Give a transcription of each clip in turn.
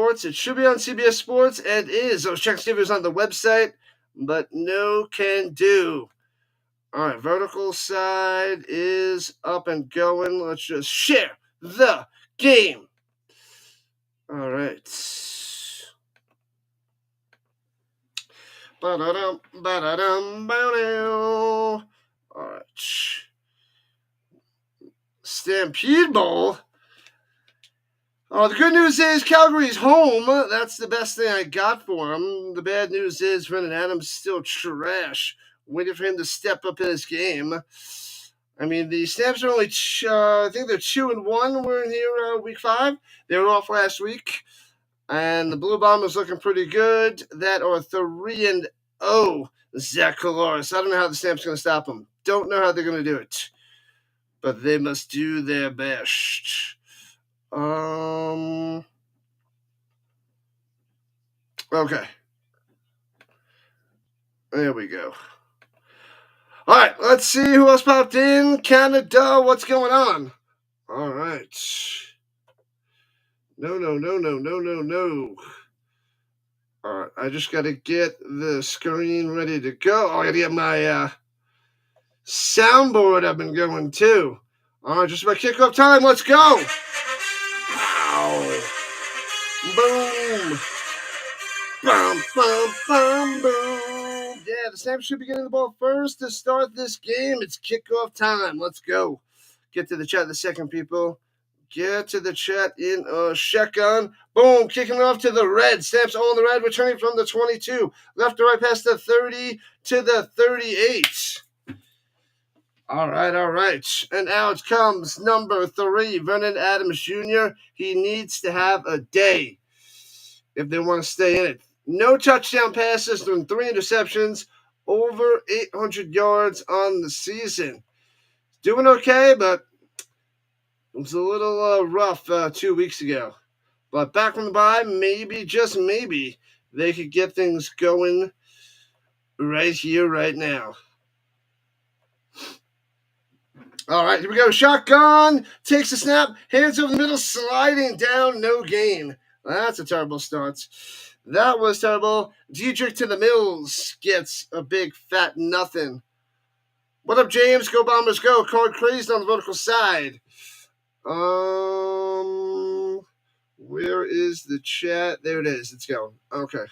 Sports. It should be on CBS Sports, and is. I was checking to see if it was on the website, but no can do. All right, vertical side is up and going. Let's just share the game. All right. Ba-da-dum, ba-da-dum, ba-dum. All right. Stampede Bowl. Oh, the good news is Calgary's home. That's the best thing I got for him. The bad news is Brendan Adams still trash. Waiting for him to step up in his game. I mean, the Stamps are only, I think they're 2-1. We're in here week 5. They were off last week. And the Blue Bombers looking pretty good. That or 3-0. Zach Coloris. I don't know how the Stamps are going to stop them. Don't know how they're going to do it. But they must do their best. Okay. There we go. All right, let's see who else popped in. Canada, what's going on? All right. No. All right, I just got to get the screen ready to go. Oh, I got to get my soundboard up and going, too. All right, just about kickoff time. Let's go. Wow. Boom. Bum, bum, bum, boom. Yeah, the Stamps should be getting the ball first to start this game. It's kickoff time. Let's go. Get to the chat in a second, people. Get to the chat in a second. Boom. Kicking off to the red. Stamps all in the red. Returning from the 22. Left to right past the 30 to the 38. All right. And out comes number 3, Vernon Adams Jr. He needs to have a day if they want to stay in it. No touchdown passes, throwing 3 interceptions, over 800 yards on the season. Doing okay, but it was a little rough 2 weeks ago. But back from the bye, maybe, just maybe, they could get things going right here, right now. All right, here we go. Shotgun, takes a snap, hands over the middle, sliding down, no gain. That's a terrible start. That was terrible. Diedrich to the Mills gets a big fat nothing. What up, James? Go Bombers, go. Card crazed on the vertical side. Where is the chat? There it is. It's going. Okay.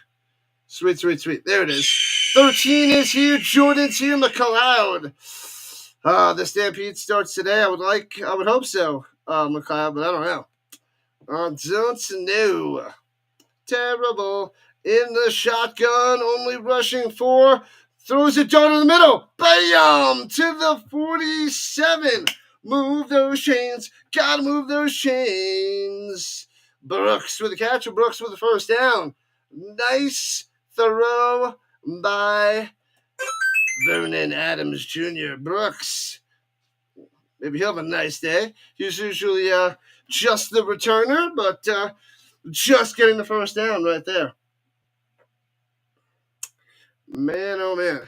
Sweet. There it is. 13 is here. Jordan's here. McLeod. The Stampede starts today. I would hope so, McLeod, but I don't know. Don't know. Terrible. In the shotgun, only rushing 4. Throws it down in the middle. Bam! To the 47. Move those chains. Gotta move those chains. Brooks with the catch. Brooks with the first down. Nice throw by Vernon Adams Jr. Brooks. Maybe he'll have a nice day. He's usually just the returner, but just getting the first down right there. Man, oh man.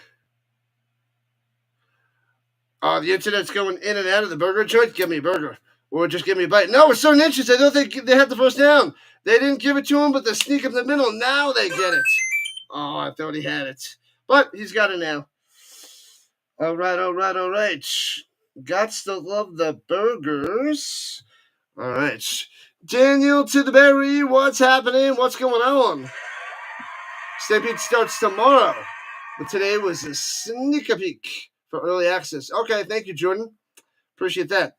The internet's going in and out of the burger joint. Give me a burger. Or just give me a bite. No, it's certain inches. I don't think they had the first down. They didn't give it to him, but they sneak up the middle. Now they get it. Oh, I thought he had it. But he's got it now. All right. Gots to love the burgers. All right. Daniel to the berry. What's happening? What's going on? Stampede starts tomorrow. But today was a sneak peek for early access. Okay, thank you, Jordan. Appreciate that.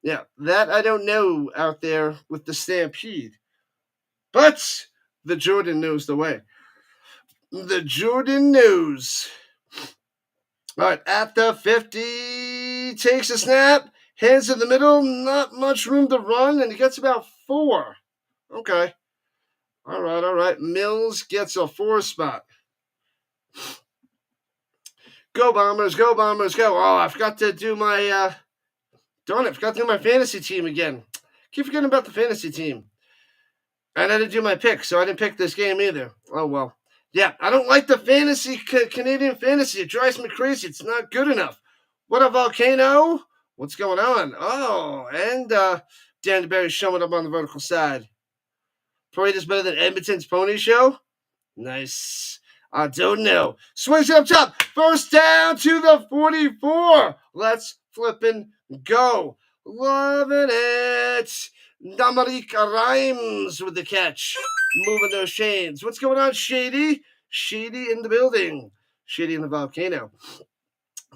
Yeah, that I don't know out there with the Stampede. But the Jordan knows the way. The Jordan knows. All right, at the 50, takes a snap, hands in the middle, not much room to run, and he gets about 4. Okay. All right. Mills gets a 4 spot. Go Bombers, go. Oh, I forgot to do my, darn it, I forgot to do my fantasy team again. Keep forgetting about the fantasy team. And I didn't do my pick, so I didn't pick this game either. Oh, well. Yeah, I don't like the fantasy, Canadian fantasy. It drives me crazy. It's not good enough. What a volcano? What's going on? Oh, and Dan DeBerry showing up on the vertical side. Parade is better than Edmonton's Pony Show? Nice. I don't know. Swings it up top. First down to the 44. Let's flippin' go. Loving it. Dominique Rhymes with the catch. Moving those chains. What's going on, Shady? Shady in the building. Shady in the volcano.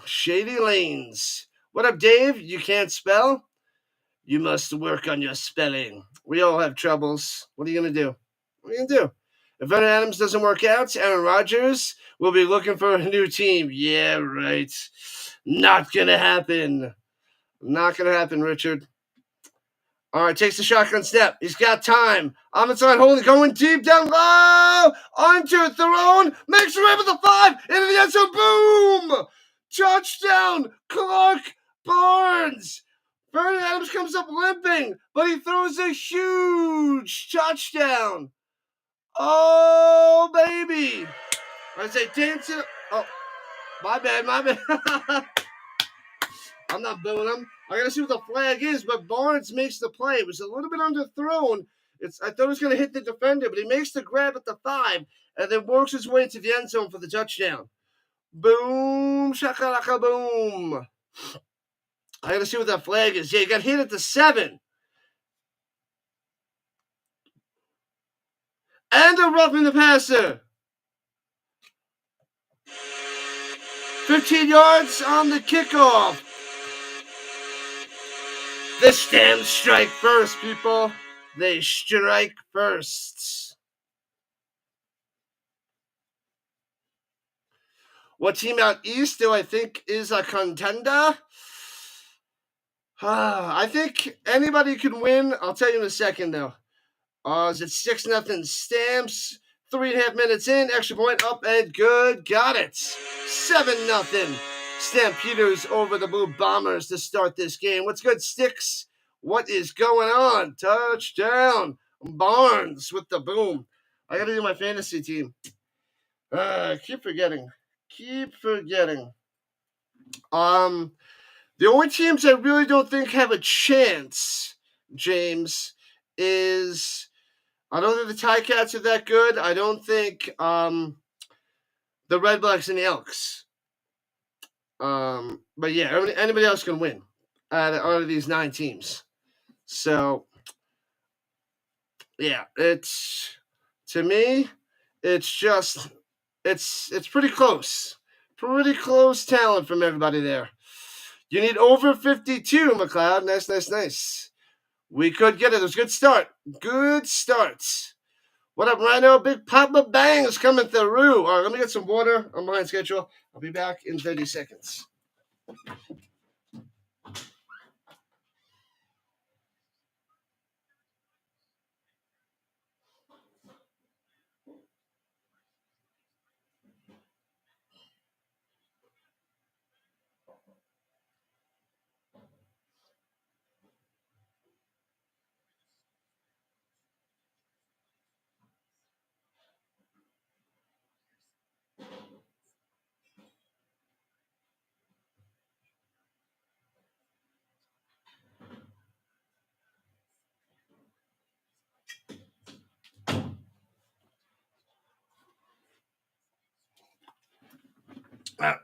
Shady Lanes. What up, Dave? You can't spell? You must work on your spelling. We all have troubles. What are you going to do? What are you going to do? If Vernon Adams doesn't work out, Aaron Rodgers will be looking for a new team. Yeah, right. Not going to happen. Not going to happen, Richard. All right, takes the shotgun snap. He's got time. On the side, holding, going deep down low. Underthrown. Makes the with the 5. Into the end zone. Boom. Touchdown. Clark Barnes. Vernon Adams comes up limping, but he throws a huge touchdown. Oh, baby. I say, dance it. Oh, my bad. I'm not booing him. I got to see what the flag is, but Barnes makes the play. It was a little bit underthrown. I thought it was going to hit the defender, but he makes the grab at the 5 and then works his way into the end zone for the touchdown. Boom, shakalaka boom. I got to see what that flag is. Yeah, he got hit at the 7. And a roughing the passer. 15 yards on the kickoff. The Stamps strike first, people. They strike first. What team out east do I think is a contender? I think anybody can win. I'll tell you in a second, though. Is it 6-0 Stamps? 3.5 minutes in. Extra point up and good. Got it. 7-0 Stampeders over the Blue Bombers to start this game. What's good, Sticks? What is going on? Touchdown. Barnes with the boom. I got to do my fantasy team. Keep forgetting. The only teams I really don't think have a chance, James, is I don't think the Ticats are that good. I don't think the Red Blacks and the Elks. But yeah, anybody else can win out of these 9 teams. So yeah, to me, it's pretty close. Pretty close talent from everybody there. You need over 52, McLeod. Nice. We could get it. It was a good start. Good start. What up, Rhino? Big Papa Bang's coming through. All right, let me get some water. I'm behind schedule. I'll be back in 30 seconds.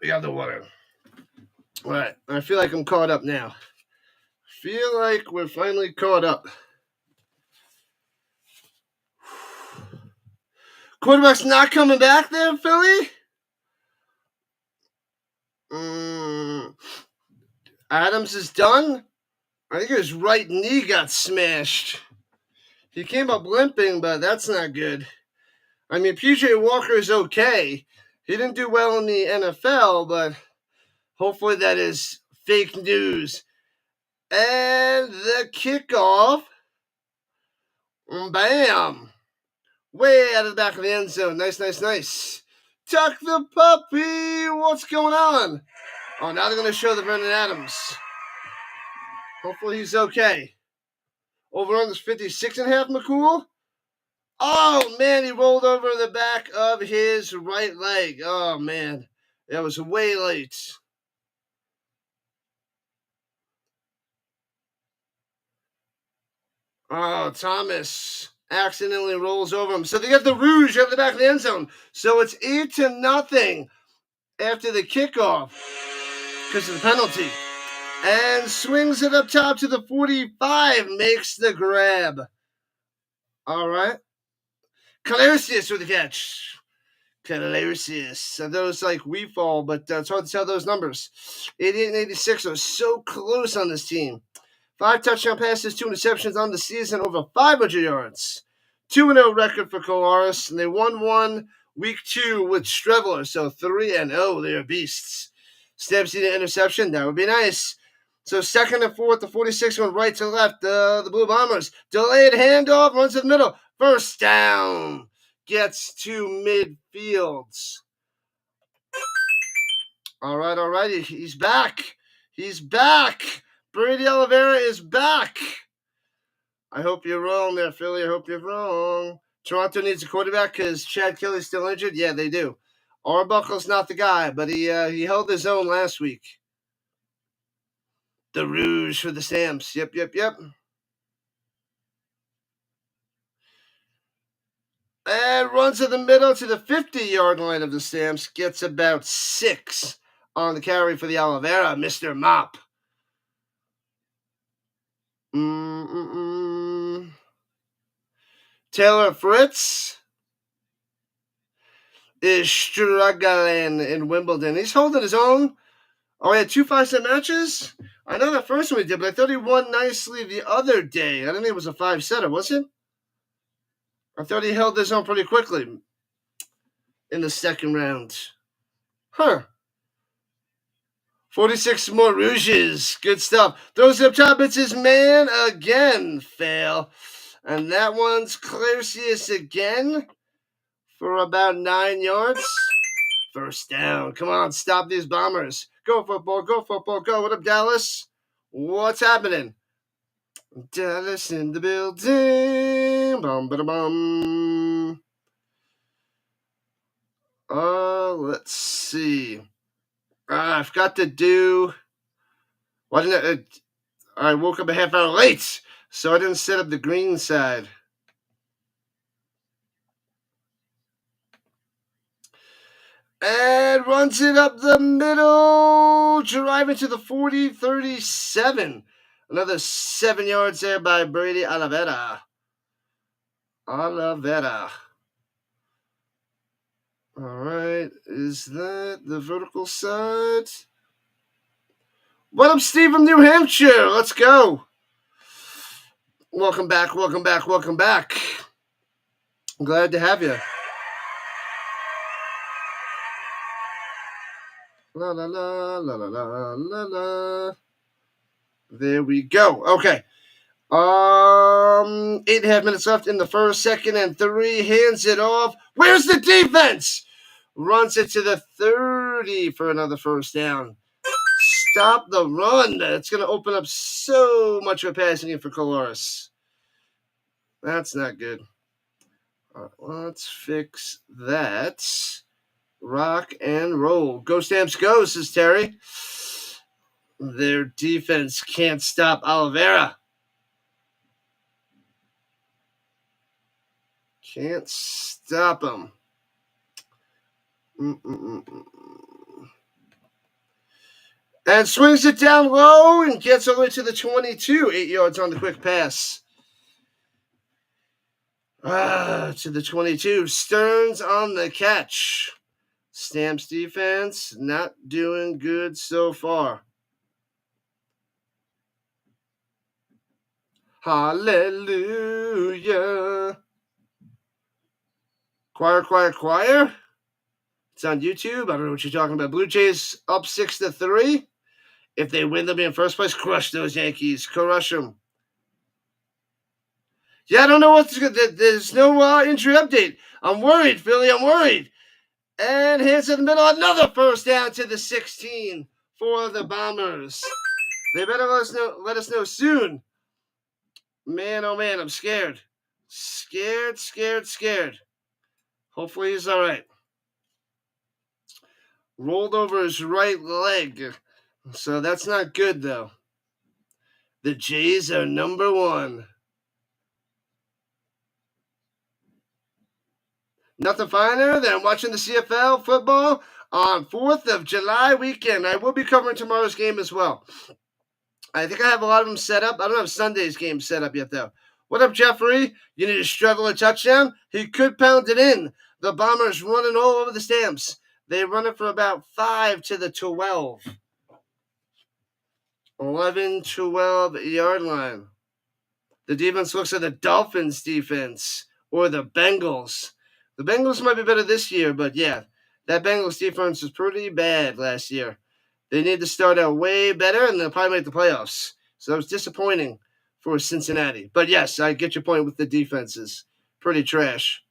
We got the water. All right, I feel like I'm caught up now. Feel like we're finally caught up. Quarterback's not coming back there, Philly? Adams is done? I think his right knee got smashed. He came up limping, but that's not good. I mean, PJ Walker's okay. He didn't do well in the NFL, but hopefully that is fake news. And the kickoff. Bam. Way out of the back of the end zone. Nice. Tuck the puppy. What's going on? Oh, now they're going to show the Vernon Adams. Hopefully he's okay. Over on this 56.5, McCool. Oh, man, he rolled over the back of his right leg. Oh, man. That was way late. Oh, Thomas. accidentally rolls over him. So they get the Rouge at the back of the end zone. So it's 8-0 after the kickoff because of the penalty. And swings it up top to the 45, makes the grab. All right. Calarcius with the catch. Calarcius. So those like we fall, but it's hard to tell those numbers. 88 and 86 are so close on this team. 5 touchdown passes, 2 interceptions on the season, over 500 yards. 2-0 record for Colares, and they won week 2 with Streveler, so 3-0. They're beasts. Stamps need an interception. That would be nice. So 2nd and 4 at the 46, going right to left. The Blue Bombers. Delayed handoff, runs to the middle. First down. Gets to midfield. All right. He's back. Brady Oliveira is back. I hope you're wrong there, Philly. I hope you're wrong. Toronto needs a quarterback because Chad Kelly's still injured. Yeah, they do. Arbuckle's not the guy, but he held his own last week. The Rouge for the Stamps. Yep. And runs in the middle to the 50-yard line of the Stamps. Gets about 6 on the carry for the Oliveira, Mr. Mop. Taylor Fritz is struggling in Wimbledon. He's holding his own. Oh, he had 2 5-set matches? I know that first one he did, but I thought he won nicely the other day. I didn't think it was a 5-setter, was it? I thought he held his own pretty quickly in the second round. 46 more Rouges. Good stuff. Throws it up top. It's his man again. Fail. And that one's Clarcius again for about 9 yards. First down. Come on, stop these Bombers. Go football, go. What up, Dallas? What's happening? Dallas in the building. Bum. Let's see. I forgot to do. Why didn't I woke up a half hour late, so I didn't set up the green side. And runs it up the middle, driving to the 40-37. Another 7 yards there by Brady Oliveira. All right, is that the vertical side? What up, Steve from New Hampshire? Let's go. Welcome back. I'm glad to have you. La la la la la la la la. There we go. Okay. 8.5 minutes left in the first, 2nd and 3. Hands it off. Where's the defense? Runs it to the 30 for another first down. Stop the run. It's going to open up so much of a passing game for Colares. That's not good. All right, let's fix that. Rock and roll. Go Stamps go, says Terry. Their defense can't stop Oliveira. Can't stop him. And swings it down low and gets all the way to the 22. 8 yards on the quick pass. To the 22. Stearns on the catch. Stamps defense not doing good so far. Hallelujah. Choir. It's on YouTube. I don't know what you're talking about. Blue Jays up 6-3. If they win, they'll be in first place. Crush those Yankees. Crush them. Yeah, I don't know what's good. There's no injury update. I'm worried, Philly. I'm worried. And hands in the middle. Another first down to the 16 for the Bombers. They better let us know soon. Man, oh man, I'm scared. Scared. Hopefully he's all right. Rolled over his right leg. So that's not good, though. The Jays are number 1. Nothing finer than watching the CFL football on 4th of July weekend. I will be covering tomorrow's game as well. I think I have a lot of them set up. I don't have Sunday's game set up yet, though. What up, Jeffrey? You need to struggle a touchdown? He could pound it in. The Bombers running all over the Stamps. They run it for about 5 to the 12. 11, 12-yard line. The defense looks like the Dolphins' defense or the Bengals. The Bengals might be better this year, but yeah, that Bengals defense was pretty bad last year. They need to start out way better, and they'll probably make the playoffs. So that was disappointing for Cincinnati. But yes, I get your point with the defenses. Pretty trash.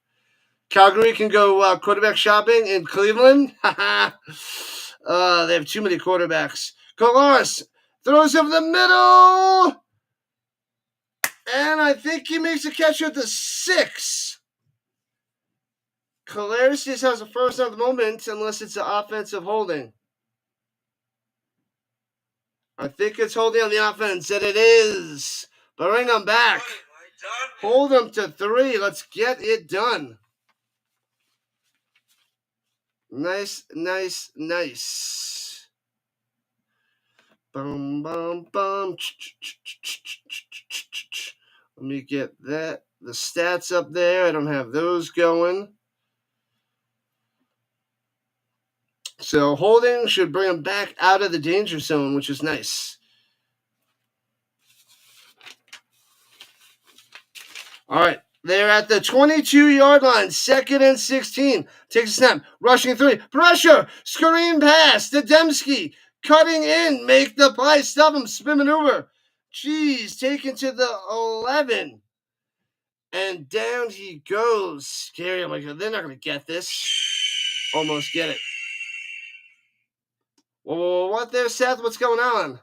Calgary can go quarterback shopping in Cleveland. They have too many quarterbacks. Collaros throws over the middle. And I think he makes a catch at the 6. Collaros just has a first at the moment, unless it's an offensive holding. I think it's holding on the offense, and it is. Bring them back. Hold them to 3. Let's get it done. Nice, nice, nice. Bum, bum, bum. Let me get the stats up there. I don't have those going. So holding should bring them back out of the danger zone, which is nice. All right. They're at the 22-yard line. 2nd and 16. Takes a snap. Rushing 3. Pressure. Screen pass to Dembski. Cutting in. Make the play. Stop him. Spin maneuver. Jeez. Taken to the 11. And down he goes. Scary. I'm like, they're not going to get this. Almost get it. Whoa, what there, Seth? What's going on?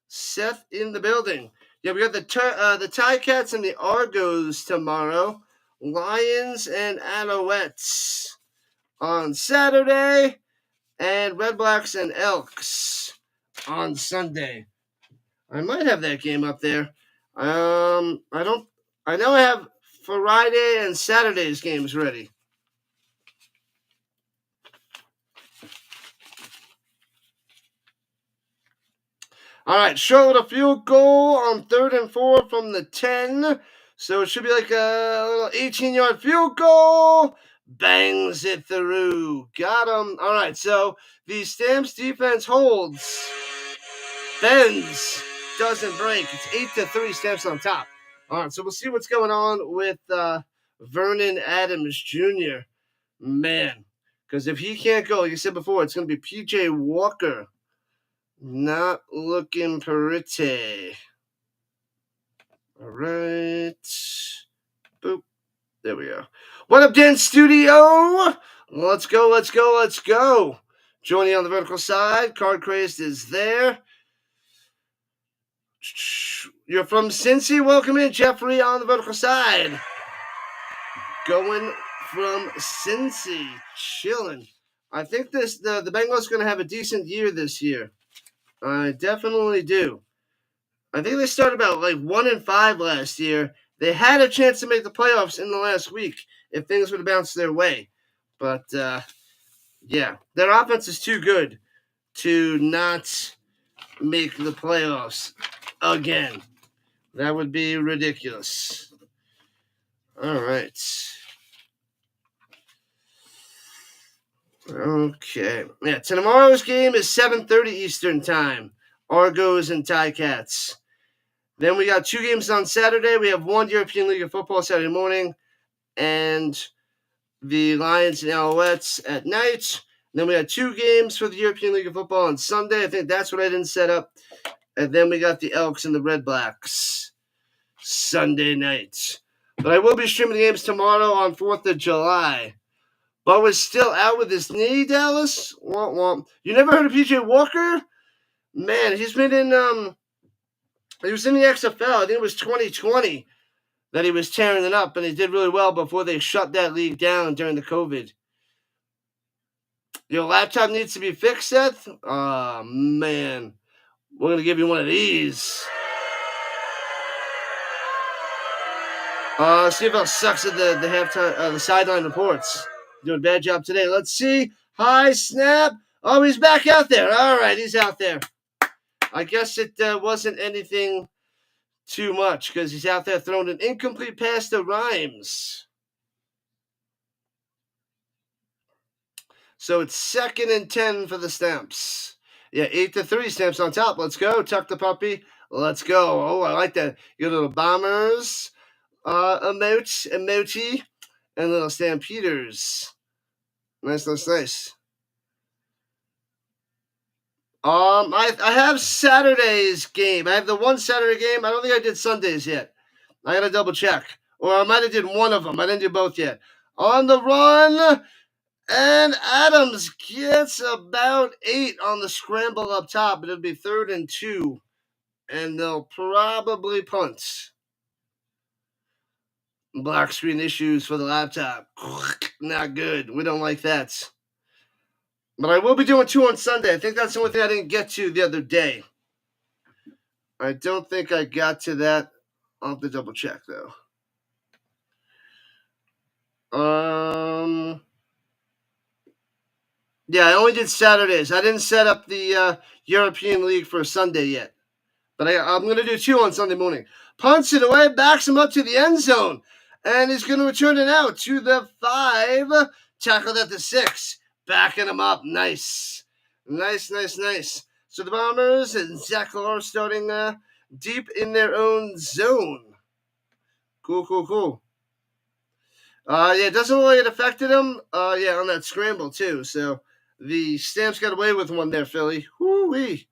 Seth in the building. Yeah, we got the Ticats and the Argos tomorrow. Lions and Alouettes on Saturday. And Red Blacks and Elks on Sunday. I might have that game up there. I know I have Friday and Saturday's games ready. All right, showed a field goal on 3rd and 4 from the 10. So it should be like a little 18-yard field goal. Bangs it through. Got him. All right, so the Stamps defense holds. Bends. Doesn't break. It's 8-3. Stamps on top. All right, so we'll see what's going on with Vernon Adams Jr. Man, because if he can't go, like I said before, it's going to be P.J. Walker. Not looking pretty. All right. Boop. There we go. What up, Dan Studio? Let's go, let's go, let's go. Joining on the vertical side. Card Crazed is there. You're from Cincy. Welcome in, Jeffrey, on the vertical side. Going from Cincy. Chilling. I think the Bengals are going to have a decent year this year. I definitely do. I think they started about 1-5 last year. They had a chance to make the playoffs in the last week if things would have bounced their way. But, yeah, their offense is too good to not make the playoffs again. That would be ridiculous. All right. Okay. Yeah, tomorrow's game is 7:30 Eastern Time. Argos and Ticats. Then we got 2 games on Saturday. We have 1 European League of Football Saturday morning and the Lions and Alouettes at night. And then we got 2 games for the European League of Football on Sunday. I think that's what I didn't set up. And then we got the Elks and the Red Blacks Sunday night. But I will be streaming the games tomorrow on 4th of July. But was still out with his knee, Dallas? Womp womp. You never heard of P.J. Walker? Man, he's been in, he was in the XFL. I think it was 2020 that he was tearing it up, and he did really well before they shut that league down during the COVID. Your laptop needs to be fixed, Seth? Oh, man. We're going to give you one of these. CFL sucks at the halftime, the sideline reports. Doing a bad job today. Let's see. High snap. Oh, he's back out there. All right, he's out there. I guess it wasn't anything too much because he's out there throwing an incomplete pass to Rhymes. So it's 2nd and 10 for the Stamps. Yeah, 8-3 Stamps on top. Let's go. Tuck the puppy. Let's go. Oh, I like that. Your little Bombers emoji, and little Stampeders. Nice. I have Saturday's game. I have the one Saturday game. I don't think I did Sundays yet. I gotta double check. Or I might have did one of them. I didn't do both yet. On the run, and Adams gets about 8 on the scramble up top. It'll be 3rd and 2, and they'll probably punt. Black screen issues for the laptop. Not good. We don't like that. But I will be doing 2 on Sunday. I think that's the only thing I didn't get to the other day. I don't think I got to that. I'll have to double check, though. Yeah, I only did Saturdays. I didn't set up the European League for Sunday yet. But I'm going to do 2 on Sunday morning. Punts it away, backs him up to the end zone. And he's going to return it out to the 5. Tackled at the 6. Backing him up. Nice. So the Bombers and Zach are starting deep in their own zone. Cool. Yeah, it doesn't look like it affected him. Yeah, on that scramble, too. So the Stamps got away with one there, Philly. Woo-wee.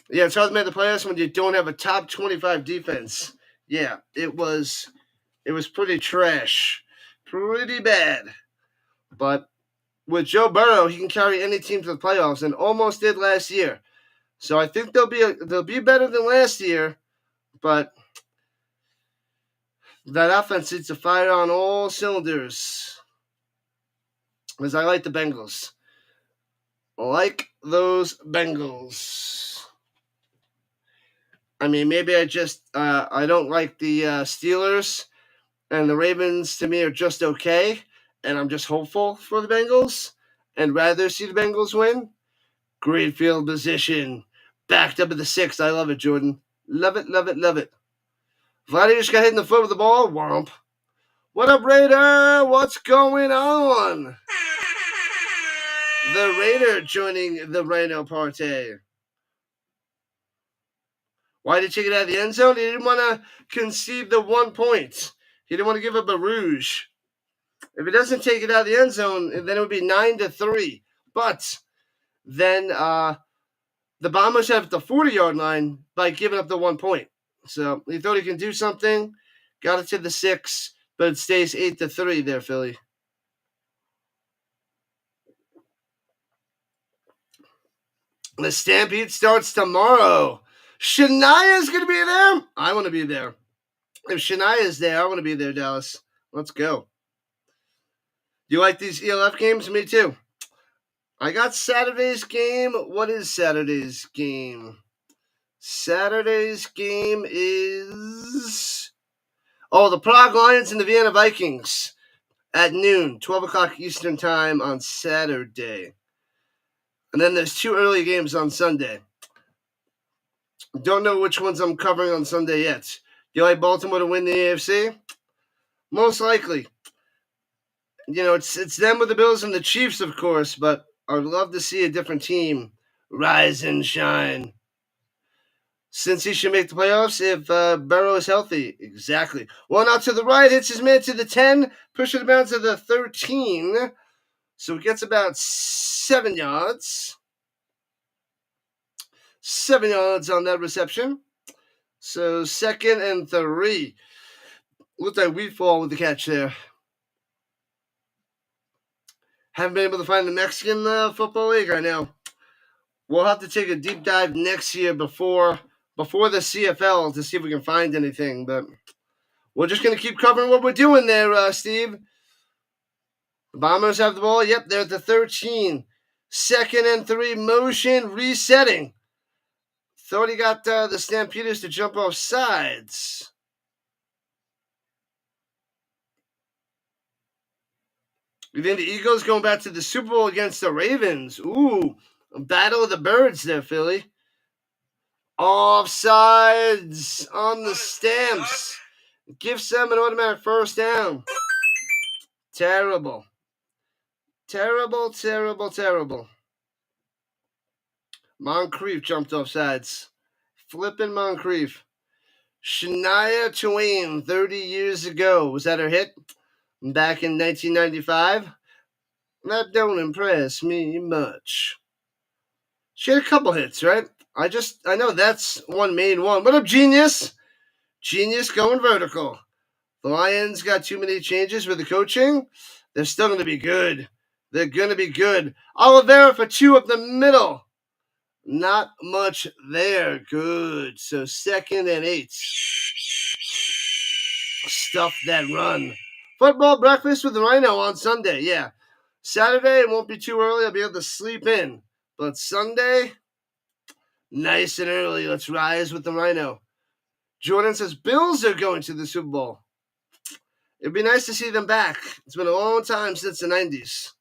Yeah, it's hard to make the playoffs when you don't have a top 25 defense. Yeah, it was pretty trash. Pretty bad. But with Joe Burrow, he can carry any team to the playoffs, and almost did last year. So I think they'll be better than last year, but that offense needs to fire on all cylinders. Because I like the Bengals. Like those Bengals. I mean, maybe I don't like the Steelers, and the Ravens to me are just okay, and I'm just hopeful for the Bengals and rather see the Bengals win. Great field position. Backed up at the 6. I love it, Jordan. Love it. Vladdy just got hit in the foot with the ball. Womp. What up, Raider? What's going on? The Raider joining the Rhino party. Why did he take it out of the end zone? He didn't want to concede the 1 point. He didn't want to give up a rouge. If he doesn't take it out of the end zone, then it would be 9-3. But then the Bombers have the 40-yard line by giving up the 1 point. So he thought he can do something. Got it to the 6, but it stays 8-3 there, Philly. The Stampede starts tomorrow. Shania's going to be there? I want to be there. If Shania's there, I want to be there, Dallas. Let's go. Do you like these ELF games? Me too. I got Saturday's game. What is Saturday's game? Saturday's game is... the Prague Lions and the Vienna Vikings at noon, 12 o'clock Eastern time on Saturday. And then there's 2 early games on Sunday. Don't know which ones I'm covering on Sunday yet. Do you like Baltimore to win the AFC? Most likely. You know, it's them with the Bills and the Chiefs, of course, but I'd love to see a different team rise and shine. Since he should make the playoffs if Burrow is healthy. Exactly. One out to the right, hits his man to the 10, pushing it down to the 13. So he gets about 7 yards. 7 yards on that reception. So 2nd and 3. Looked like Wheatfall with the catch there. Haven't been able to find the Mexican football league right now. We'll have to take a deep dive next year before the CFL to see if we can find anything. But we're just going to keep covering what we're doing there, Steve. The Bombers have the ball. Yep, they're at the 13. 2nd and 3, motion resetting. Thought he got the Stampeders to jump off sides. You think the Eagles going back to the Super Bowl against the Ravens? Ooh, battle of the birds there, Philly. Offsides on the Stamps. Gives them an automatic first down. Terrible. Terrible, terrible, terrible. Moncrief jumped off sides. Flippin' Moncrief. Shania Twain, 30 years ago. Was that her hit? Back in 1995? That don't impress me much. She had a couple hits, right? I know that's one main one. What up, Genius? Genius going vertical. The Lions got too many changes with the coaching. They're still going to be good. They're going to be good. Oliveira for 2 up the middle. Not much there. Good. So 2nd and 8. Stuff that run. Football breakfast with the Rhino on Sunday. Yeah. Saturday, it won't be too early. I'll be able to sleep in. But Sunday, nice and early. Let's rise with the Rhino. Jordan says Bills are going to the Super Bowl. It'd be nice to see them back. It's been a long time since the 90s.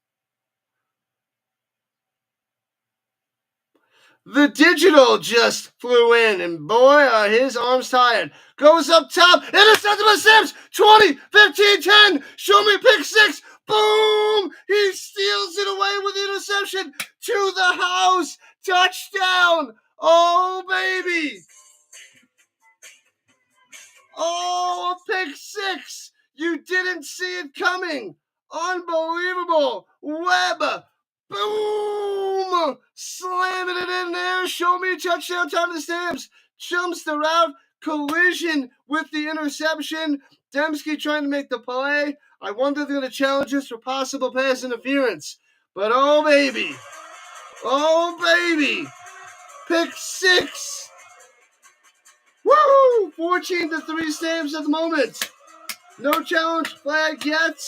The digital just flew in, and boy, are his arms tired. Goes up top, intercepted by Sims. 20, 15, 10. Show me pick 6. Boom! He steals it away with the interception. To the house. Touchdown. Oh, baby. Oh, pick 6. You didn't see it coming. Unbelievable. Webb. Boom! Slamming it in there. Show me touchdown. Time of the Stamps. Jumps the route. Collision with the interception. Dembski trying to make the play. I wonder if they're going to challenge us for possible pass interference. But oh, baby. Oh, baby. Pick 6. Woo! 14-3 Stamps at the moment. No challenge flag yet.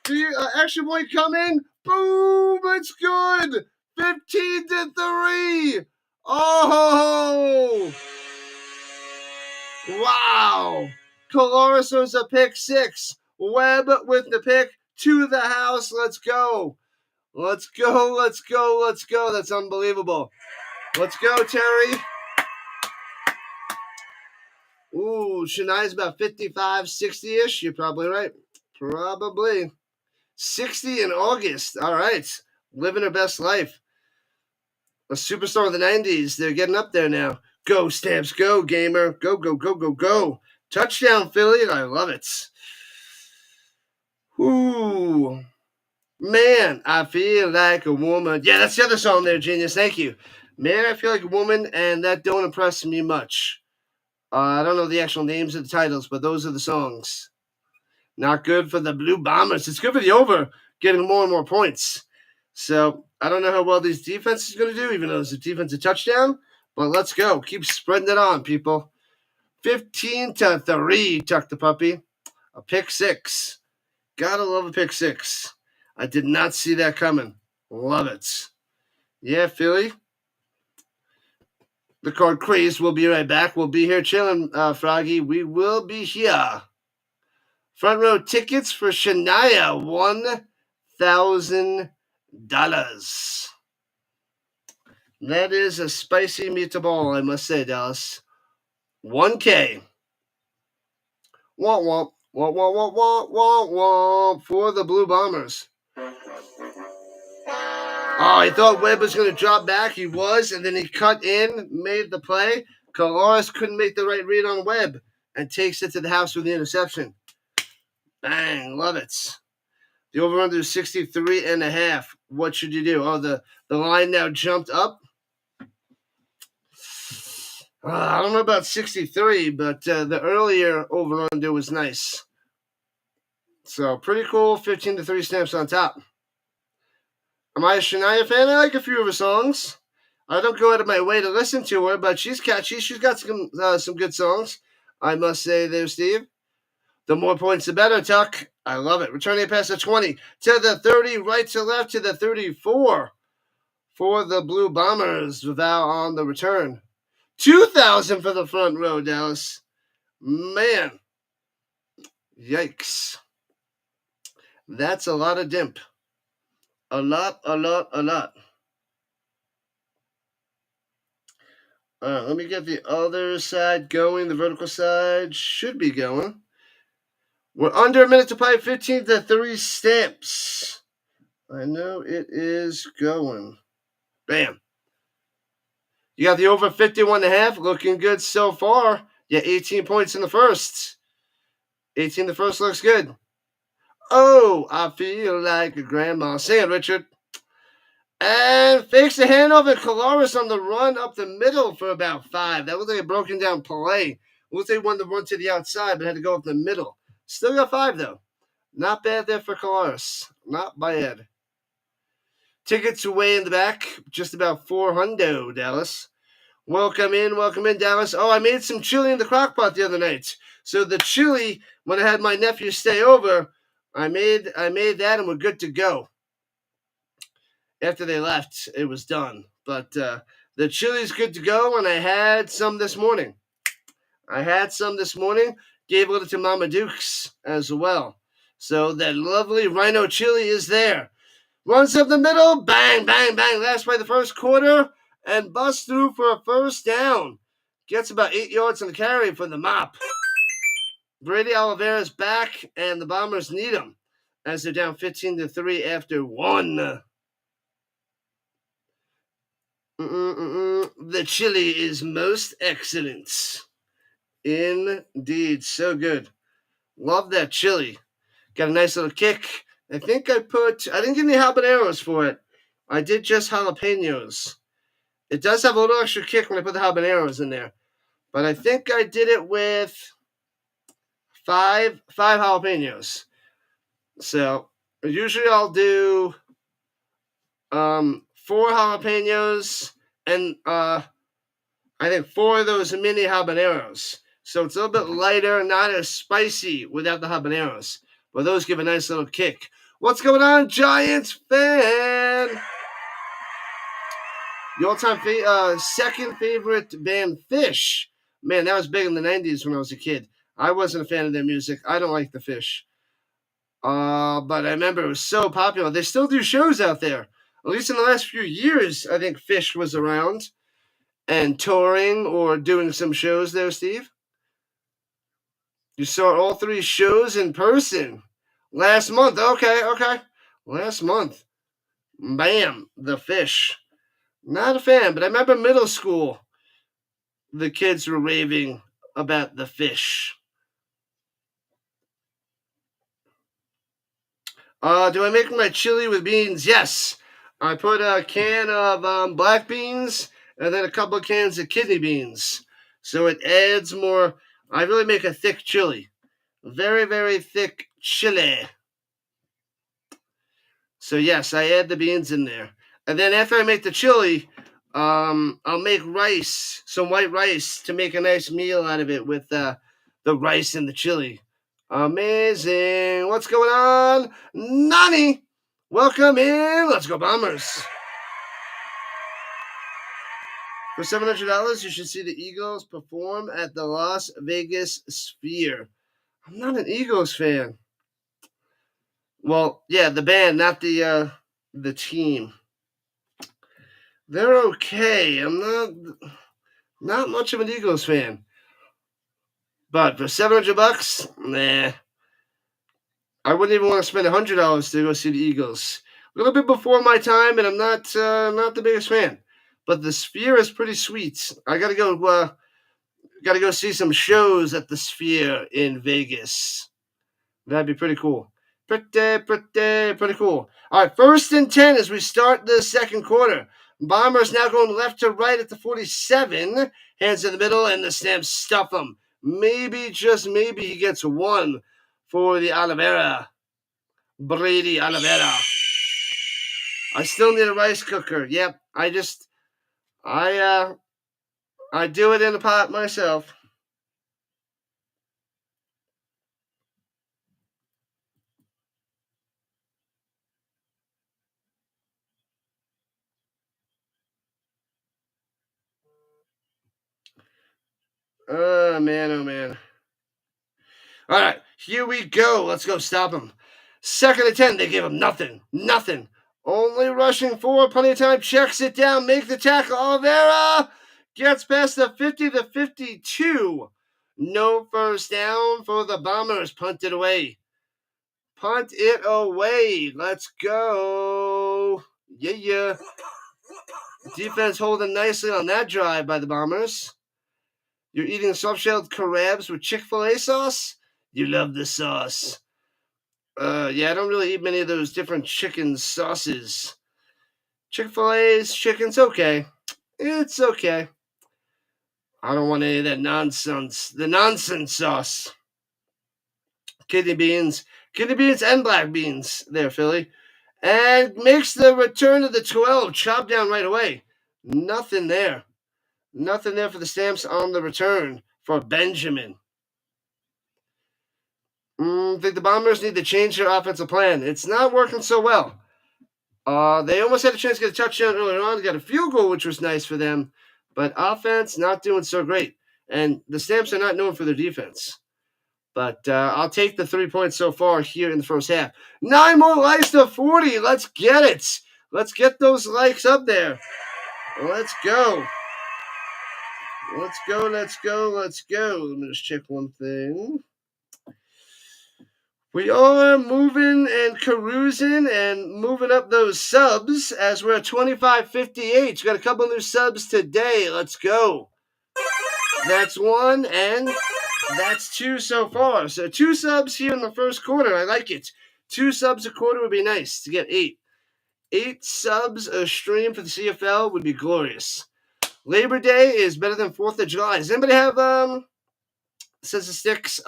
The extra point coming. Boom! It's good. 15-3. Oh! Wow! Coloris was a pick 6. Webb with the pick to the house. Let's go. Let's go. Let's go. Let's go. That's unbelievable. Let's go, Terry. Ooh, Shania's about 55, 60-ish. You're probably right. Probably. 60 in August. All right. Living her best life. A superstar of the 90s. They're getting up there now. Go, Stamps. Go, gamer. Go, go, go, go, go. Touchdown, Philly. I love it. Ooh. Man, I feel like a woman. Yeah, that's the other song there, Genius. Thank you. Man, I feel like a woman, and that don't impress me much. I don't know the actual names of the titles, but those are the songs. Not good for the Blue Bombers. It's good for the over, getting more and more points. So I don't know how well these defenses are going to do, even though it's a defensive touchdown. But let's go. Keep spreading it on, people. 15-3, Tuck the Puppy. A pick 6. Gotta love a pick 6. I did not see that coming. Love it. Yeah, Philly. The card craze. We'll be right back. We'll be here chilling, Froggy. We will be here. Front row tickets for Shania, $1,000. That is a spicy meatball, I must say, Dallas. $1K. Womp womp. Womp womp womp womp womp womp for the Blue Bombers. Oh, I thought Webb was going to drop back. He was, and then he cut in, made the play. Coloris couldn't make the right read on Webb and takes it to the house with the interception. Bang, love it. The over-under is 63.5. What should you do? Oh, the line now jumped up. I don't know about 63, but the earlier over-under was nice. So, pretty cool. 15-3 Stamps on top. Am I a Shania fan? I like a few of her songs. I don't go out of my way to listen to her, but she's catchy. She's got some good songs, I must say there, Steve. The more points, the better, Tuck. I love it. Returning pass to 20 to the 30, right to left to the 34 for the Blue Bombers. Val on the return. 2,000 for the front row, Dallas. Man. Yikes. That's a lot of dimp. A lot. Let me get the other side going. The vertical side should be going. We're under a minute to play. 15-3 Stamps. I know it is going. Bam. You got the over 51.5. Looking good so far. Yeah, 18 points in the first. 18 the first looks good. Oh, I feel like a grandma. Sing it, Richard. And fakes the handoff, and Colares on the run up the middle for about 5. That looked like a broken down play. Looks like he wanted to run to the outside, but had to go up the middle. Still got 5, though. Not bad there for Colares. Not bad. Tickets away in the back. Just about 400, Dallas. Welcome in, Dallas. Oh, I made some chili in the crock pot the other night. So the chili, when I had my nephew stay over, I made that, and we're good to go. After they left, it was done. But the chili's good to go, and I had some this morning. Gave a little to Mama Dukes as well. So that lovely Rhino chili is there. Runs up the middle, bang, bang, bang. Last play the first quarter, and busts through for a first down. Gets about 8 yards on the carry for the mop. Brady Oliveira's back, and the Bombers need him as they're down 15-3 after 1. The chili is most excellent. Indeed, so good. Love that chili. Got a nice little kick. I think I didn't get any habaneros for it. I did just jalapenos. It does have a little extra kick when I put the habaneros in there. But I think I did it with 5 jalapenos. So usually I'll do 4 jalapenos and I think 4 of those mini habaneros. So it's a little bit lighter, not as spicy without the habaneros. But those give a nice little kick. What's going on, Giants fan? Your all-time second favorite band, Fish. Man, that was big in the 90s when I was a kid. I wasn't a fan of their music. I don't like the Fish. But I remember it was so popular. They still do shows out there. At least in the last few years, I think Fish was around and touring or doing some shows there, Steve. You saw all 3 shows in person last month. Okay. Last month. Bam, the Fish. Not a fan, but I remember middle school, the kids were raving about the Fish. Do I make my chili with beans? Yes. I put a can of black beans and then a couple of cans of kidney beans. So it adds more. I really make a thick chili. Very, very thick chili. So yes, I add the beans in there. And then after I make the chili, I'll make rice, some white rice, to make a nice meal out of it with the rice and the chili. Amazing. What's going on? Nani, welcome in. Let's go Bombers. For $700, you should see the Eagles perform at the Las Vegas Sphere. I'm not an Eagles fan. Well, yeah, the band, not the team. They're okay. I'm not much of an Eagles fan. But for $700, nah. I wouldn't even want to spend $100 to go see the Eagles. A little bit before my time, and I'm not the biggest fan. But the Sphere is pretty sweet. I gotta go see some shows at the Sphere in Vegas. That'd be pretty cool. Pretty cool. All right, 1st and 10 as we start the second quarter. Bombers now going left to right at the 47. Hands in the middle, and the Stamps stuff him. Maybe, just maybe, he gets 1 for the Oliveira. Brady Oliveira. I still need a rice cooker. Yep, I do it in a pot myself. Oh, man. All right, here we go. Let's go stop him. 2nd and 10, they gave him nothing. Nothing. Only rushing forward, plenty of time, checks it down, make the tackle. Oliveira gets past the 50 to 52. No first down for the Bombers. Punt it away. Punt it away. Let's go. Yeah. Defense holding nicely on that drive by the Bombers. You're eating soft-shelled crabs with Chick-fil-A sauce? You love the sauce. Yeah, I don't really eat many of those different chicken sauces. Chick-fil-A's chicken's okay. It's okay. I don't want any of that nonsense. The nonsense sauce. Kidney beans and black beans there, Philly. And makes the return to the 12. Chop down right away. Nothing there. Nothing there for the Stamps on the return for Benjamin. I think the Bombers need to change their offensive plan. It's not working so well. They almost had a chance to get a touchdown earlier on. They got a field goal, which was nice for them. But offense, not doing so great. And the Stamps are not known for their defense. But I'll take the 3 points so far here in the first half. 9 more likes to 40. Let's get it. Let's get those likes up there. Let's go. Let's go. Let me just check one thing. We are moving and carousing and moving up those subs as we're at 2558. We got a couple new subs today. Let's go. That's 1 and that's 2 so far. So 2 subs here in the first quarter. I like it. 2 subs a quarter would be nice to get 8. 8 subs a stream for the CFL would be glorious. Labor Day is better than 4th of July. Does anybody have Says the Sticks,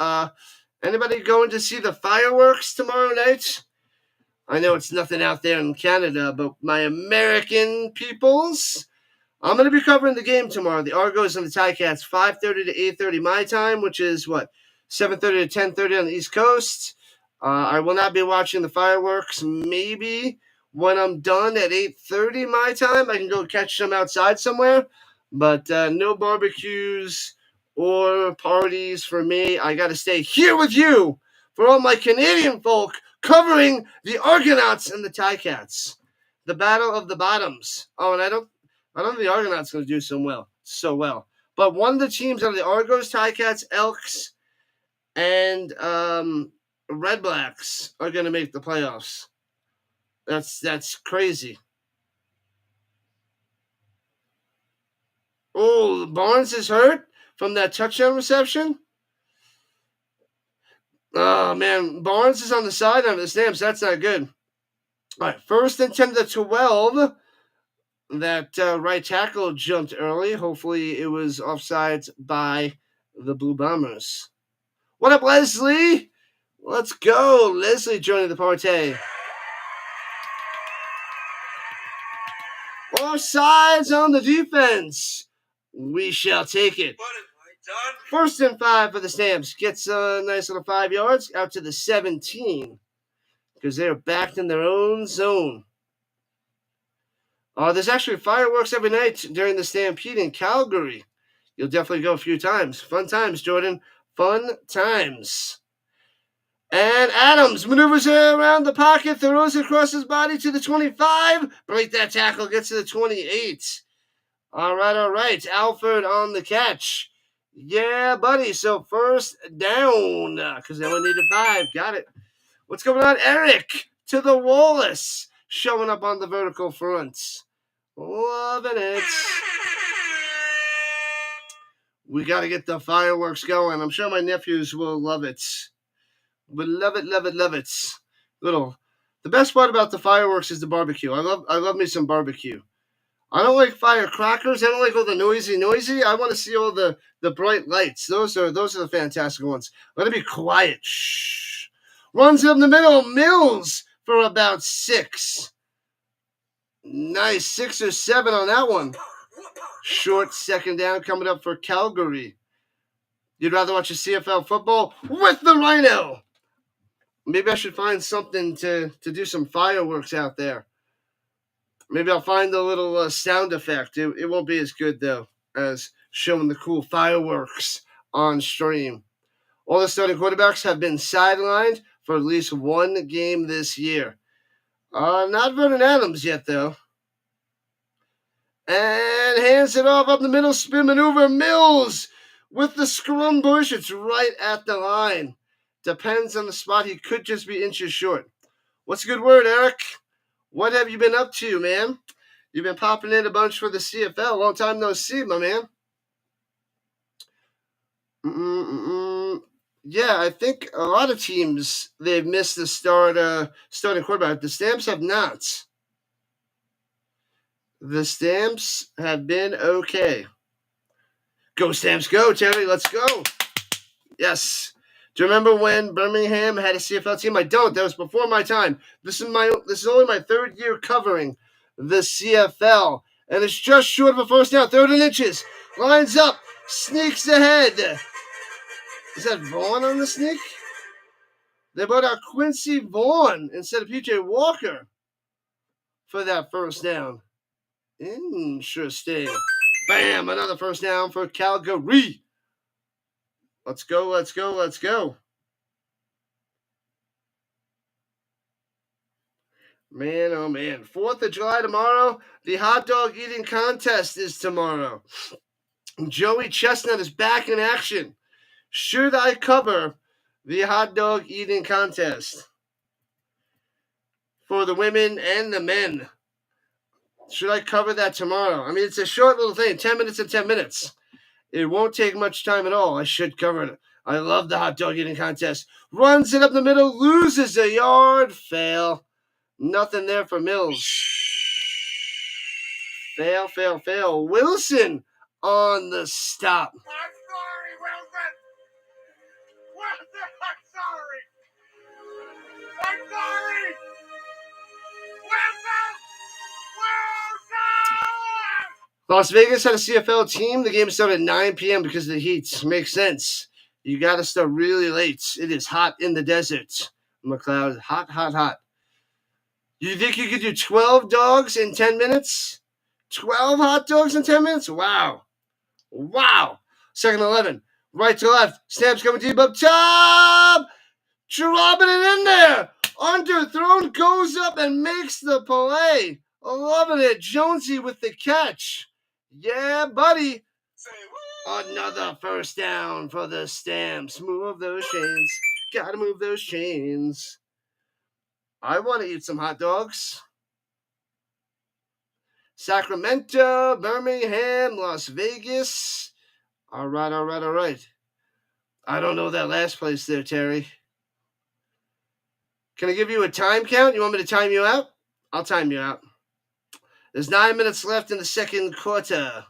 anybody going to see the fireworks tomorrow night? I know it's nothing out there in Canada, but my American peoples, I'm going to be covering the game tomorrow. The Argos and the Ticats, 5:30 to 8:30 my time, which is 7:30 to 10:30 on the East Coast. I will not be watching the fireworks. Maybe when I'm done at 8:30 my time, I can go catch them outside somewhere. But no barbecues or parties for me. I got to stay here with you for all my Canadian folk covering the Argonauts and the Ticats. The battle of the bottoms. Oh, and I don't think the Argonauts going to do so well. But one of the teams out of the Argos, Ticats, Elks, and Red Blacks are going to make the playoffs. That's crazy. Oh, Barnes is hurt from that touchdown reception. Oh, man. Barnes is on the sideline of the Stamps. That's not good. All right, 1st and 10 to 12. That right tackle jumped early. Hopefully it was offsides by the Blue Bombers. What up, Leslie? Let's go. Leslie joining the party. Offsides on the defense. We shall take it. 1st and 5 for the Stamps. Gets a nice little 5 yards out to the 17 because they're backed in their own zone. There's actually fireworks every night during the Stampede in Calgary. You'll definitely go a few times. Fun times, Jordan. Fun times. And Adams maneuvers around the pocket, throws it across his body to the 25. Break that tackle, gets to the 28. All right. Alford on the catch. Yeah, buddy. So 1st down because they only needed 5. Got it. What's going on, Eric? To the Wallace. Showing up on the vertical front. Loving it. We got to get the fireworks going. I'm sure my nephews will love it. Would love it. The best part about the fireworks is the barbecue. I love me some barbecue. I don't like firecrackers. I don't like all the noisy. I want to see all the bright lights. Those are the fantastic ones. Let it be quiet. Shh. Runs up the middle. Mills for about 6. Nice. 6 or 7 on that one. Short 2nd down coming up for Calgary. You'd rather watch a CFL football with the Rhino. Maybe I should find something to do some fireworks out there. Maybe I'll find a little sound effect. It won't be as good, though, as showing the cool fireworks on stream. All the starting quarterbacks have been sidelined for at least one game this year. Not Vernon Adams yet, though. And hands it off up the middle, spin maneuver. Mills with the scrum push. It's right at the line. Depends on the spot. He could just be inches short. What's a good word, Eric? What have you been up to, man? You've been popping in a bunch for the CFL. Long time no see, my man. Yeah, I think a lot of teams, they've missed the starting quarterback. The Stamps have not. The Stamps have been okay. Go Stamps, go, Terry. Let's go. Yes. Do you remember when Birmingham had a CFL team? I don't. That was before my time. This is only my third year covering the CFL, and it's just short of a first down. 3rd and inches. Lines up. Sneaks ahead. Is that Vaughn on the sneak? They brought out Quincy Vaughn instead of PJ Walker for that first down. Interesting. Bam! Another first down for Calgary. Let's go, let's go, let's go. Man, oh man. 4th of July tomorrow. The hot dog eating contest is tomorrow. Joey Chestnut is back in action. Should I cover the hot dog eating contest for the women and the men? Should I cover that tomorrow? I mean, it's a short little thing, 10 minutes and 10 minutes. It won't take much time at all. I should cover it. I love the hot dog eating contest. Runs it up the middle, loses a yard, fail. Nothing there for Mills. Fail, fail, fail. Wilson on the stop. I'm sorry, Wilson. Wilson, I'm sorry. I'm sorry. Wilson. Las Vegas had a CFL team. The game started at 9 p.m. because of the heat. Makes sense. You got to start really late. It is hot in the desert. McLeod, hot, hot, hot. You think you could do 12 dogs in 10 minutes? 12 hot dogs in 10 minutes? Wow. Wow. 2nd and 11. Right to left. Stamps coming deep up top. Dropping it in there. Underthrown, goes up and makes the play. Loving it. Jonesy with the catch. Yeah, buddy. Another first down for the Stamps. Move those chains. Gotta move those chains. I want to eat some hot dogs. Sacramento, Birmingham, Las Vegas. All right, all right, all right. I don't know that last place there, Terry. Can I give you a time count? You want me to time you out? I'll time you out. There's 9 minutes left in the second quarter.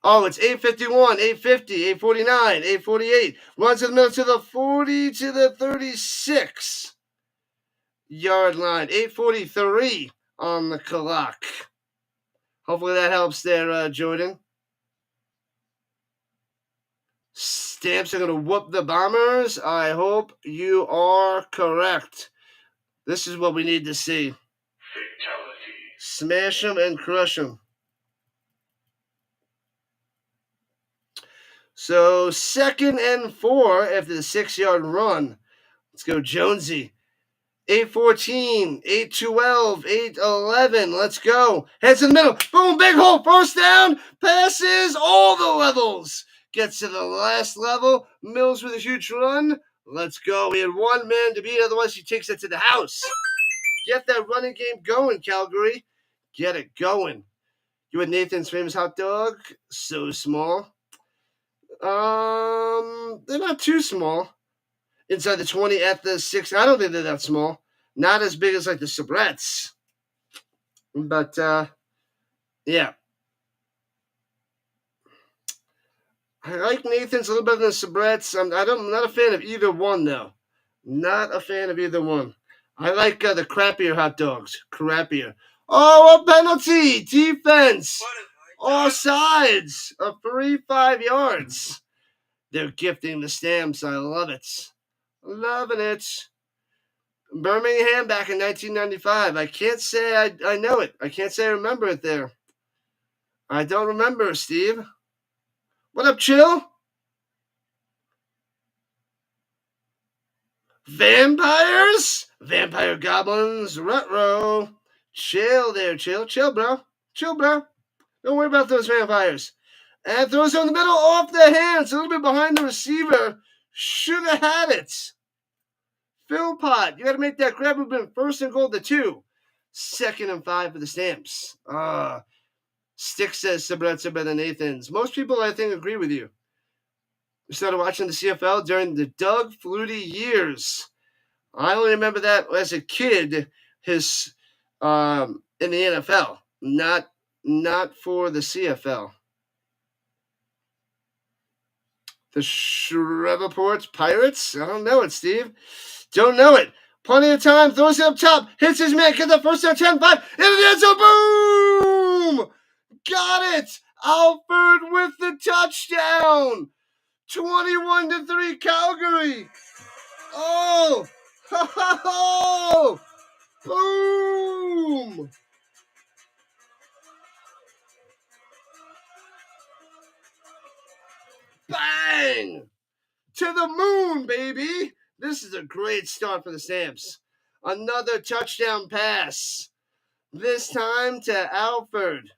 Oh, it's 8:51, 8:50, 8:49, 8:48. Runs in the middle to the 40 to the 36 yard line. 8:43 on the clock. Hopefully that helps there, Jordan. Stamps are going to whoop the Bombers. I hope you are correct. This is what we need to see. Fatality. Smash them and crush them. So 2nd and 4 after the 6-yard run. Let's go Jonesy. 8:14, 8:12, 8:11. Let's go. Heads in the middle. Boom, big hole. First down. Passes all the levels. Gets to the last level. Mills with a huge run. Let's go. We had one man to beat. Otherwise, he takes it to the house. Get that running game going, Calgary. Get it going. You had Nathan's famous hot dog. So small. They're not too small. Inside the 20 at the 6. I don't think they're that small. Not as big as like the Sabrettes. But, yeah. I like Nathan's a little better than Sabrettes. I'm not a fan of either one, though. Not a fan of either one. I like the crappier hot dogs. Crappier. Oh, a penalty! Defense! All sides! A free 5 yards. They're gifting the Stamps. I love it. Loving it. Birmingham back in 1995. I can't say I know it. I can't say I remember it there. I don't remember, Steve. What up, Chill? Vampires? Vampire goblins, rut-row. Chill there, chill, bro. Chill, bro. Don't worry about those vampires. And throws it in the middle, off the hands, a little bit behind the receiver. Should have had it. Philpott, you got to make that grab. We've been 1st and goal to 2. 2nd and 5 for the Stamps. Stick says Sabretza than Nathan's. Most people, I think, agree with you. We started watching the CFL during the Doug Flutie years. I only remember that as a kid, his in the NFL, not for the CFL. The Shreveport Pirates? I don't know it, Steve. Don't know it. Plenty of time. Throws it up top. Hits his man. Gets the first down. 10-5. Into the end zone. Boom! Got it. Alford with the touchdown. 21-3 Calgary. Oh! Ho, ho, ho! Boom! Bang! To the moon, baby! This is a great start for the Stamps. Another touchdown pass. This time to Alford.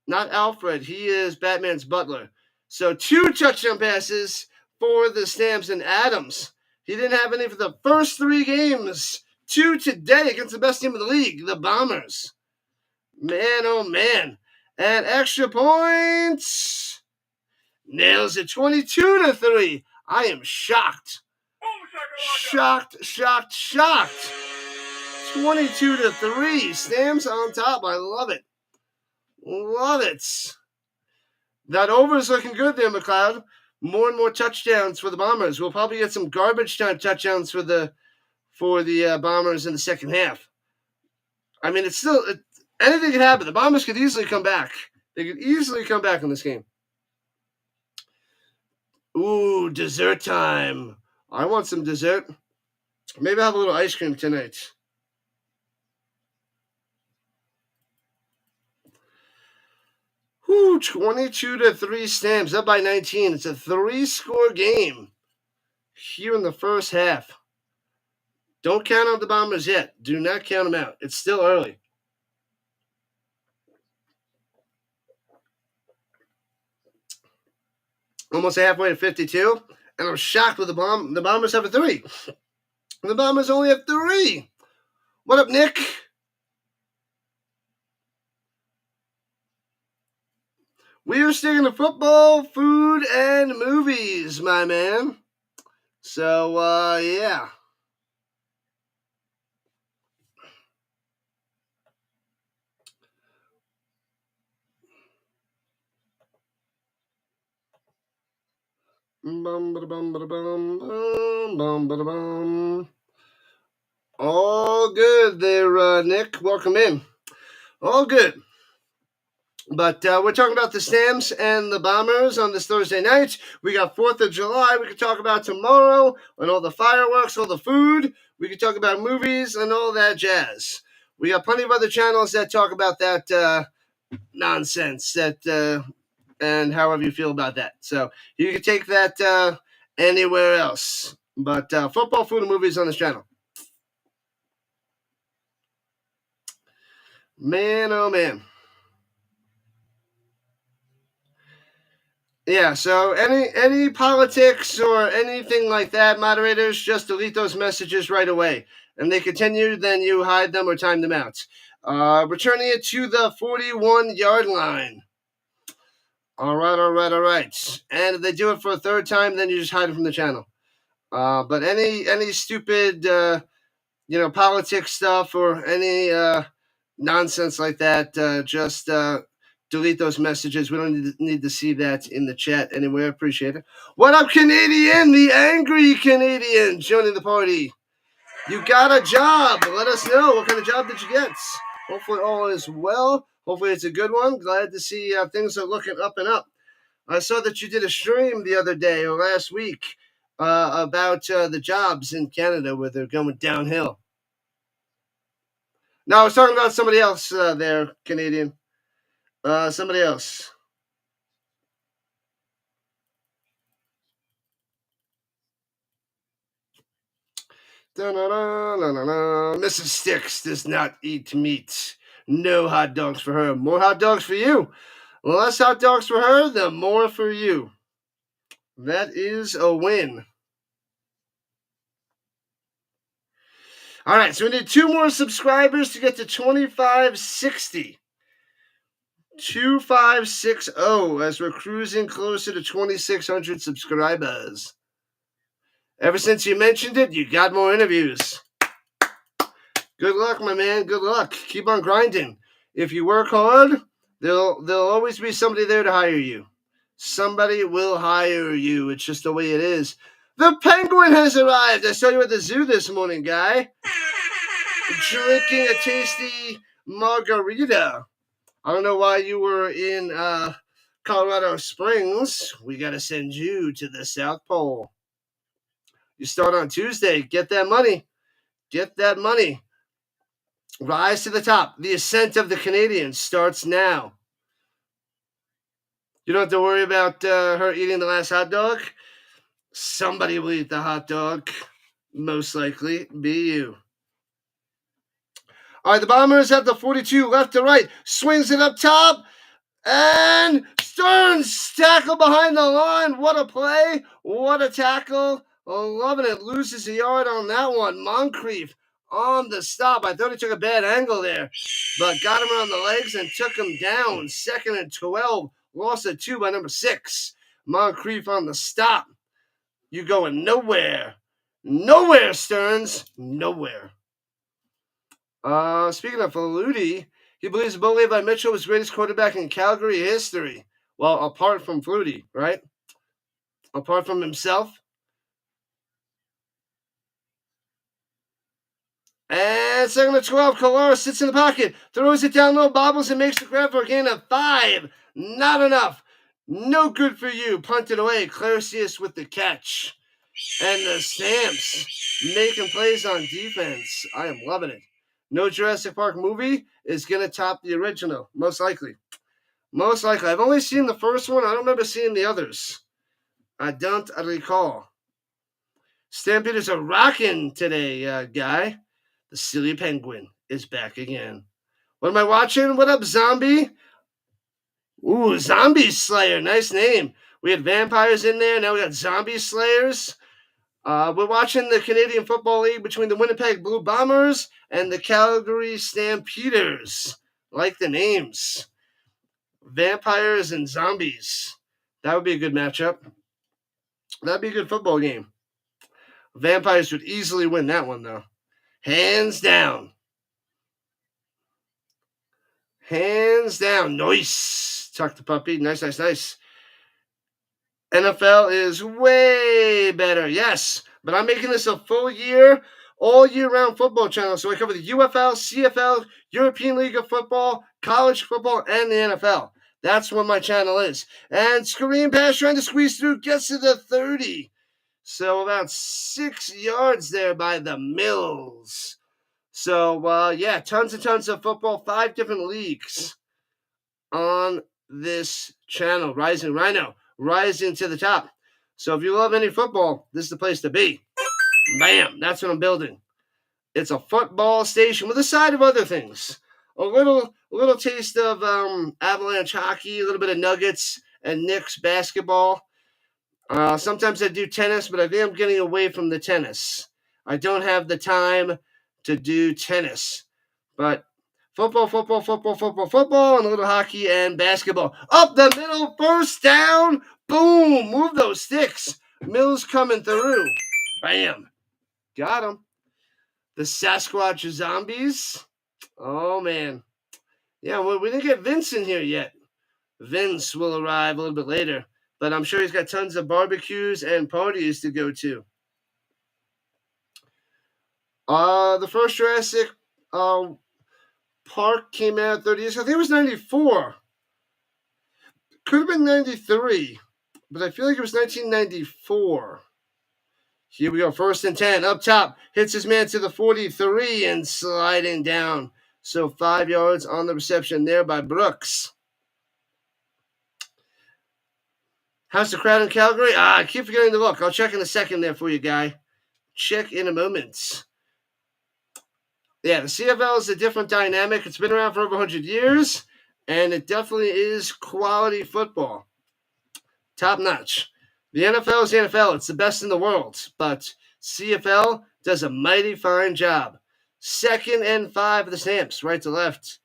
Not Alfred. He is Batman's butler. So 2 touchdown passes for the Stamps and Adams. He didn't have any for the first 3 games. 2 today against the best team in the league, the Bombers. Man, oh man. And extra points. Nails it 22-3. I am shocked. Shocked. 22-3. Stamps on top. I love it. Love it. That over is looking good there, McLeod. More and more touchdowns for the Bombers. We'll probably get some garbage time touchdowns for the Bombers in the second half. I mean, it's still anything could happen. The Bombers could easily come back. They could easily come back in this game. Ooh, dessert time. I want some dessert. Maybe I'll have a little ice cream tonight. Whoo, 22-3 Stamps, up by 19. It's a 3-score game here in the first half. Don't count out the Bombers yet. Do not count them out. It's still early. Almost halfway to 52, and I'm shocked with the Bombers have a 3. The Bombers only have 3. What up, Nick? We are sticking to football, food, and movies, my man. So, yeah. All good there, Nick. Welcome in. All good. But we're talking about the Stamps and the Bombers on this Thursday night. We got 4th of July. We could talk about tomorrow and all the fireworks, all the food. We could talk about movies and all that jazz. We got plenty of other channels that talk about that nonsense and however you feel about that. So you can take that anywhere else. But football, food, and movies on this channel. Man, oh man. Yeah, so any politics or anything like that, moderators, just delete those messages right away. And they continue, then you hide them or time them out. Returning it to the 41-yard line. All right. And if they do it for a 3rd time, then you just hide it from the channel. But any stupid, politics stuff or any nonsense like that, just delete those messages. We don't need to see that in the chat anywhere. Appreciate it. What up, Canadian? The angry Canadian joining the party. You got a job. Let us know. What kind of job did you get? Hopefully all is well. Hopefully it's a good one. Glad to see things are looking up and up. I saw that you did a stream the other day or last week about the jobs in Canada where they're going downhill. No, I was talking about somebody else there, Canadian. Somebody else. Da-na-na-na-na-na. Mrs. Sticks does not eat meat. No hot dogs for her. More hot dogs for you. Less hot dogs for her, the more for you. That is a win. All right, so we need 2 more subscribers to get to 2560. 2560 as we're cruising closer to 2,600 subscribers. Ever since you mentioned it, you got more interviews. Good luck, my man. Good luck. Keep on grinding. If you work hard, there'll always be somebody there to hire you. Somebody will hire you. It's just the way it is. The penguin has arrived. I saw you at the zoo this morning, guy. Drinking a tasty margarita. I don't know why you were in Colorado Springs. We got to send you to the South Pole. You start on Tuesday. Get that money. Get that money. Rise to the top. The ascent of the Canadians starts now. You don't have to worry about her eating the last hot dog. Somebody will eat the hot dog. Most likely be you. All right, the Bombers have the 42 left to right. Swings it up top. And Stearns tackle behind the line. What a play. What a tackle. Loving it. Loses a yard on that one. Moncrief on the stop. I thought he took a bad angle there, but got him around the legs and took him down. 2nd and 12. Lost at 2 by number 6. Moncrief on the stop. You going nowhere. Nowhere, Stearns. Nowhere. Speaking of Flutie, he believes Bo Levi Mitchell was the greatest quarterback in Calgary history. Well, apart from Flutie, right? Apart from himself. And 2nd and 12, Kolara sits in the pocket, throws it down low, bobbles, and makes the grab for a gain of 5. Not enough. No good for you. Punted away. Claricius with the catch. And the Stamps making plays on defense. I am loving it. No Jurassic Park movie is going to top the original, most likely. Most likely. I've only seen the first one. I don't remember seeing the others. I don't recall. Stampeders are rocking today, guy. The silly penguin is back again. What am I watching? What up, Zombie? Ooh, Zombie Slayer. Nice name. We had vampires in there. Now we got Zombie Slayers. We're watching the Canadian Football League between the Winnipeg Blue Bombers and the Calgary Stampeders. Like the names. Vampires and zombies. That would be a good matchup. That'd be a good football game. Vampires would easily win that one, though. Hands down. Hands down. Nice. Tuck the puppy. Nice, nice, nice. NFL is way better. Yes. But I'm making this a full year, all year round football channel. So I cover the UFL, CFL, European League of Football, college football, and the NFL. That's what my channel is. And screen pass trying to squeeze through, gets to the 30. So about 6 yards there by the Mills. So, yeah, tons and tons of football, 5 different leagues on this channel. Rising Rhino, rising to the top. So if you love any football, this is the place to be. Bam, that's what I'm building. It's a football station with a side of other things. A little taste of Avalanche hockey, a little bit of Nuggets and Knicks basketball. Sometimes I do tennis, but I think I'm getting away from the tennis. I don't have the time to do tennis. But football, and a little hockey and basketball. Up the middle, first down. Boom, move those sticks. Mills coming through. Bam. Got him. The Sasquatch Zombies. Oh, man. Yeah, well, we didn't get Vince in here yet. Vince will arrive a little bit later. But I'm sure he's got tons of barbecues and parties to go to. The first Jurassic Park came out 30 years ago. I think it was 94. Could have been 93. But I feel like it was 1994. Here we go. 1st and 10. Up top. Hits his man to the 43 and sliding down. So 5 yards on the reception there by Brooks. How's the crowd in Calgary? I keep forgetting to look. I'll check in a second there for you, guy. Check in a moment. Yeah, the CFL is a different dynamic. It's been around for over 100 years, and it definitely is quality football. Top notch. The NFL is the NFL. It's the best in the world, but CFL does a mighty fine job. 2nd and 5 of the Stamps, right to left.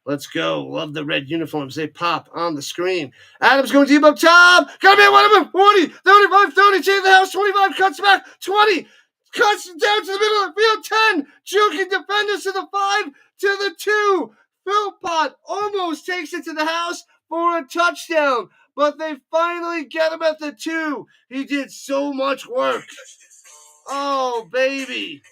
Let's go. Love the red uniforms. They pop on the screen. Adams going deep up top. Gotta be one of them. 40, 35, 30. Take the house. 25. Cuts back. 20. Cuts down to the middle of the field. 10. Juking defenders to the 5. To the 2. Philpott almost takes it to the house for a touchdown. But they finally get him at the 2. He did so much work. Oh, baby.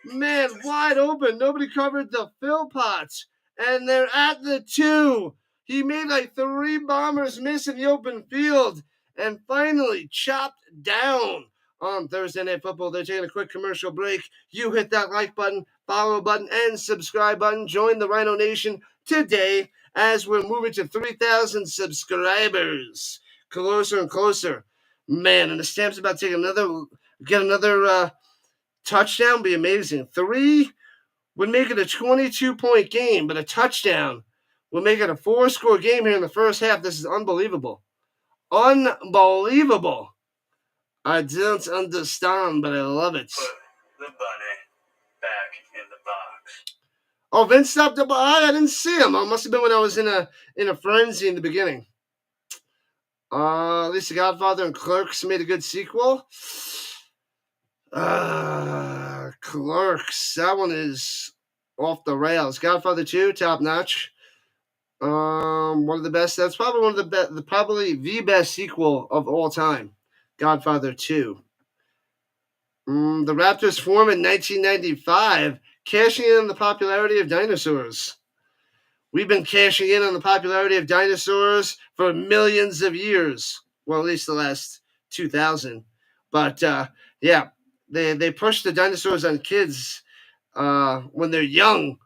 Man, wide open. Nobody covered the Philpotts. And they're at the 2. He made like 3 Bombers miss in the open field and finally chopped down on Thursday Night Football. They're taking a quick commercial break. You hit that like button, follow button, and subscribe button. Join the Rhino Nation today as we're moving to 3,000 subscribers. Closer and closer. Man, and the Stamps about to get another touchdown. Be amazing. 3 would make it a 22-point game, but a touchdown would make it a 4-score game here in the first half. This is unbelievable. Unbelievable. I don't understand, but I love it. Put the bunny back in the box. Oh, Vince stopped the ball. I didn't see him. It must have been when I was in a frenzy in the beginning. At least The Godfather and Clerks made a good sequel. Clerks. That one is off the rails. Godfather 2, top notch. One of the best. That's probably one of probably the best sequel of all time. Godfather 2. The Raptors formed in 1995, cashing in on the popularity of dinosaurs. We've been cashing in on the popularity of dinosaurs for millions of years. Well, at least the last 2,000. But, yeah, they push the dinosaurs on kids when they're young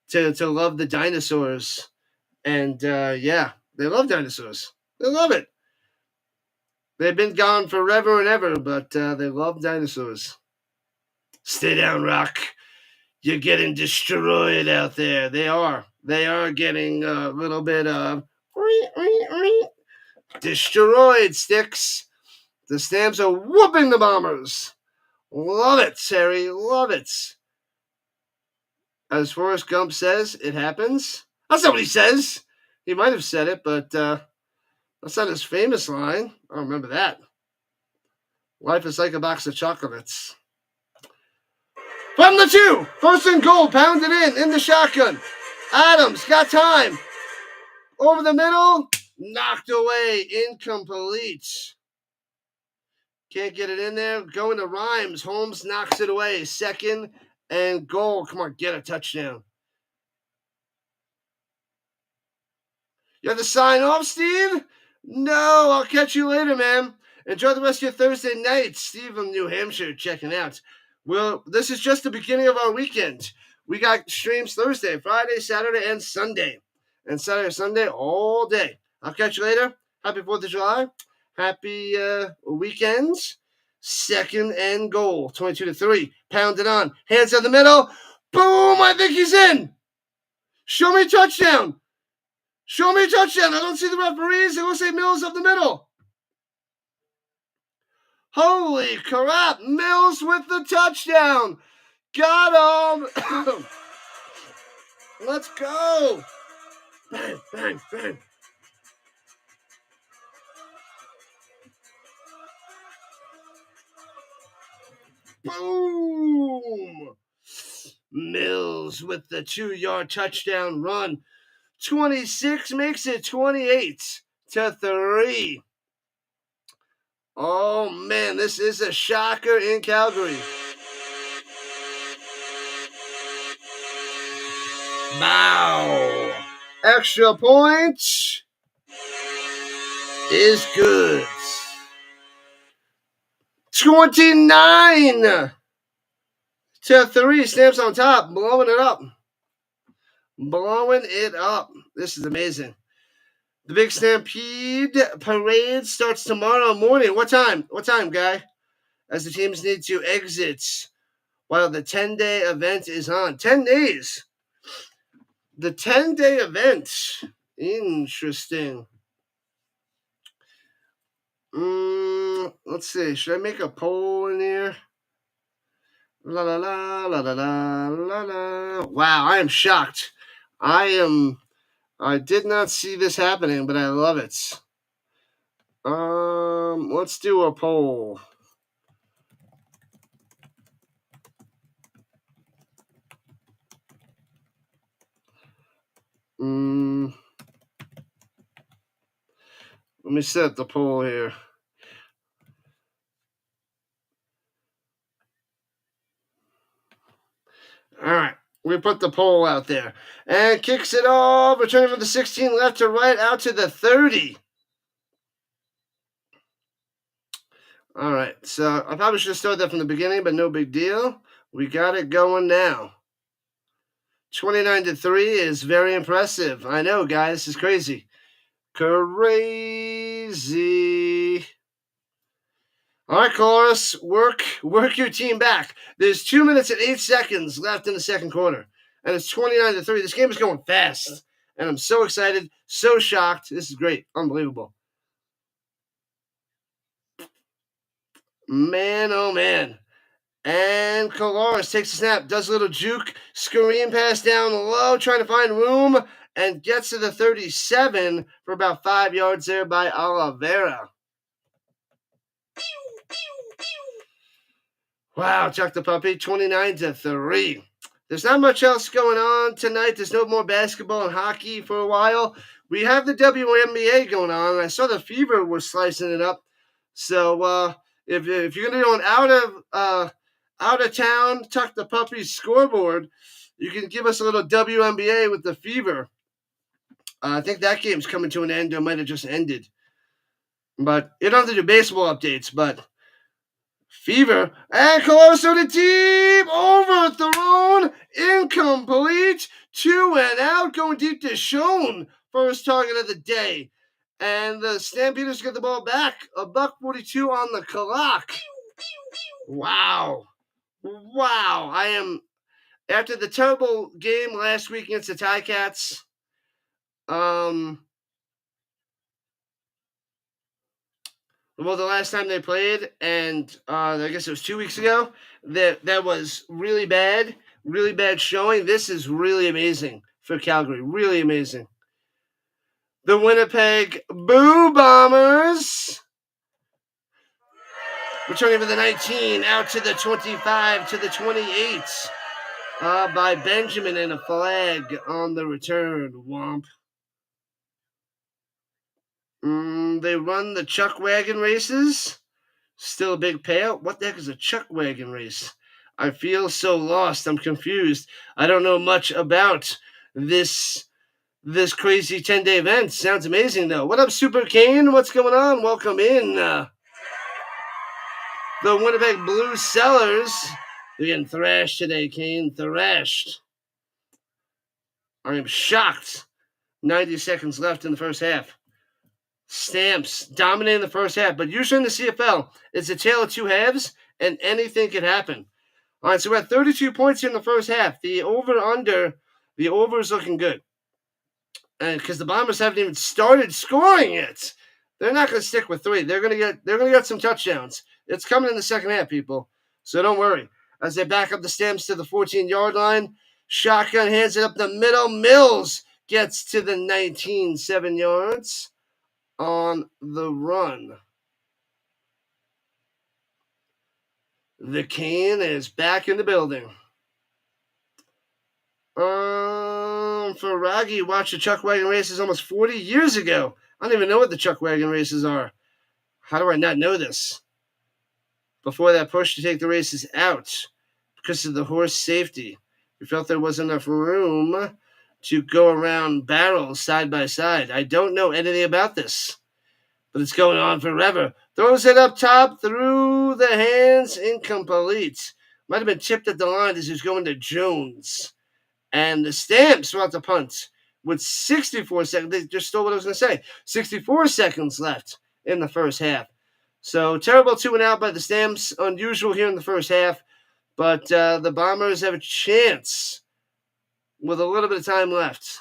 to love the dinosaurs. And, yeah, they love dinosaurs. They love it. They've been gone forever and ever, but they love dinosaurs. Stay down, Rock. You're getting destroyed out there. They are. They are getting a little bit of destroyed, Sticks. The Stamps are whooping the Bombers. Love it, Terry. Love it. As Forrest Gump says, it happens. That's not what he says. He might have said it, but that's not his famous line. I don't remember that. Life is like a box of chocolates. From the 2, 1st and goal, pounded in the shotgun. Adams got time. Over the middle, knocked away, incomplete. Can't get it in there. Going to Rhymes. Holmes knocks it away. 2nd and goal. Come on, get a touchdown. You have to sign off, Steve? No, I'll catch you later, man. Enjoy the rest of your Thursday night. Steve from New Hampshire checking out. Well, this is just the beginning of our weekend. We got streams Thursday, Friday, Saturday, and Sunday. And Saturday, Sunday, all day. I'll catch you later. Happy 4th of July. Happy weekends. 2nd and goal. 22-3. Pounded on. Hands in the middle. Boom! I think he's in. Show me a touchdown. Show me a touchdown. I don't see the referees. It looks like Mills up the middle. Holy crap. Mills with the touchdown. Got him. Let's go. Bang, bang, bang. Boom. Mills with the 2-yard touchdown run. 26 makes it 28-3. Oh, man, this is a shocker in Calgary. Wow. Extra point is good. 29-3. Stamps on top. Blowing it up. Blowing it up. This is amazing. The Big Stampede Parade starts tomorrow morning. What time? What time, guy? As the teams need to exit while the 10-day event is on. 10 days. The 10-day event. Interesting. Let's see. Should I make a poll in here? La la la la la la la la. Wow, I am shocked. I did not see this happening, but I love it. Let's do a poll. Let me set the poll here. All right, we put the poll out there. And kicks it off, returning from the 16 left to right out to the 30. All right, so I probably should have started that from the beginning, but no big deal. We got it going now. 29-3 is very impressive. I know, guys, this is crazy. Crazy. All right, Chorus, work your team back. There's 2 minutes and 8 seconds left in the second quarter, and it's 29-3. This game is going fast, and I'm so excited, so shocked. This is great, unbelievable. Man, oh man. And Coloris takes a snap, does a little juke, screen pass down low, trying to find room, and gets to the 37 for about 5 yards there by Oliveira. Wow, Chuck the Puppy, 29-3. There's not much else going on tonight. There's no more basketball and hockey for a while. We have the WNBA going on. I saw the Fever was slicing it up. So if you're going to go out of town, Tuck the Puppy's scoreboard, you can give us a little WNBA with the Fever. I think that game's coming to an end. It might have just ended. But you don't have to do baseball updates, but Fever and close to the deep, overthrown, incomplete, 2 and out, going deep to Schoen, first target of the day. And the Stampeders get the ball back, $1:42 on the clock. Wow. I am, after the terrible game last week against the Ticats, well, the last time they played, and I guess it was 2 weeks ago, that was really bad showing. This is really amazing for Calgary, really amazing. The Winnipeg Blue Bombers, returning for the 19, out to the 25, to the 28, by Benjamin, and a flag on the return. Womp. They run the chuck wagon races. Still a big payout. What the heck is a chuck wagon race? I feel so lost. I'm confused. I don't know much about this crazy 10-day event. Sounds amazing, though. What up, Super Kane? What's going on? Welcome in. The Winnipeg Blue Sellers. They're getting thrashed today, Kane. Thrashed. I am shocked. 90 seconds left in the first half. Stamps dominating the first half, but usually in the CFL, it's a tale of two halves, and anything could happen. All right, so we're at 32 points here in the first half. The over is looking good, and because the Bombers haven't even started scoring yet, they're not going to stick with 3. They're going to get some touchdowns. It's coming in the second half, people. So don't worry. As they back up the Stamps to the 14-yard line, shotgun hands it up the middle. Mills gets to the 19, 7 yards. On the run. The Cane is back in the building. Ferraggi watched the chuck wagon races almost 40 years ago. I don't even know what the chuck wagon races are. How do I not know this? Before that push to take the races out because of the horse safety. We felt there wasn't enough room to go around barrels side by side. I don't know anything about this, but it's going on forever. Throws it up top, through the hands, incomplete. Might have been tipped at the line as he was going to Jones. And the Stamps were out to punt with 64 seconds. They just stole what I was going to say. 64 seconds left in the first half. So terrible 2 and out by the Stamps. Unusual here in the first half. But the Bombers have a chance with a little bit of time left.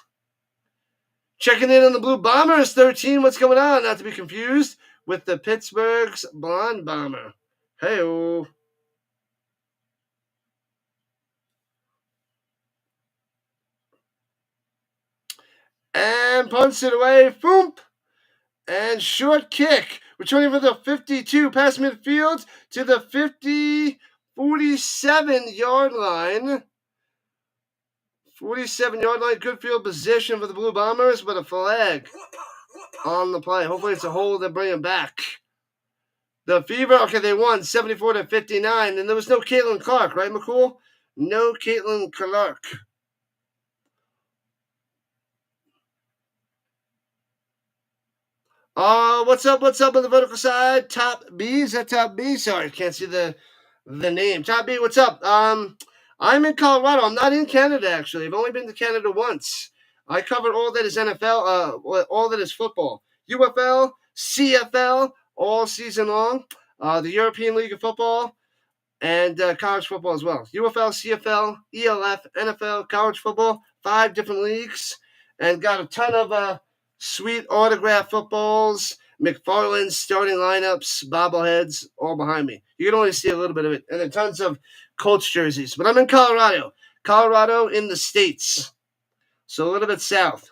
Checking in on the Blue Bombers, 13. What's going on? Not to be confused with the Pittsburgh's Blonde Bomber. Hey-oh. And punts it away. Boom. And short kick. Returning for the 52 past midfield to the 47-yard line. 47-yard line. Good field position for the Blue Bombers, but a flag on the play. Hopefully it's a hold and bring him back. The Fever, okay, they won 74-59, and there was no Caitlin Clark, right, McCool? No Caitlin Clark. What's up on the vertical side? Top B, is that Top B? Sorry, can't see the name. Top B, what's up? I'm in Colorado. I'm not in Canada, actually. I've only been to Canada once. I cover all that is NFL, all that is football. UFL, CFL, all season long. The European League of Football, and college football as well. UFL, CFL, ELF, NFL, college football, 5 different leagues, and got a ton of sweet autograph footballs, McFarland's starting lineups, bobbleheads, all behind me. You can only see a little bit of it, and then tons of Colts jerseys. But I'm in Colorado in the States, so a little bit south.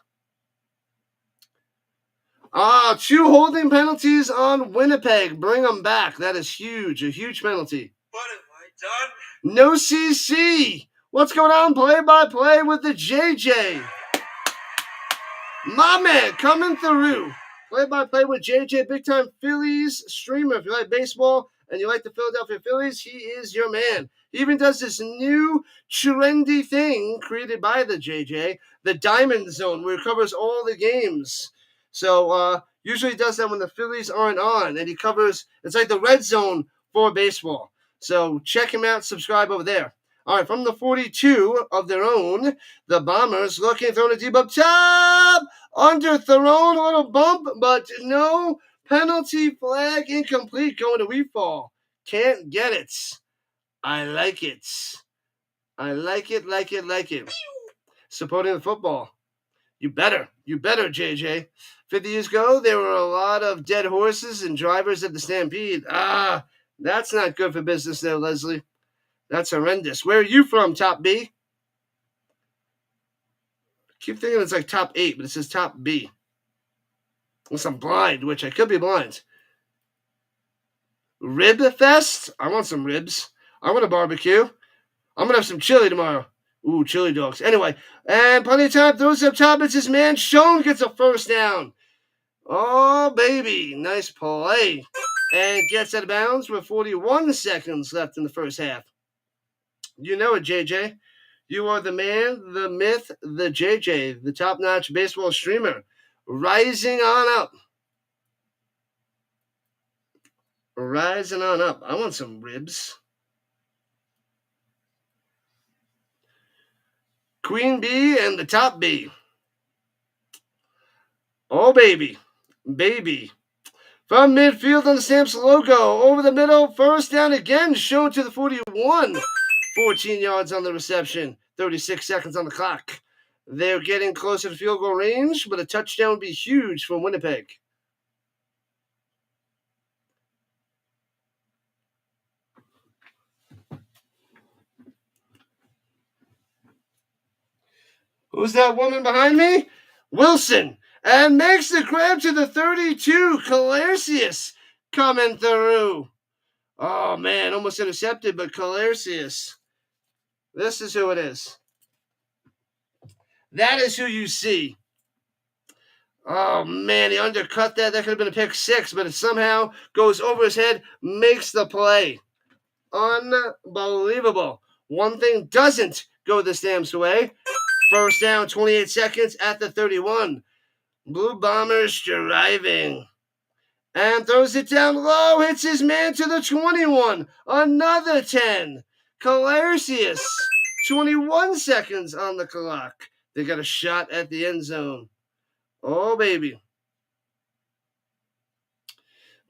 2 holding penalties on Winnipeg. Bring them back. That is huge, a huge penalty. What have I done? No CC. What's going on? Play-by-play with the JJ. My man coming through. Play-by-play with JJ, big-time Phillies streamer. If you like baseball and you like the Philadelphia Phillies, he is your man. He even does this new trendy thing created by the JJ, the Diamond Zone, where he covers all the games. So usually does that when the Phillies aren't on, and he covers, it's like the red zone for baseball. So check him out, subscribe over there. All right, from the 42 of their own, the Bombers looking, throwing a deep up top, underthrown, a little bump, but no penalty flag, incomplete, going to Weefall. Can't get it. I like it. I like it. Supporting the football. You better, JJ. 50 years ago, there were a lot of dead horses and drivers at the Stampede. That's not good for business there, Leslie. That's horrendous. Where are you from, Top B? I keep thinking it's like Top 8, but it says Top B. Unless I'm blind, which I could be blind. Rib Fest? I want some ribs. I want a barbecue. I'm going to have some chili tomorrow. Ooh, chili dogs. Anyway, and plenty of time. Throws up top. It's his man. Schoen gets a first down. Oh, baby. Nice play. And gets out of bounds with 41 seconds left in the first half. You know it, JJ. You are the man, the myth, the JJ, the top-notch baseball streamer. Rising on up. Rising on up. I want some ribs. Queen Bee and the Top B. Oh, baby. Baby. From midfield on the Stamps logo. Over the middle. First down again. Shown to the 41. 14 yards on the reception. 36 seconds on the clock. They're getting closer to field goal range, but a touchdown would be huge from Winnipeg. Who's that woman behind me? Wilson. And makes the grab to the 32. Calercius coming through. Oh, man, almost intercepted, but Calercius. This is who it is. That is who you see. Oh, man, he undercut that. That could have been a pick 6, but it somehow goes over his head, makes the play. Unbelievable. One thing doesn't go the Stamps' way. First down, 28 seconds at the 31. Blue Bombers driving. And throws it down low. Hits his man to the 21. Another 10. Calercius. 21 seconds on the clock. They got a shot at the end zone. Oh, baby.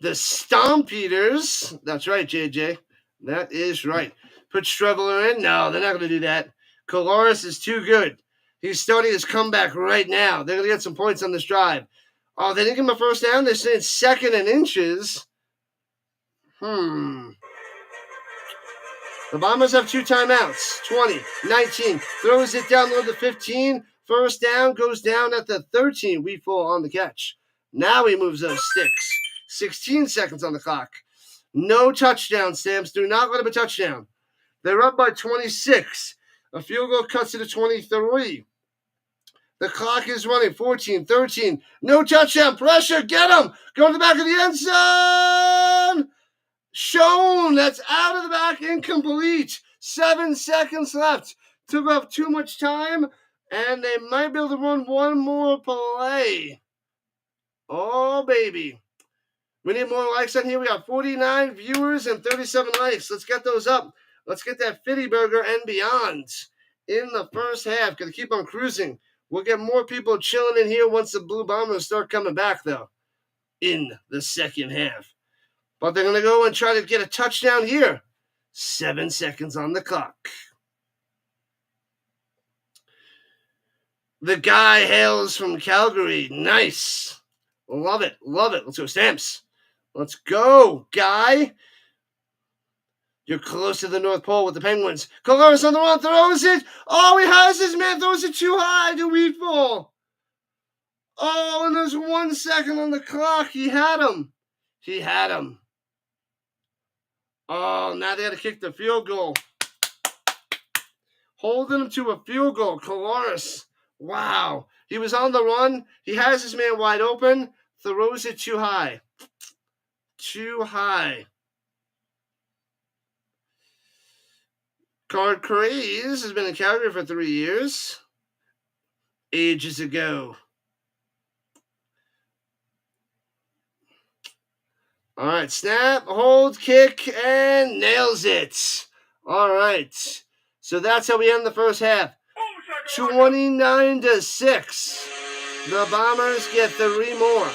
The Stampeders. That's right, JJ. That is right. Put Streveler in? No, they're not going to do that. Colares is too good. He's starting his comeback right now. They're going to get some points on this drive. Oh, they didn't give him a first down? They're saying 2nd and inches. The Bombers have 2 timeouts. 20, 19. Throws it down low to 15. First down, goes down at the 13. We fall on the catch. Now he moves those sticks. 16 seconds on the clock. No touchdown, Stamps. Do not let him a touchdown. They're up by 26. A field goal cuts it to 23. The clock is running. 14, 13. No touchdown. Pressure. Get him. Go to the back of the end zone. Shown. That's out of the back. Incomplete. 7 seconds left. Took off too much time, and they might be able to run one more play. Oh, baby. We need more likes on here. We got 49 viewers and 37 likes. Let's get those up. Let's get that 50 burger and beyond in the first half. Going to keep on cruising. We'll get more people chilling in here once the Blue Bombers start coming back, though, in the second half. But they're going to go and try to get a touchdown here. 7 seconds on the clock. The guy hails from Calgary. Nice. Love it. Love it. Let's go, Stamps. Let's go, guy. You're close to the North Pole with the Penguins. Colares on the run, throws it. Oh, he has his man, throws it too high. Do we fall? Oh, and there's 1 second on the clock. He had him. He had him. Oh, now they got to kick the field goal. Holding him to a field goal, Colares. Wow. He was on the run. He has his man wide open. Throws it too high. Too high. Card Craze has been in Calgary for 3 years. Ages ago. All right, snap, hold, kick, and nails it. All right. So that's how we end the first half. 29-6. The Bombers get 3 more.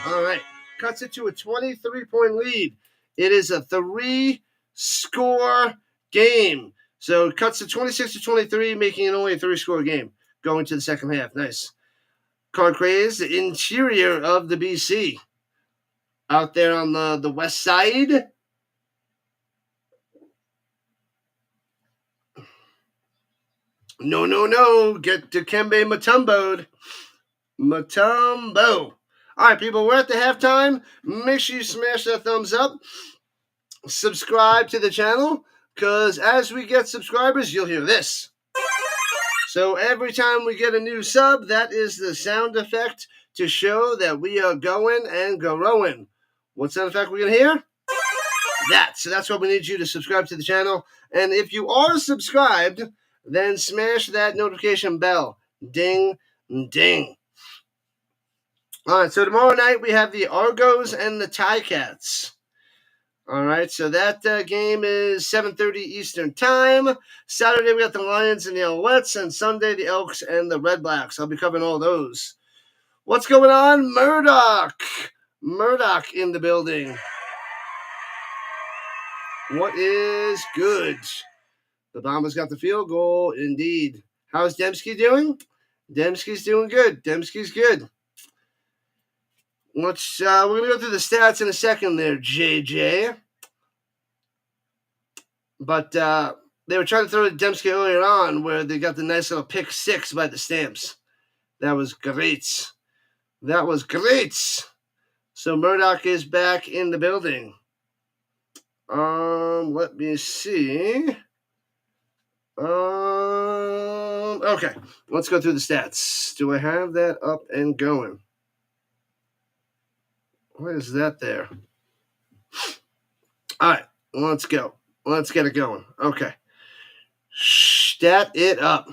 All right. Cuts it to a 23-point lead. It is a 3-score game. So it cuts to 26-23, making it only a 3-score game going to the second half. Nice. Card Craze, the interior of the BC. Out there on the west side. No. Get Dikembe Mutombo'd. Mutombo. All right, people, we're at the halftime. Make sure you smash that thumbs up. Subscribe to the channel, because as we get subscribers, you'll hear this. So every time we get a new sub, that is the sound effect to show that we are going and growing. What sound effect we're going to hear? That. So that's what we need you to subscribe to the channel. And if you are subscribed, then smash that notification bell. Ding, ding. All right, so tomorrow night we have the Argos and the Ticats. All right, so that game is 7:30 Eastern Time. Saturday we got the Lions and the Alouettes, and Sunday the Elks and the Red Blacks. I'll be covering all those. What's going on? Murdoch in the building. What is good? The Bombers got the field goal, indeed. How's Dembski doing? Dembski's doing good. Dembski's good. We're going to go through the stats in a second there, JJ. But they were trying to throw to Dembski earlier on where they got the nice little pick 6 by the Stamps. That was great. That was great. So Murdoch is back in the building. Let me see. Okay, let's go through the stats. Do I have that up and going? What is that there? All right, let's go. Let's get it going. Okay. Stat it up.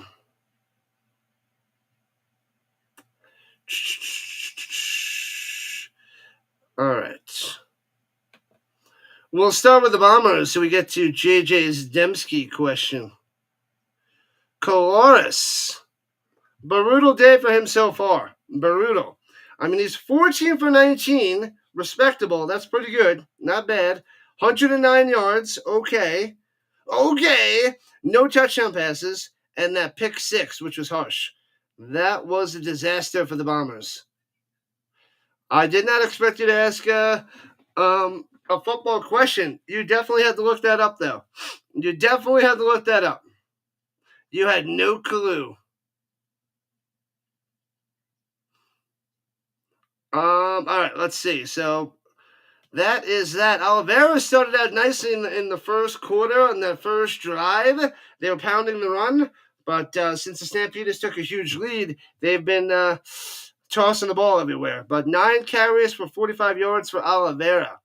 All right. We'll start with the Bombers so we get to JJ's Dembski question. Colares. Brutal day for him so far. Brutal. I mean, he's 14 for 19. Respectable. That's pretty good. Not bad. 109 yards, okay. No touchdown passes, and that pick six, which was harsh. That was a disaster for the Bombers. I did not expect you to ask a football question. You definitely had to look that up, though. You definitely had to look that up. You had no clue. All right, let's see. So that is that. Oliveira started out nicely in the first quarter on that first drive. They were pounding the run, but since the Stampeders took a huge lead, they've been tossing the ball everywhere. But 9 carries for 45 yards for Oliveira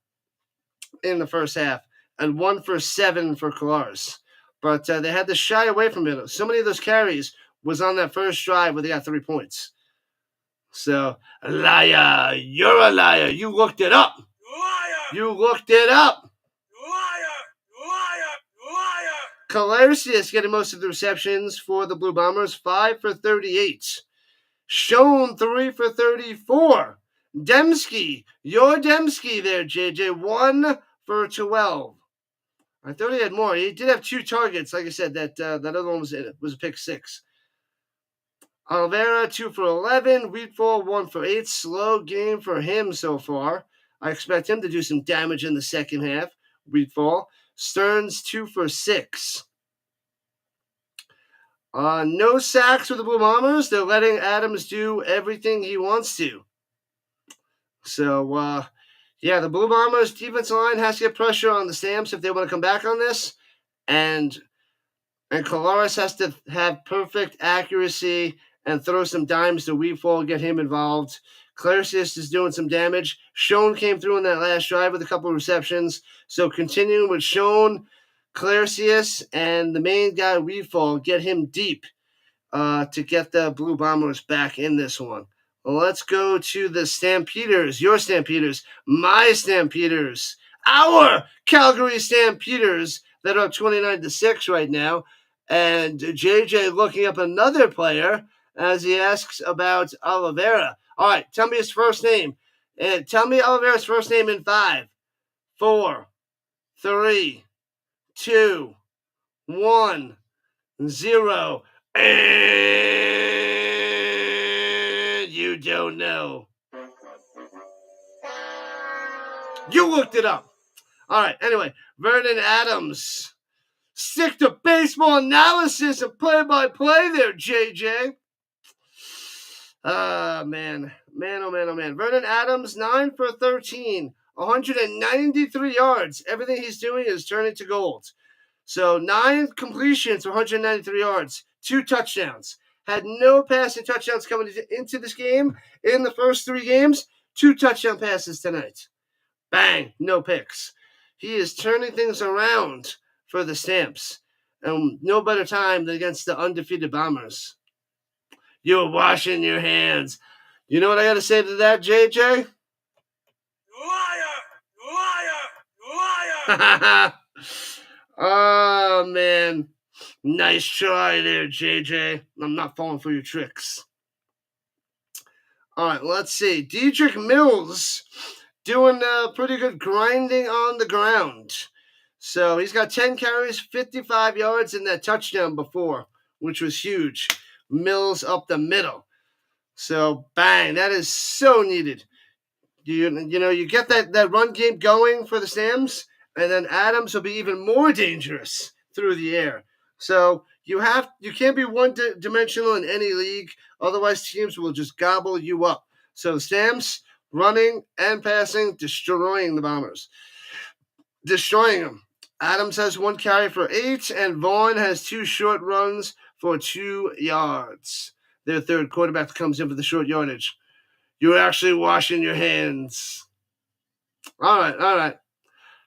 in the first half, and 1 for 7 for Collaros. But they had to shy away from it. So many of those carries was on that first drive where they got 3 points. So, liar, you're a liar. You looked it up. Liar! You looked it up. Liar! Calgary getting most of the receptions for the Blue Bombers, 5 for 38. Shown 3 for 34. Dembski, your Dembski there, JJ, 1 for 12. I thought he had more. He did have 2 targets. Like I said, that other one was a pick 6. Oliveira, 2 for 11. Wheatfall, 1 for 8. Slow game for him so far. I expect him to do some damage in the second half. Wheatfall. Stearns, 2 for 6. No sacks for the Blue Bombers. They're letting Adams do everything he wants to. So, the Blue Bombers defensive line has to get pressure on the Stamps if they want to come back on this. And Collaros has to have perfect accuracy and throw some dimes to Wheatfall, get him involved. Claricius is doing some damage. Schoen came through in that last drive with a couple of receptions. So continuing with Schoen, Claricius, and the main guy, Wheatfall, get him deep to get the Blue Bombers back in this one. Well, let's go to the Stampeders, your Stampeders, my Stampeders, our Calgary Stampeders that are 29-6 right now. And JJ looking up another player as he asks about Oliveira. All right, tell me his first name. And tell me Oliveira's first name in 5, 4, 3, 2, 1, 0. And you don't know. You looked it up. All right, anyway, Vernon Adams. Stick to baseball analysis and play-by-play there, JJ. Man. Vernon Adams, 9 for 13, 193 yards. Everything he's doing is turning to gold. So 9 completions for 193 yards, 2 touchdowns. Had no passing touchdowns coming into this game. In the first 3 games, 2 touchdown passes tonight. Bang, no picks. He is turning things around for the Stamps. And no better time than against the undefeated Bombers. You're washing your hands. You know what I got to say to that, JJ? Liar! Oh, man. Nice try there, JJ. I'm not falling for your tricks. All right, let's see. Diedrich Mills doing pretty good grinding on the ground. So he's got 10 carries, 55 yards, and that touchdown before, which was huge. Mills up the middle. So, bang, that is so needed. You get that run game going for the Stamps, and then Adams will be even more dangerous through the air. So you can't be one-dimensional in any league, otherwise teams will just gobble you up. So the Stamps, running and passing, destroying the Bombers. Destroying them. Adams has 1 carry for 8, and Vaughn has 2 short runs for 2 yards. Their third quarterback comes in for the short yardage. You're actually washing your hands. All right.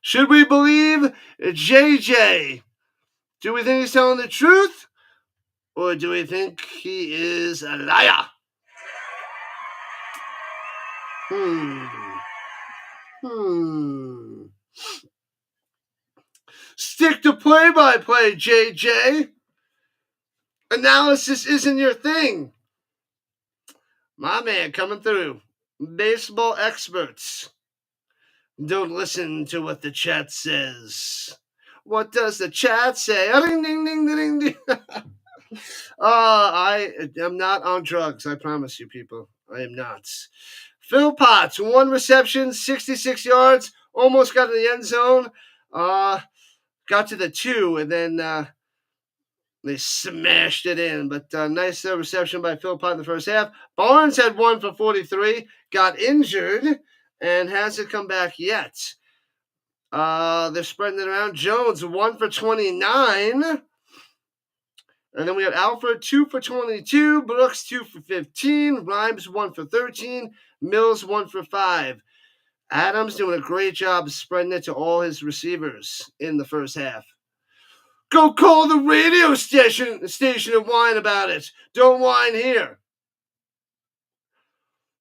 Should we believe JJ? Do we think he's telling the truth? Or do we think he is a liar? Stick to play-by-play, JJ. Analysis isn't your thing. My man coming through. Baseball experts. Don't listen to what the chat says. What does the chat say? Ding, ding, ding, ding, ding. I am not on drugs. I promise you, people. I am not. Phil Potts, 1 reception, 66 yards, almost got in the end zone. Got to the 2, and then they smashed it in. But nice reception by Phil Potts in the first half. Barnes had 1 for 43, got injured, and hasn't come back yet. They're spreading it around. Jones, 1 for 29. And then we have Alfred, 2 for 22. Brooks, 2 for 15. Rhymes, 1 for 13. Mills, 1 for 5. Adams doing a great job spreading it to all his receivers in the first half. Go call the radio station and whine about it. Don't whine here.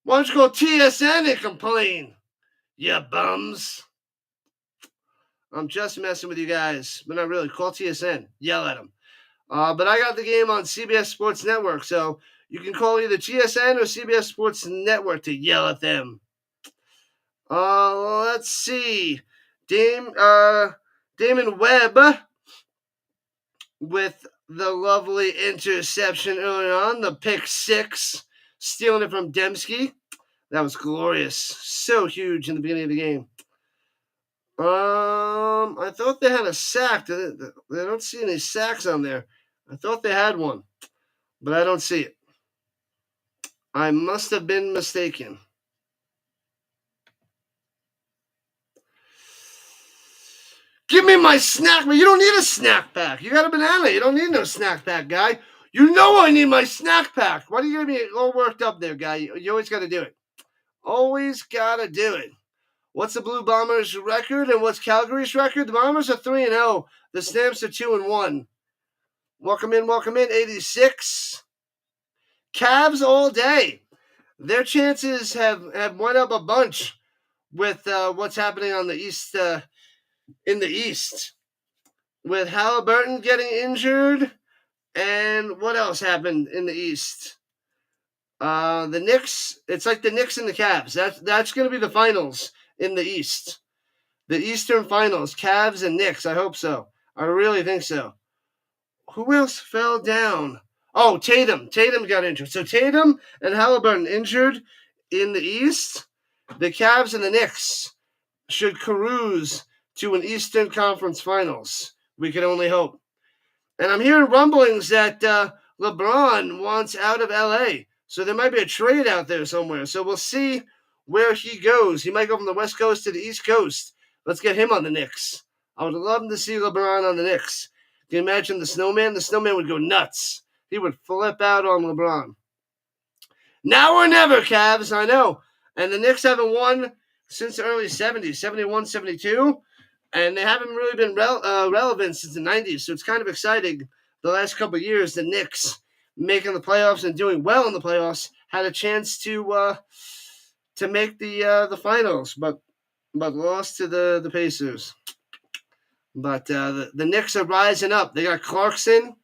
Why don't you call TSN and complain, you bums? I'm just messing with you guys, but not really. Call TSN. Yell at them. But I got the game on CBS Sports Network, so you can call either TSN or CBS Sports Network to yell at them. Let's see. Damon Webb with the lovely interception early on, the pick 6, stealing it from Dembski. That was glorious. So huge in the beginning of the game. I thought they had a sack. They don't see any sacks on there. I thought they had one, but I don't see it. I must have been mistaken. Give me my snack, but you don't need a snack pack. You got a banana. You don't need no snack pack, guy. You know I need my snack pack. Why do you get me all worked up there, guy? You always got to do it. Always got to do it. What's the Blue Bombers' record and what's Calgary's record? The Bombers are 3-0. The Stamps are 2-1. Welcome in, 86. Cavs all day. Their chances have went up a bunch with what's happening on the East, in the East. With Halliburton getting injured, and what else happened in the East? The Knicks, it's like the Knicks and the Cavs. That's going to be the finals in the East. The Eastern Finals, Cavs and Knicks. I hope so. I really think so. Who else fell down? Oh, Tatum. Tatum got injured. So Tatum and Halliburton injured in the East. The Cavs and the Knicks should cruise to an Eastern Conference Finals. We can only hope. And I'm hearing rumblings that LeBron wants out of LA. So there might be a trade out there somewhere. So we'll see where he goes. He might go from the West Coast to the East Coast. Let's get him on the Knicks. I would love to see LeBron on the Knicks. Can you imagine the Snowman? The Snowman would go nuts. He would flip out on LeBron. Now or never, Cavs, I know. And the Knicks haven't won since the early 70s, 71, 72. And they haven't really been relevant since the 90s. So it's kind of exciting. The last couple of years, the Knicks making the playoffs and doing well in the playoffs had a chance to make the finals, but lost to the Pacers. But the Knicks are rising up. They got Clarkson.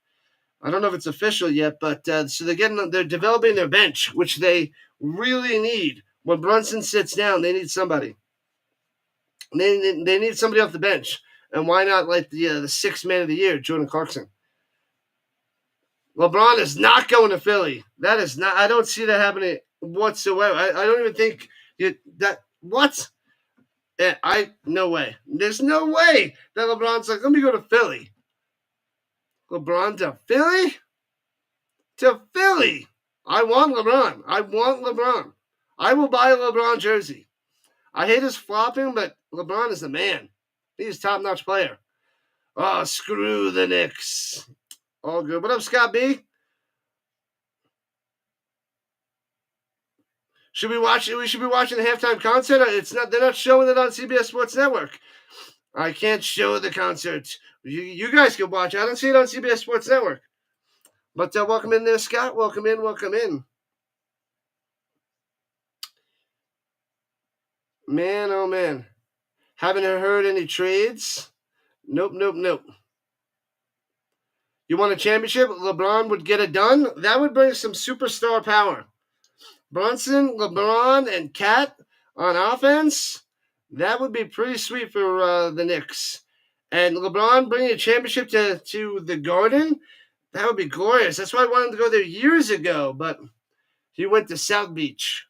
I don't know if it's official yet, but so they're developing their bench, which they really need. When Brunson sits down, they need somebody. They need somebody off the bench, and why not like the sixth man of the year, Jordan Clarkson? LeBron is not going to Philly. That is not. I don't see that happening whatsoever. I don't even think that. What? No way. There's no way that LeBron's like, let me go to Philly. LeBron to Philly? To Philly. I want LeBron. I will buy a LeBron jersey. I hate his flopping, but LeBron is the man. He's a top-notch player. Oh, screw the Knicks. All good. What up, Scott B? We should be watching the halftime concert. They're not showing it on CBS Sports Network. I can't show the concert. You guys can watch it. I don't see it on CBS Sports Network. But welcome in there, Scott. Welcome in. Man, oh man. Haven't heard any trades? Nope. You want a championship? LeBron would get it done? That would bring some superstar power. Brunson, LeBron, and Cat on offense? That would be pretty sweet for the Knicks. And LeBron bringing a championship to the Garden, that would be glorious. That's why I wanted to go there years ago, but he went to South Beach.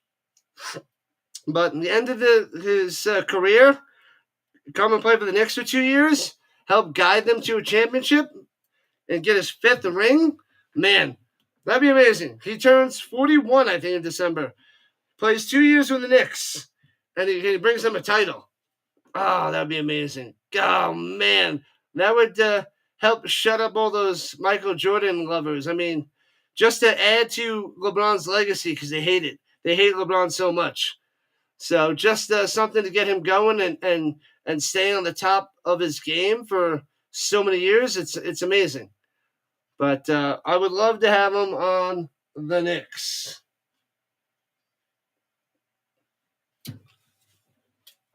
But in the end of his career, come and play for the Knicks for 2 years, help guide them to a championship, and get his 5th ring, man, that'd be amazing. He turns 41, I think, in December. Plays 2 years with the Knicks, and he brings them a title. Oh, that'd be amazing. Oh, man. That would help shut up all those Michael Jordan lovers. I mean, just to add to LeBron's legacy, because they hate it. They hate LeBron so much. So just something to get him going and staying on the top of his game for so many years. It's amazing. But I would love to have him on the Knicks.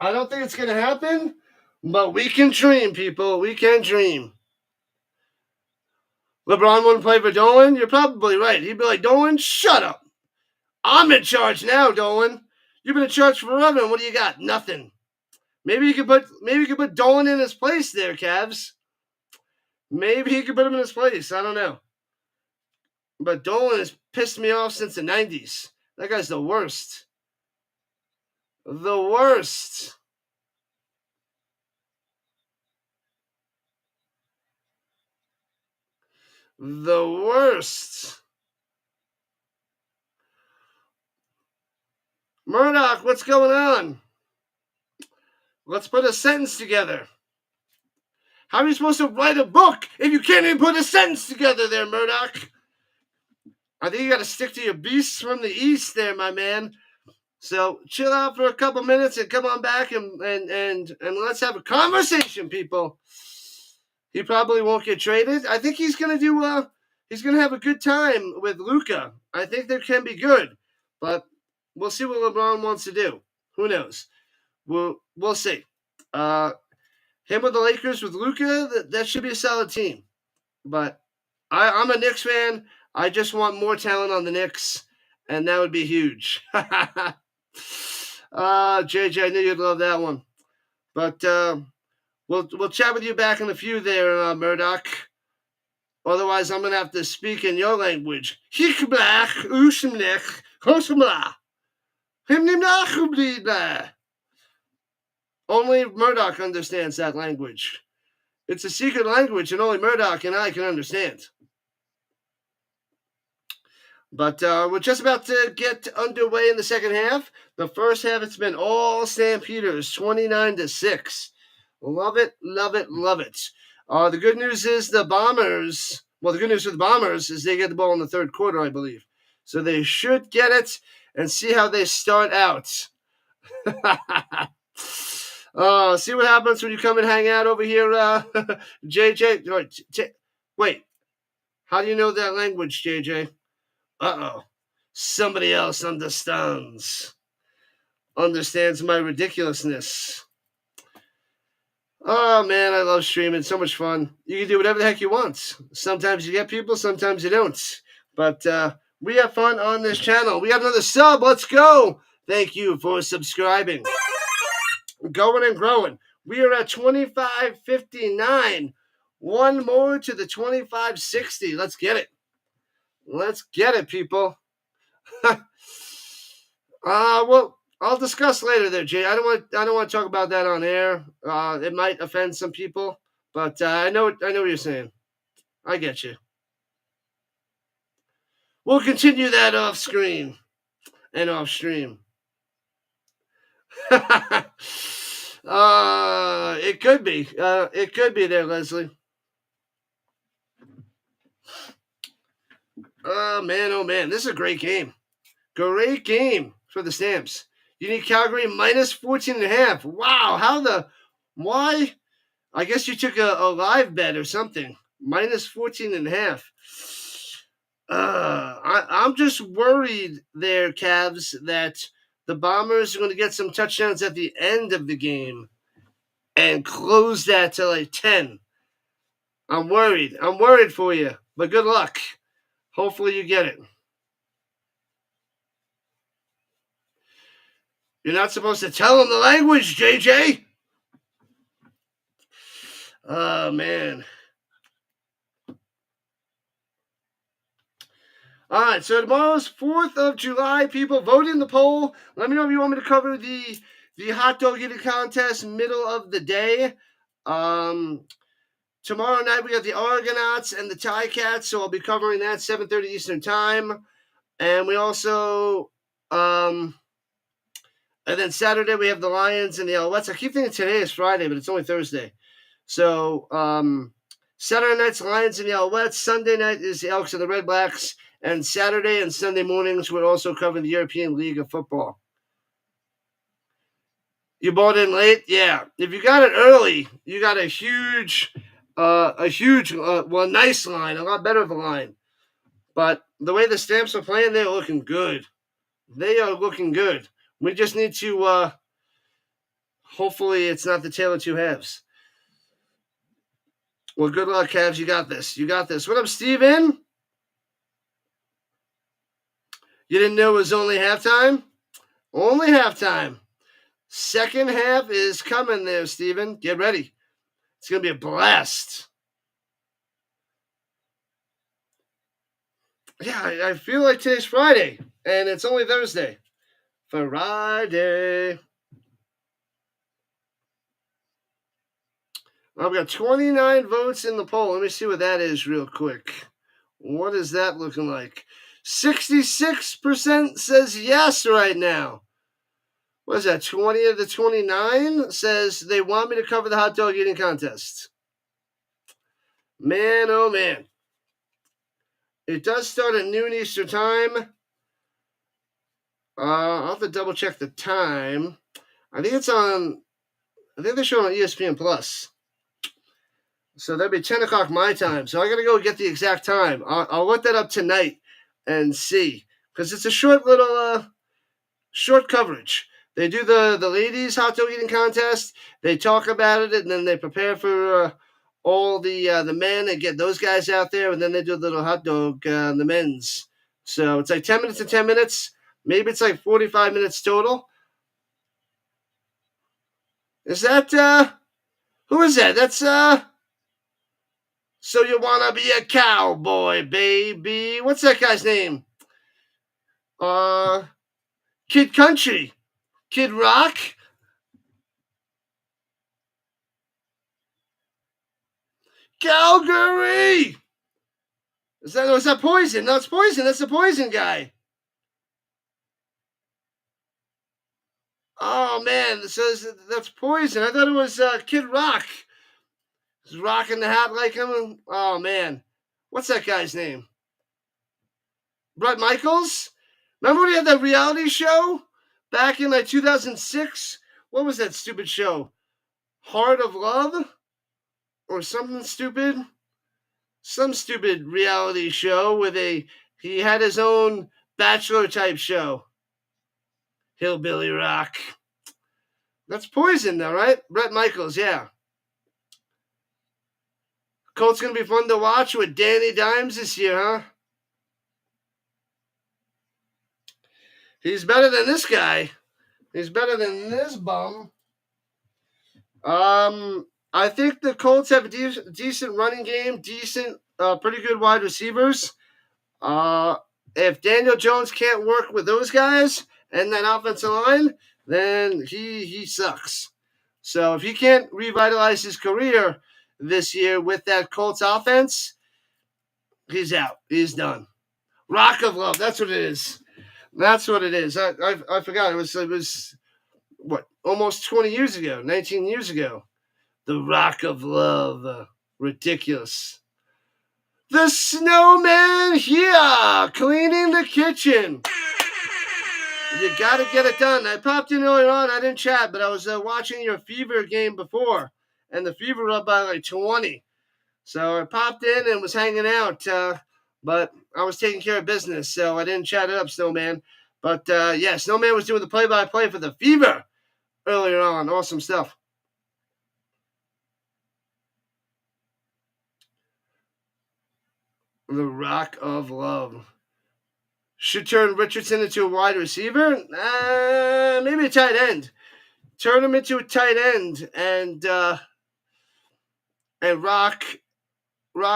I don't think it's going to happen, but we can dream, people. We can dream. LeBron wouldn't play for Dolan? You're probably right. He'd be like, Dolan, shut up. I'm in charge now, Dolan. You've been in charge forever, and what do you got? Nothing. Maybe you could put Dolan in his place there, Cavs. Maybe he could put him in his place. I don't know. But Dolan has pissed me off since the 90s. That guy's the worst. The worst. The worst. Murdoch, what's going on? Let's put a sentence together. How are you supposed to write a book if you can't even put a sentence together there, Murdoch? I think you got to stick to your beasts from the east there, my man. So chill out for a couple minutes and come on back and let's have a conversation, people. He probably won't get traded. I think he's gonna do. He's gonna have a good time with Luka. I think they can be good, but we'll see what LeBron wants to do. Who knows? We'll see. Him with the Lakers with Luka, that should be a solid team. But I'm a Knicks fan. I just want more talent on the Knicks, and that would be huge. JJ, I knew you'd love that one. But we'll chat with you back in a few there, Murdoch. Otherwise, I'm going to have to speak in your language. Only Murdoch understands that language. It's a secret language, and only Murdoch and I can understand. But we're just about to get underway in the second half. The first half, it's been all Stampeders, 29-6. Love it, love it, love it. The good news is the Bombers. Well, the good news for the Bombers is they get the ball in the third quarter, I believe. So they should get it and see how they start out. See what happens when you come and hang out over here, JJ. Wait, how do you know that language, JJ? Uh-oh. Somebody else understands my ridiculousness. Oh, man, I love streaming. So much fun. You can do whatever the heck you want. Sometimes you get people, sometimes you don't. But we have fun on this channel. We got another sub. Let's go. Thank you for subscribing. Going and growing. We are at 2559. One more to the 2560. Let's get it. Let's get it, people. Well, I'll discuss later there, Jay. I don't want to talk about that on air. It might offend some people, but I know what you're saying. I get you. We'll continue that off screen and off stream. It could be. It could be there, Leslie. Oh man, this is a great game. Great game for the Stamps. You need Calgary minus 14.5. Wow, why? I guess you took a live bet or something. Minus 14.5. I'm just worried there, Cavs, that the Bombers are going to get some touchdowns at the end of the game and close that to like 10. I'm worried. I'm worried for you, but good luck. Hopefully you get it. You're not supposed to tell him the language, JJ. Oh, man. All right, so tomorrow's 4th of July. People, vote in the poll. Let me know if you want me to cover the hot dog eating contest middle of the day. Tomorrow night we got the Argonauts and the Ticats, so I'll be covering that 7:30 Eastern Time. And we also, and then Saturday we have the Lions and the Alouettes. I keep thinking today is Friday, but it's only Thursday. So Saturday night's Lions and the Alouettes. Sunday night is the Elks and the Red Blacks. And Saturday and Sunday mornings we're also covering the European League of Football. You bought in late? Yeah. If you got it early, you got a nice line, a lot better of a line. But the way the Stamps are playing, they're looking good. They are looking good. We just need to, hopefully it's not the tale of two halves. Well, good luck, Cavs. You got this. You got this. What up, Steven? You didn't know it was only halftime? Only halftime. Second half is coming there, Steven. Get ready. It's going to be a blast. Yeah, I feel like today's Friday, and it's only Thursday. Friday. I've got 29 votes in the poll. Let me see what that is real quick. What is that looking like? 66% says yes right now. What is that? 20 of the 29 says they want me to cover the hot dog eating contest. Man, oh man. It does start at noon Eastern time. I'll have to double check the time. I think they're showing on ESPN Plus. So that'd be 10 o'clock my time. So I got to go get the exact time. I'll look that up tonight and see. Because it's a short coverage. They do the ladies hot dog eating contest. They talk about it, and then they prepare for all the men and get those guys out there, and then they do a little hot dog the men's. So it's like 10 minutes and 10 minutes. Maybe it's like 45 minutes total. Is that who is that? That's So You Wanna Be a Cowboy, baby. What's that guy's name? Kid Country. Kid Rock. Calgary! Is that Poison? No, it's Poison. That's the Poison guy. Oh, man. That's Poison. I thought it was Kid Rock. He's rocking the hat like him. Oh, man. What's that guy's name? Bret Michaels? Remember when he had that reality show back in like 2006? What was that stupid show? Heart of Love? Or something stupid? Some stupid reality show where he had his own bachelor type show. Hillbilly Rock. That's Poison though, right? Bret Michaels, yeah. Colts gonna be fun to watch with Danny Dimes this year, huh? He's better than this guy. He's better than this bum. I think the Colts have a decent running game, pretty good wide receivers. If Daniel Jones can't work with those guys and that offensive line, then he sucks. So if he can't revitalize his career this year with that Colts offense, he's out. He's done. Rock of Love. That's what it is. That's what it is. I forgot. It was what, almost 20 years ago, 19 years ago. The Rock of Love. Ridiculous. The snowman here, cleaning the kitchen. You got to get it done. I popped in earlier on. I didn't chat, but I was watching your Fever game before, and the Fever were up by like 20. So I popped in and was hanging out, but I was taking care of business, so I didn't chat it up, Snowman. But, yeah, Snowman was doing the play-by-play for the Fever earlier on. Awesome stuff. The Rock of Love. Should turn Richardson into a wide receiver. Maybe a tight end. Turn him into a tight end and rock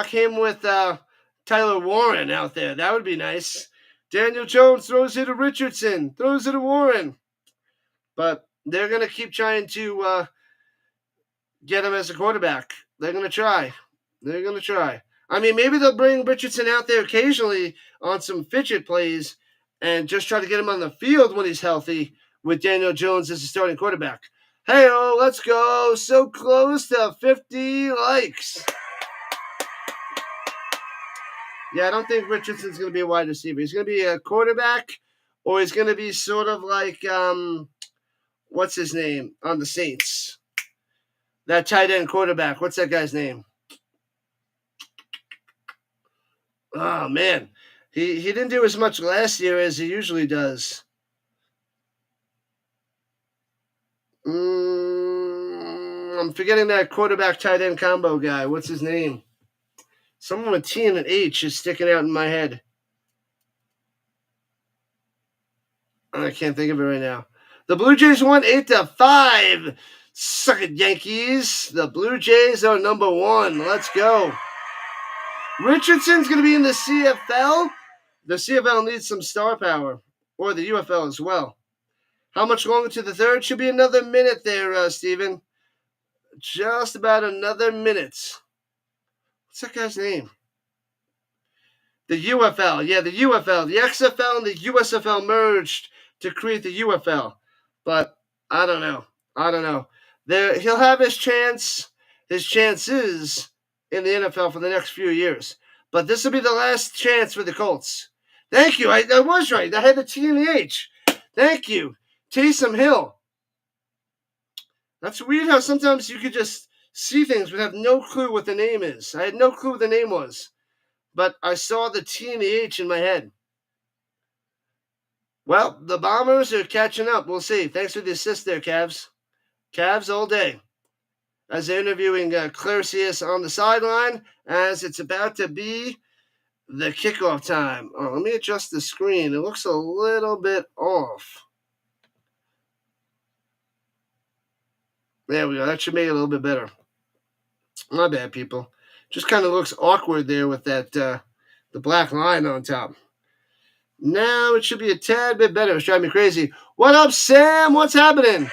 him with Tyler Warren out there. That would be nice. Daniel Jones throws it to Richardson, throws it to Warren. But they're going to keep trying to get him as a quarterback. They're going to try. I mean, maybe they'll bring Richardson out there occasionally on some fidget plays and just try to get him on the field when he's healthy with Daniel Jones as a starting quarterback. Hey-oh, let's go. So close to 50 likes. Yeah, I don't think Richardson's going to be a wide receiver. He's going to be a quarterback, or he's going to be sort of like, what's his name on the Saints? That tight end quarterback. What's that guy's name? Oh, man. He didn't do as much last year as he usually does. I'm forgetting that quarterback tight end combo guy. What's his name? Someone with T and an H is sticking out in my head. I can't think of it right now. The Blue Jays won 8-5. Suck it, Yankees. The Blue Jays are number 1. Let's go. Richardson's going to be in the CFL. The CFL needs some star power, or the UFL as well. How much longer to the third? Should be another minute there, Steven. Just about another minute. What's that guy's name? The UFL. Yeah, the UFL. The XFL and the USFL merged to create the UFL. But I don't know. He'll have his chances in the NFL for the next few years. But this will be the last chance for the Colts. Thank you. I was right. I had the T and the H. Thank you. Taysom Hill. That's weird how sometimes you could just see things but have no clue what the name is. I had no clue what the name was. But I saw the T and the H in my head. Well, the Bombers are catching up. We'll see. Thanks for the assist there, Cavs. Cavs all day. As they're interviewing Claricius on the sideline, as it's about to be the kickoff time. Oh, let me adjust the screen. It looks a little bit off. There we go. That should make it a little bit better. My bad, people. Just kind of looks awkward there with that the black line on top. Now it should be a tad bit better. It's driving me crazy. What up, Sam? What's happening?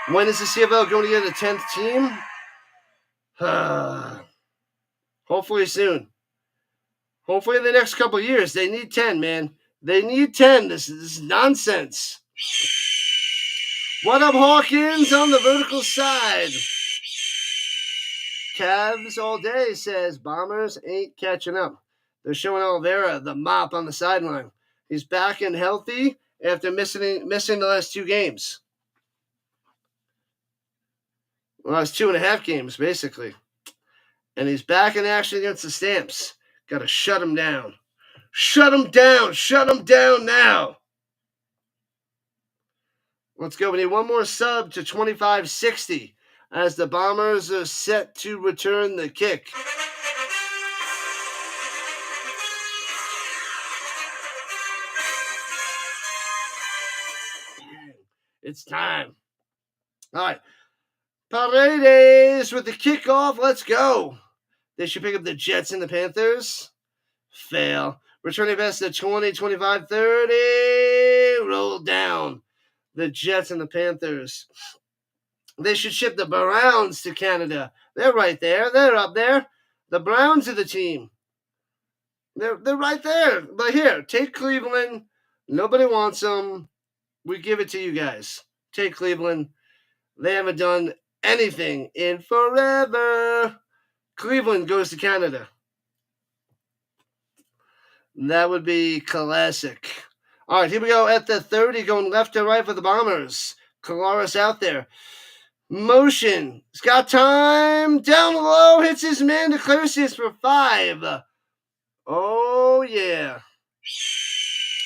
When is the CFL going to get a 10th team? Hopefully soon. Hopefully in the next couple of years. They need 10, man. They need 10. This is nonsense. What up, Hawkins, on the vertical side? Cavs all day says Bombers ain't catching up. They're showing Oliveira, the mop on the sideline. He's back and healthy after missing the last 2 games. Well, it's 2.5 games, basically. And he's back in action against the Stamps. Got to shut him down. Shut him down. Shut him down now. Let's go. We need one more sub to 2560 as the Bombers are set to return the kick. It's time. All right. Paredes with the kickoff. Let's go. They should pick up the Jets and the Panthers. Fail. Returning best at 20, 25, 30. Roll down. The Jets and the Panthers. They should ship the Browns to Canada. They're right there. They're up there. The Browns are the team. They're right there. But here, take Cleveland. Nobody wants them. We give it to you guys. Take Cleveland. They haven't done anything in forever. Cleveland goes to Canada. That would be classic. All right, here we go at the 30, going left to right for the Bombers. Kalaris out there. Motion. He's got time. Down low. Hits his man to Claricius for 5. Oh, yeah.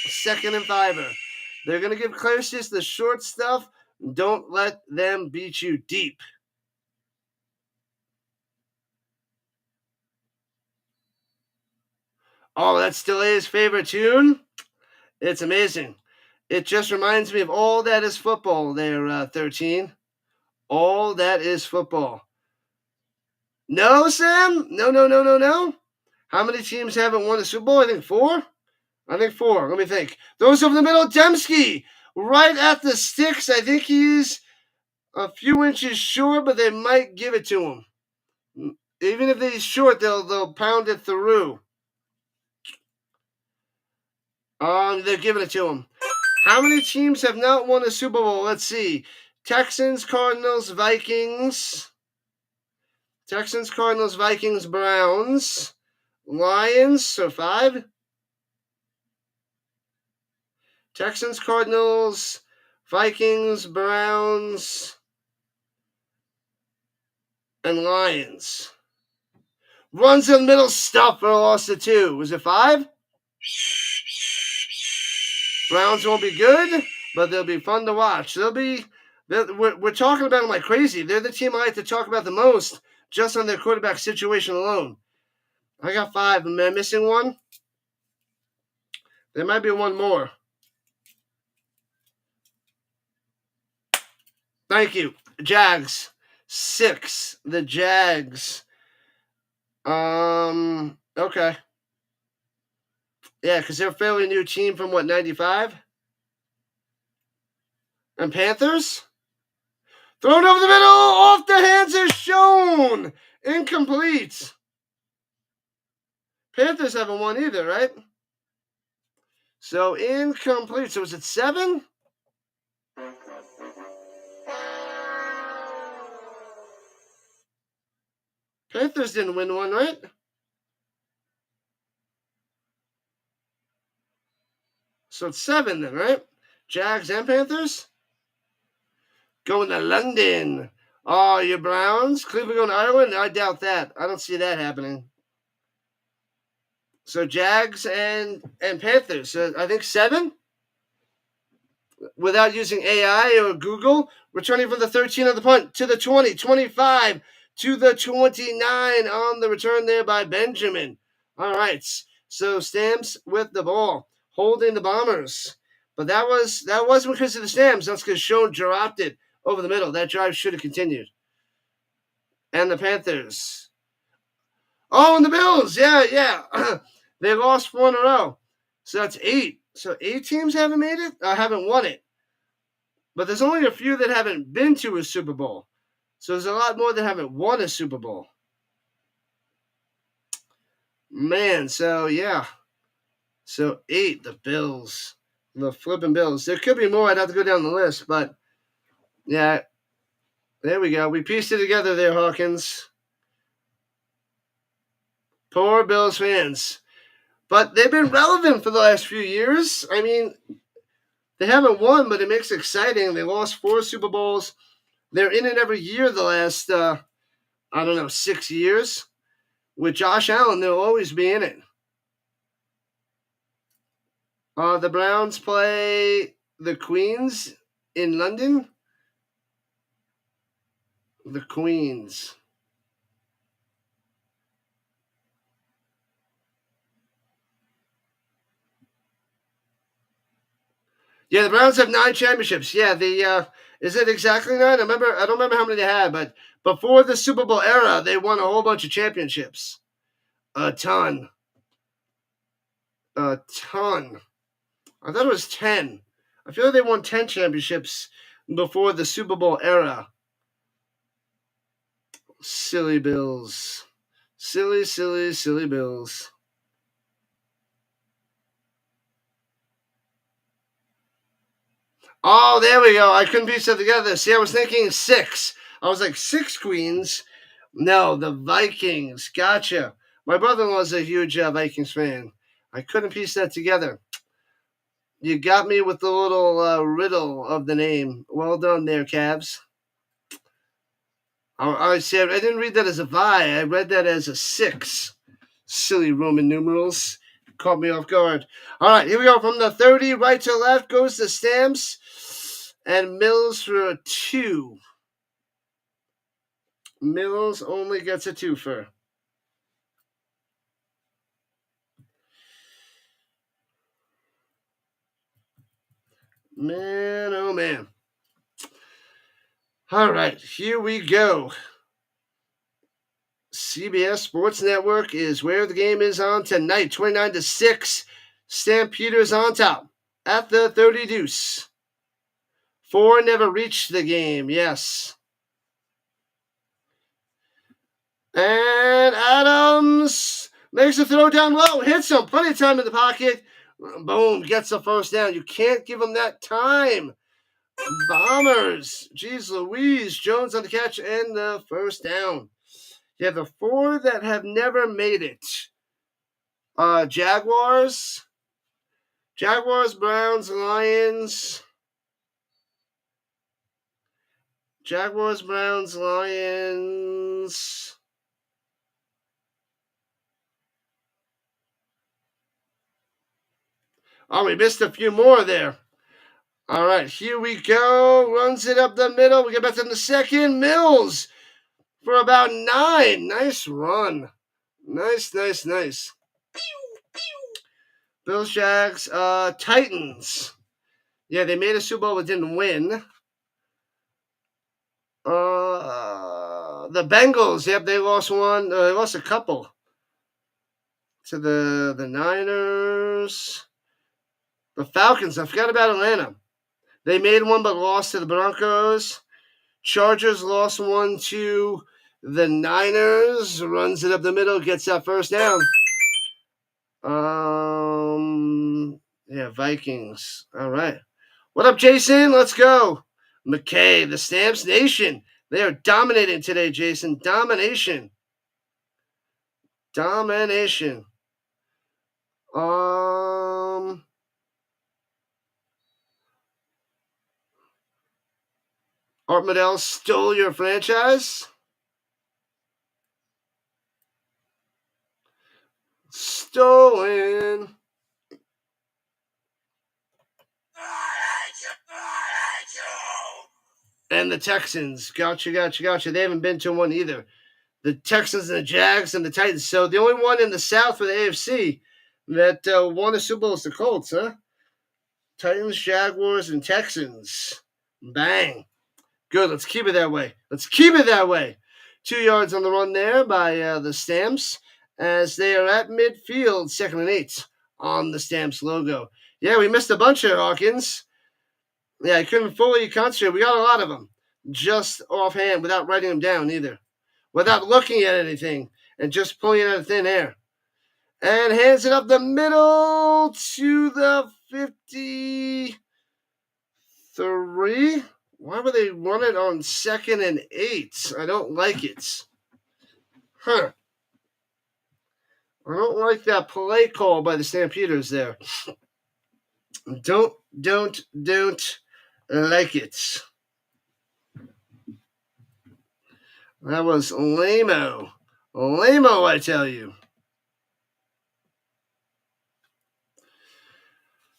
2nd and 5. They're going to give Claricius the short stuff. Don't let them beat you deep. Oh, that's still his favorite tune? It's amazing. It just reminds me of All That Is Football there, 13. All That Is Football. No, Sam? No. How many teams haven't won a Super Bowl? I think 4. Let me think. Those over the middle, Dembski. Right at the sticks. I think he's a few inches short, but they might give it to him. Even if he's short, they'll pound it through. They're giving it to him. How many teams have not won a Super Bowl? Let's see. Texans, Cardinals, Vikings. Browns. Lions, so 5. Texans, Cardinals, Vikings, Browns, and Lions. Runs in the middle, stuff for a loss to 2. Was it 5? Browns won't be good, but they'll be fun to watch. We're talking about them like crazy. They're the team I like to talk about the most, just on their quarterback situation alone. I got 5. Am I missing one? There might be one more. Thank you. Jags. 6. The Jags. Okay. Yeah, because they're a fairly new team from, 95? And Panthers? Thrown over the middle, off the hands of Shown. Incomplete. Panthers haven't won either, right? So incomplete. So is it 7? Panthers didn't win one, right? So it's 7 then, right? Jags and Panthers? Going to London. Oh, your Browns? Cleveland going to Ireland? I doubt that. I don't see that happening. So Jags and Panthers. So I think 7? Without using AI or Google. Returning from the 13 on the punt to the 20, 25 to the 29 on the return there by Benjamin. All right. So Stamps with the ball, holding the Bombers. But that wasn't because of the Stamps. That's because Schoen dropped it over the middle. That drive should have continued. And the Panthers. Oh, and the Bills. Yeah. They lost 4 in a row. So that's 8. So 8 teams haven't made it? Haven't won it. But there's only a few that haven't been to a Super Bowl. So there's a lot more that haven't won a Super Bowl. Man, so yeah. So 8, the Bills. The flipping Bills. There could be more. I'd have to go down the list. But, yeah. There we go. We pieced it together there, Hawkins. Poor Bills fans. But they've been relevant for the last few years. I mean, they haven't won, but it makes it exciting. They lost 4 Super Bowls. They're in it every year the last, 6 years. With Josh Allen, they'll always be in it. The Browns play the Queens in London. The Queens. Yeah, the Browns have 9 championships. Yeah, is it exactly 9? I don't remember how many they had, but before the Super Bowl era, they won a whole bunch of championships. A ton. I thought it was 10. I feel like they won 10 championships before the Super Bowl era. Silly Bills. Silly Bills. Oh, there we go. I couldn't piece it together. See, I was thinking 6. I was like, 6 Queens? No, the Vikings. Gotcha. My brother-in-law's a huge Vikings fan. I couldn't piece that together. You got me with the little riddle of the name. Well done there, Cavs. I didn't read that as a Vi. I read that as a 6. Silly Roman numerals. Caught me off guard. All right, here we go. From the 30, right to left, goes the Stamps. And Mills for a 2. Mills only gets a 2-fer. Man, oh man. All right, here we go. CBS Sports Network is where the game is on tonight. 29-6. Stampeders on top at the 30 deuce. 4 never reached the game. Yes. And Adams makes a throw down low. Hits him. Plenty of time in the pocket. Boom. Gets the first down. You can't give him that time. Bombers. Jeez Louise. Jones on the catch and the first down. You have the 4 that have never made it. Jaguars, Browns, Lions. Jaguars, Browns, Lions. Oh, we missed a few more there. All right, here we go. Runs it up the middle. We get back to the second. Mills for about 9. Nice run. Nice. Bills, Jags, Titans. Yeah, they made a Super Bowl but didn't win. The Bengals, yep, they lost one. They lost a couple to the Niners. The Falcons, I forgot about Atlanta. They made one but lost to the Broncos. Chargers lost one to the Niners. Runs it up the middle, gets that first down. Yeah, Vikings. All right. What up, Jason? Let's go. McKay, the Stamps Nation. They are dominating today, Jason. Domination. Art Medell stole your franchise. Stolen. And the Texans. Gotcha. They haven't been to one either. The Texans and the Jags and the Titans. So the only one in the South for the AFC that won a Super Bowl is the Colts, huh? Titans, Jaguars, and Texans. Bang. Good. Let's keep it that way. 2 yards on the run there by the Stamps as they are at midfield, 2nd and 8 on the Stamps logo. Yeah, we missed a bunch here, Hawkins. Yeah, I couldn't fully concentrate. We got a lot of them just offhand without writing them down either. Without looking at anything and just pulling it out of thin air. And hands it up the middle to the 53. Why would they run it on 2nd and 8? I don't like it. I don't like that play call by the Stampeders there. Don't like it. That was lame-o. Lame-o, I tell you.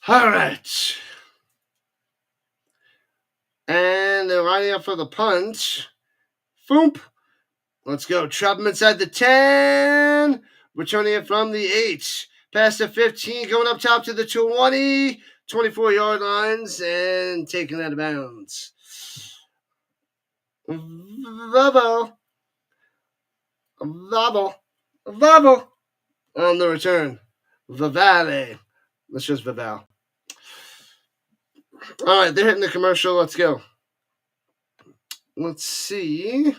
All right. And they're lining up for the punch. Foomp. Let's go. Trap him inside the 10. Returning it from the 8. Past the 15. Going up top to the 20. 24-yard lines. And taking out of bounds. Vavo on the return. Vivale. That's just Vival. All right, they're hitting the commercial. Let's go. Let's see.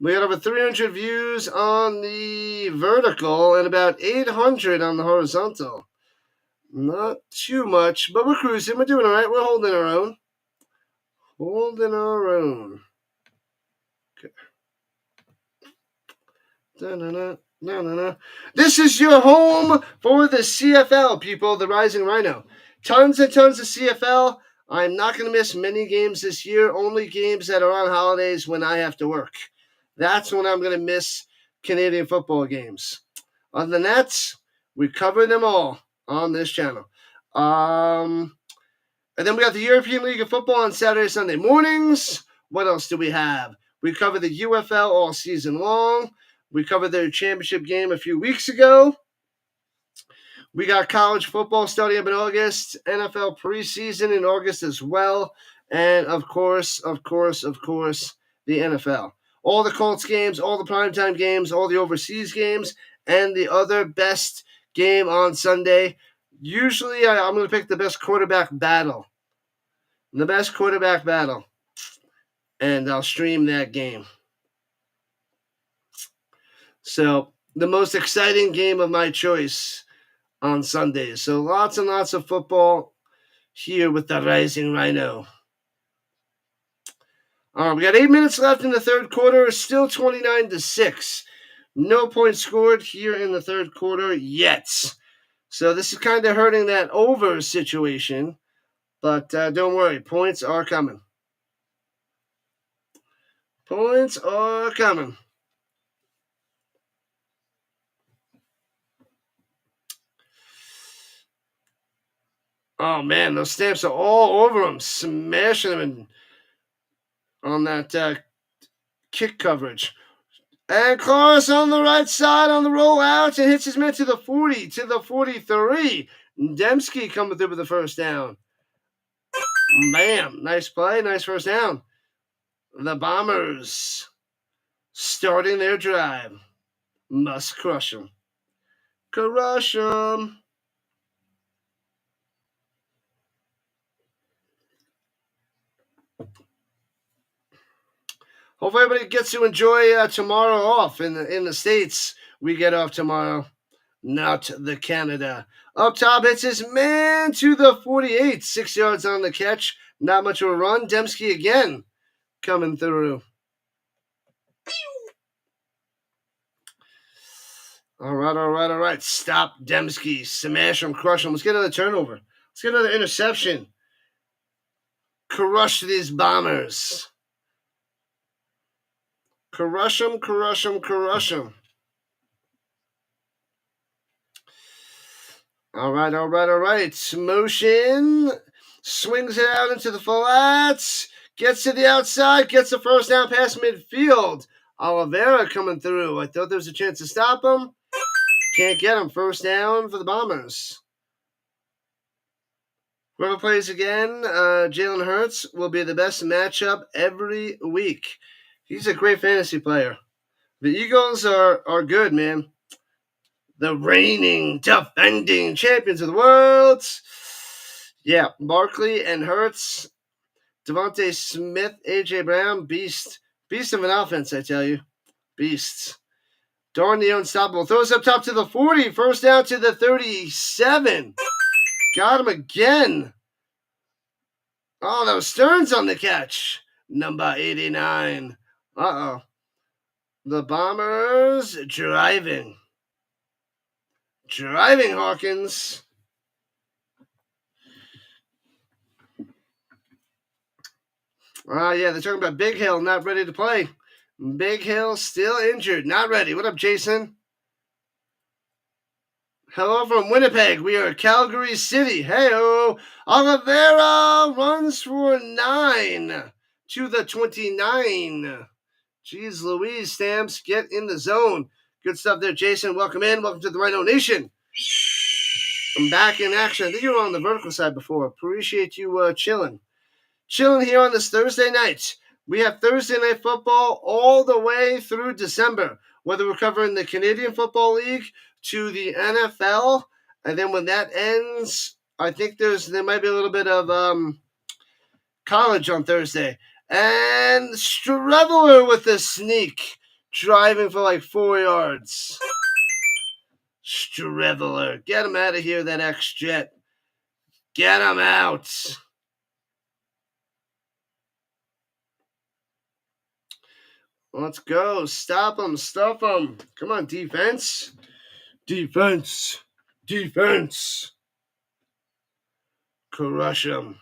We got over 300 views on the vertical and about 800 on the horizontal. Not too much, but we're cruising. We're doing all right. We're holding our own. Okay. This is your home for the CFL, people, the Rising Rhino. Tons and tons of CFL. I'm not going to miss many games this year, only games that are on holidays when I have to work. That's when I'm going to miss Canadian football games. Other than that, we cover them all on this channel. And then we got the European League of Football on Saturday, Sunday mornings. What else do we have? We cover the UFL all season long. We covered their championship game a few weeks ago. We got college football starting up in August, NFL preseason in August as well, and of course, the NFL. All the Colts games, all the primetime games, all the overseas games, and the other best game on Sunday. Usually, I'm going to pick the best quarterback battle. And I'll stream that game. So, the most exciting game of my choice on Sundays. So lots and lots of football here with the Rising Rhino. We got 8 minutes left in the third quarter. Still 29-6. No points scored here in the third quarter yet. So this is kind of hurting that over situation. But don't worry. Points are coming. Oh, man, those stamps are all over them, smashing them on that kick coverage. And Klaus on the right side on the rollout and hits his man to the 40, to the 43. Dembski coming through with the first down. Bam, nice play, nice first down. The Bombers starting their drive. Must crush them. Crush them. Hopefully everybody gets to enjoy tomorrow off. In the States, we get off tomorrow. Not the Canada. Up top, hits his man to the 48. 6 yards on the catch. Not much of a run. Dembski again coming through. All right. Stop Dembski. Smash him, crush him. Let's get another turnover. Let's get another interception. Crush these Bombers. Crush them. All right. Motion. Swings it out into the flats. Gets to the outside. Gets the first down past midfield. Oliveira coming through. I thought there was a chance to stop him. Can't get him. First down for the Bombers. Whoever plays again, Jalen Hurts will be the best matchup every week. He's a great fantasy player. The Eagles are good, man. The reigning, defending champions of the world. Yeah, Barkley and Hurts. Devontae Smith, A.J. Brown, beast. Beast of an offense, I tell you. Beasts. Darn the unstoppable. Throws up top to the 40. First down to the 37. Got him again. Oh, that was Stearns on the catch. Number 89. Uh-oh. The Bombers driving. Hawkins. Yeah, they're talking about Big Hill not ready to play. Big Hill still injured, not ready. What up, Jason? Hello from Winnipeg. We are Calgary City. Hey-o. Oliveira runs for 9 to the 29. Jeez Louise, Stamps, get in the zone. Good stuff there, Jason. Welcome in. Welcome to the Rhino Nation. I'm back in action. I think you were on the vertical side before. Appreciate you chilling. Chilling here on this Thursday night. We have Thursday night football all the way through December. Whether we're covering the Canadian Football League to the NFL, and then when that ends, I think there might be a little bit of college on Thursday. And Streveler with a sneak, driving for like 4 yards. Streveler, get him out of here, that X-Jet. Get him out. Let's go. Stop him. Stuff him. Come on, defense. Defense. Crush him.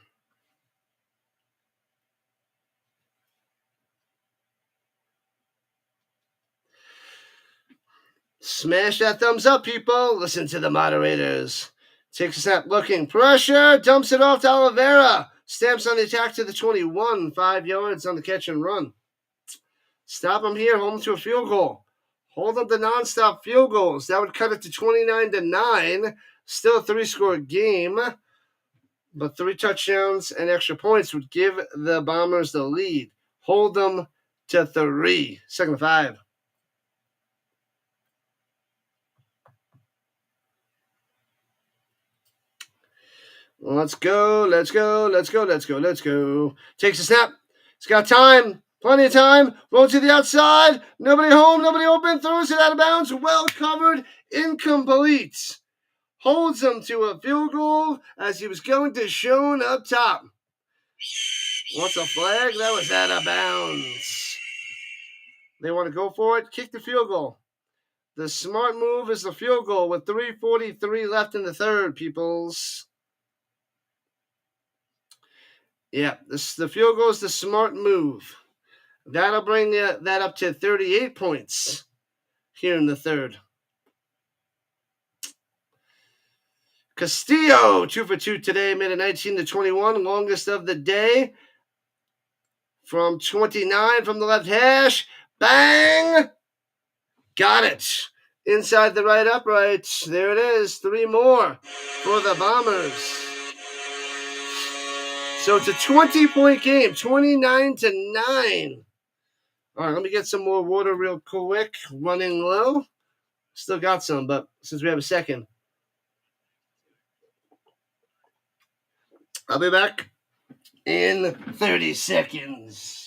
Smash that thumbs up, people. Listen to the moderators. Takes a snap, looking. Pressure. Dumps it off to Oliveira. Stamps on the attack to the 21. 5 yards on the catch and run. Stop him here. Hold him to a field goal. Hold up the nonstop field goals. That would cut it to 29-9. Still a 3-score game, but 3 touchdowns and extra points would give the Bombers the lead. Hold them to 3. 2nd and 5. Let's go. Takes a snap. He's got time. Plenty of time. Roll to the outside. Nobody home. Nobody open. Throws it out of bounds. Well covered. Incomplete. Holds him to a field goal as he was going to Showdown up top. What's a flag? That was out of bounds. They want to go for it. Kick the field goal. The smart move is the field goal with 3:43 left in the third, peoples. Yeah, the field goal is the smart move. That'll bring that up to 38 points here in the third. Castillo, 2 for 2 today, made it 19-21, longest of the day. From 29 from the left hash. Bang! Got it. Inside the right upright. There it is. 3 more for the Bombers. So it's a 20-point game, 29-9. All right, let me get some more water real quick. Running low. Still got some, but since we have a second, I'll be back in 30 seconds.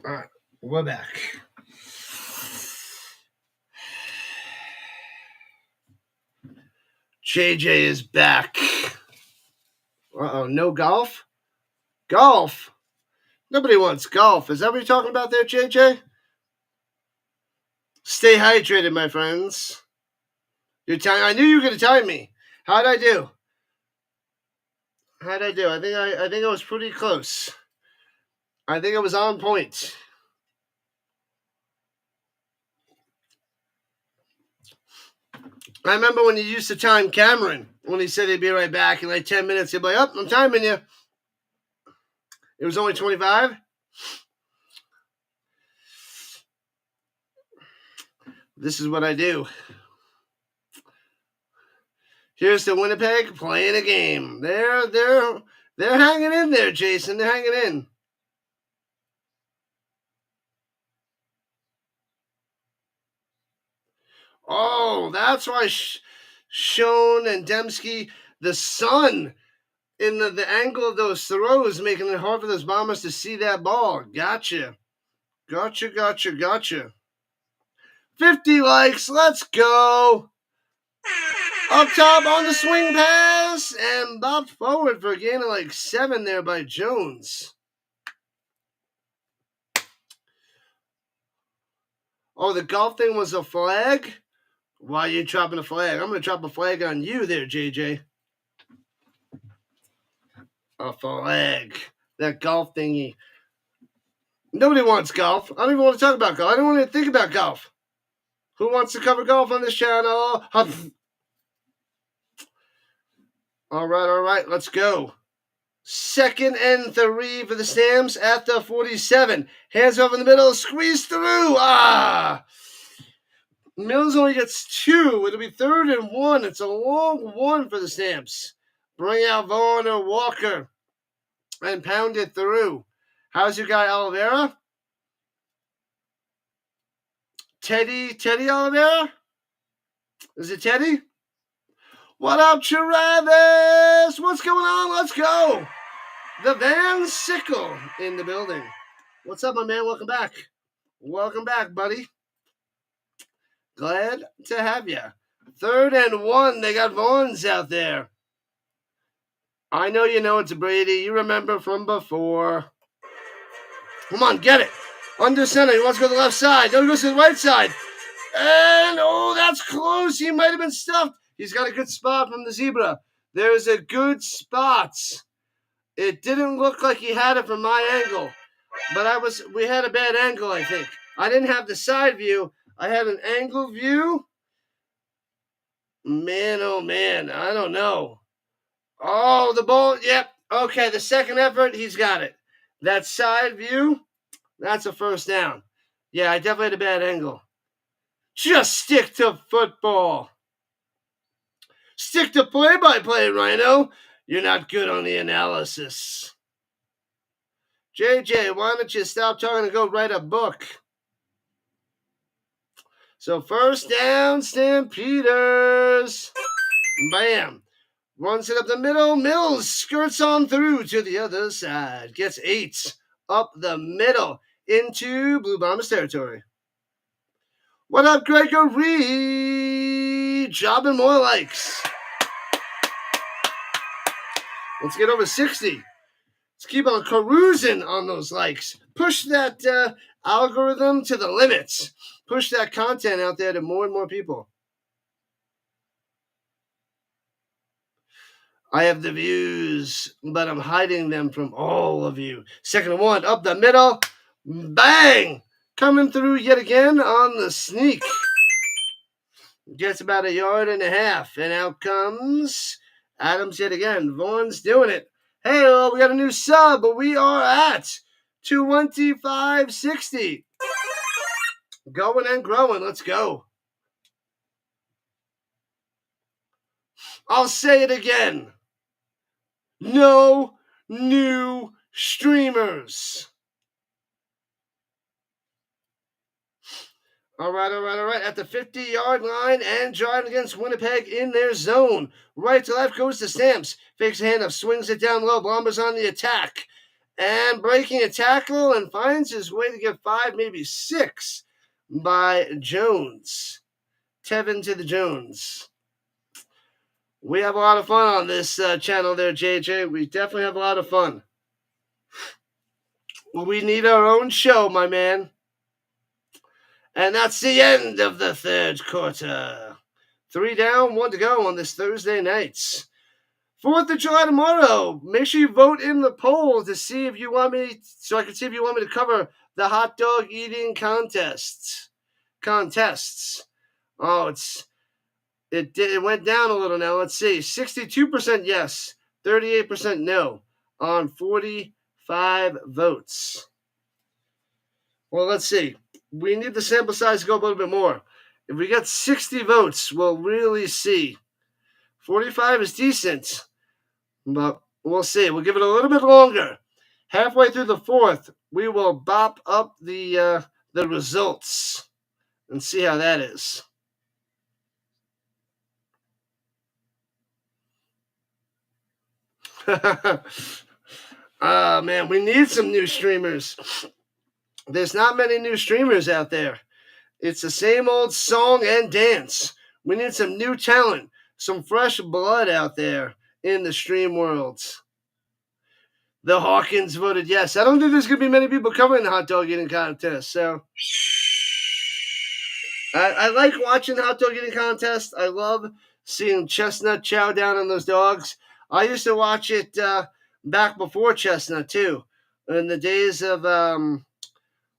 All right, we're back. JJ is back. Uh-oh, no golf? Golf? Nobody wants golf. Is that what you're talking about there, JJ? Stay hydrated, my friends. I knew you were going to time me. How'd I do? I think I was pretty close. I think I was on point. I remember when you used to time Cameron, when he said he'd be right back in like 10 minutes. He'd be like, oh, I'm timing you. It was only 25. This is what I do. Here's the Winnipeg playing a game. They're hanging in there, Jason. They're hanging in. Oh, that's why Schoen and Dembski, the sun in the angle of those throws, making it hard for those Bombers to see that ball. Gotcha. 50 likes. Let's go. Up top on the swing pass and bopped forward for a gain of like 7 there by Jones. Oh, the golf thing was a flag? Why are you dropping a flag? I'm going to drop a flag on you there, JJ. A flag. That golf thingy. Nobody wants golf. I don't even want to talk about golf. I don't want to think about golf. Who wants to cover golf on this channel? All right. Let's go. 2nd and 3 for the Stamps at the 47. Hands off in the middle. Squeeze through. Mills only gets 2. It'll be 3rd and 1. It's a long one for the Stamps. Bring out Vaughn or Walker and pound it through. How's your guy Oliveira? Teddy Oliveira? Is it Teddy? What up, Travis? What's going on? Let's go. The Van Sickle in the building. What's up, my man? Welcome back. Welcome back, buddy. Glad to have you. 3rd and 1. They got Vaughns out there. I know you know it's Brady. You remember from before. Come on, get it. Under center. He wants to go to the left side. No, he goes to the right side. And, oh, that's close. He might have been stuffed. He's got a good spot from the zebra. There's a good spot. It didn't look like he had it from my angle, but we had a bad angle, I think. I didn't have the side view. I had an angle view. Man, oh man, I don't know. Oh, the ball, yep. Okay, the second effort, he's got it. That side view, that's a first down. Yeah, I definitely had a bad angle. Just stick to football. Stick to play-by-play, Rhino. You're not good on the analysis. JJ, why don't you stop talking and go write a book? So first down, Stampeders. Bam. Runs it up the middle. Mills skirts on through to the other side. Gets 8 up the middle into Blue Bombers territory. What up, Gregory? Jobbing more likes. Let's get over 60. Let's keep on cruising on those likes. Push that algorithm to the limits. Push that content out there to more and more people. I have the views, but I'm hiding them from all of you. Second and 1, up the middle. Bang! Coming through yet again on the sneak. Gets about 1.5 yards, and out comes Adams yet again. Vaughn's doing it. Hey, well, we got a new sub, but we are at 2560. Going and growing. Let's go. I'll say it again. No new streamers. All right. At the 50-yard line and driving against Winnipeg in their zone. Right to left goes to Stamps. Fakes a handoff, swings it down low. Bombers on the attack. And breaking a tackle and finds his way to get 5, maybe 6 by Jones. Tevin to the Jones. We have a lot of fun on this channel there, JJ. We definitely have a lot of fun. We need our own show, my man. And that's the end of the third quarter. 3 down, 1 to go on this Thursday night. 4th of July tomorrow. Make sure you vote in the poll to see if you want me, so I can see if you want me to cover the hot dog eating contests. Oh, it went down a little now. Let's see. 62% yes, 38% no on 45 votes. Well, let's see. We need the sample size to go a little bit more. If we get 60 votes, we'll really see. 45 is decent, but we'll see. We'll give it a little bit longer. Halfway through the 4th, we will bop up the results and see how that is. Man, we need some new streamers. There's not many new streamers out there. It's the same old song and dance. We need some new talent, some fresh blood out there in the stream world. The Hawkins voted yes. I don't think there's going to be many people covering the hot dog eating contest. So I like watching the hot dog eating contest. I love seeing Chestnut chow down on those dogs. I used to watch it back before Chestnut, too. In the days of,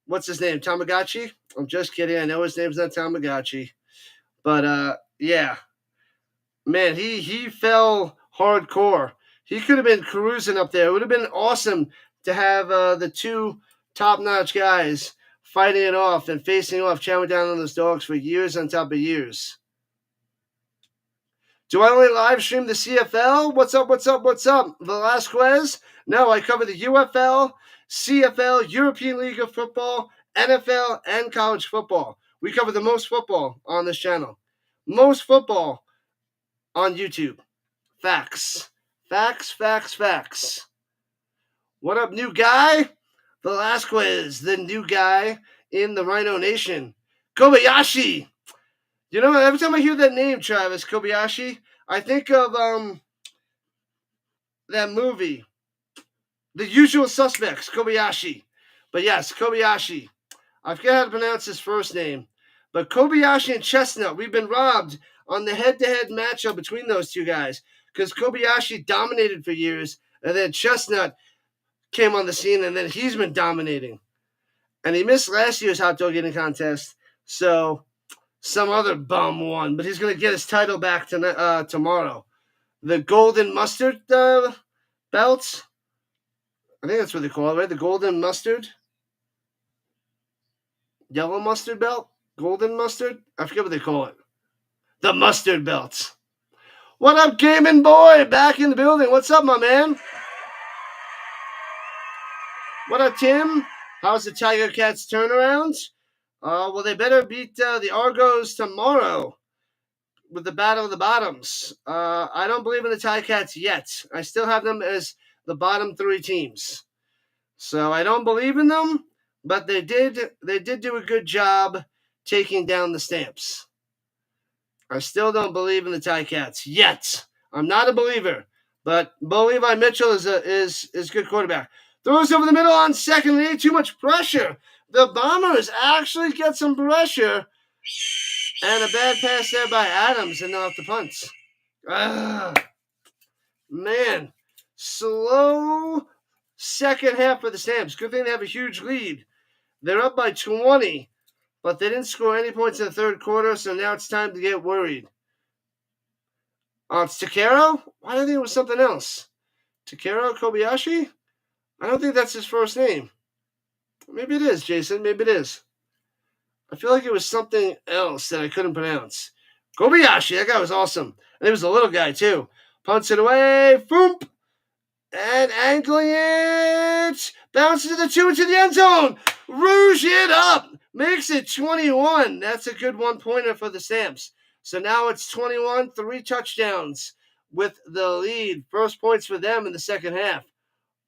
what's his name, Tamagotchi? I'm just kidding. I know his name's not Tamagotchi. But, yeah. Man, he fell hardcore. He could have been cruising up there. It would have been awesome to have the 2 top-notch guys fighting it off and facing off, chowing down on those dogs for years on top of years. Do I only live stream the CFL? What's up? Velasquez? No, I cover the UFL, CFL, European League of Football, NFL, and college football. We cover the most football on this channel. Most football on YouTube. Facts. What up, new guy? Velasquez, the new guy in the Rhino Nation. Kobayashi. You know, every time I hear that name, Travis, Kobayashi, I think of that movie, The Usual Suspects, Kobayashi. But yes, Kobayashi. I forget how to pronounce his first name. But Kobayashi and Chestnut, we've been robbed on the head-to-head matchup between those two guys. because Kobayashi dominated for years, and then Chestnut came on the scene, and then he's been dominating. And he missed last year's hot dog eating contest, so some other bum won. But he's going to get his title back tomorrow. The Golden Mustard belts. I think that's what they call it, right? The Golden Mustard. Yellow Mustard belt? Golden Mustard? I forget what they call it. The Mustard belts. What up, Gaming Boy? Back in the building. What's up, my man? What up, Tim? How's the Tiger Cats turnaround? Well, they better beat the Argos tomorrow with the Battle of the Bottoms. I don't believe in the Tiger Cats yet. I still have them as the bottom 3 teams. So I don't believe in them, but they did do a good job taking down the Stamps. I still don't believe in the Tiger Cats yet. I'm not a believer, but Bo Levi Mitchell is a good quarterback. Throws over the middle on second and 8. Too much pressure. The Bombers actually get some pressure. And a bad pass there by Adams, and they'll have to punt. Man. Slow second half for the Stamps. Good thing they have a huge lead. They're up by 20, but they didn't score any points in the third quarter, so now it's time to get worried. It's Takero? Why do I think it was something else? Takero Kobayashi? I don't think that's his first name. Maybe it is, Jason. Maybe it is. I feel like it was something else that I couldn't pronounce. Kobayashi, that guy was awesome. And he was a little guy, too. Punts it away. Foomp. And angling it. Bounces to the 2 into the end zone. Rouge it up. Makes it 21. That's a good one-pointer for the Stamps. So now it's 21, 3 touchdowns with the lead. First points for them in the second half.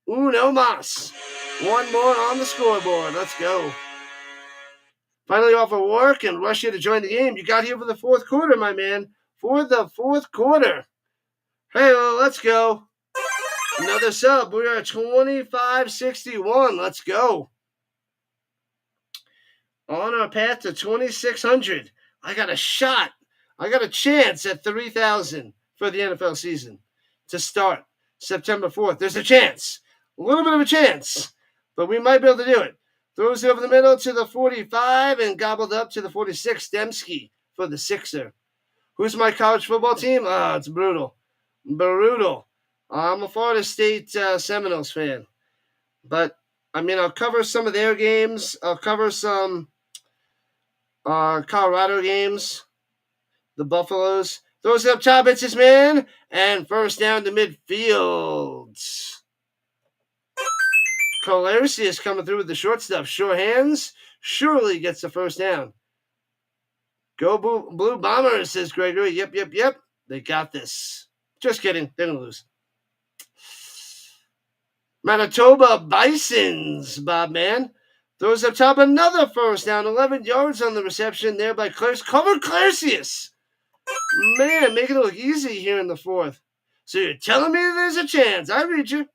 Uno mas. One more on the scoreboard. Let's go. Finally off of work and rush you to join the game. You got here for the fourth quarter, my man. For the fourth quarter. Hey, well, let's go. Another sub. We are at 25-61. Let's go. On our path to 2,600. I got a shot. I got a chance at 3,000 for the NFL season to start September 4th. There's a chance. A little bit of a chance. But we might be able to do it. Throws it over the middle to the 45 and gobbled up to the 46. Dembski for the Sixer. Who's my college football team? It's brutal. Brutal. I'm a Florida State Seminoles fan. But, I mean, I'll cover some of their games. I'll cover some Colorado games. The Buffaloes. Throws it up top. It's his man. And first down to midfield. Colarcy is coming through with the short stuff. Sure hands. Surely gets the first down. Go Blue Bombers, says Gregory. Yep. They got this. Just kidding. They're going to lose. Manitoba Bisons, Bob Man. Throws up top. Another first down. 11 yards on the reception there by Clarce. Covered Clarcius. Man, making it look easy here in the fourth. So you're telling me there's a chance. I read you.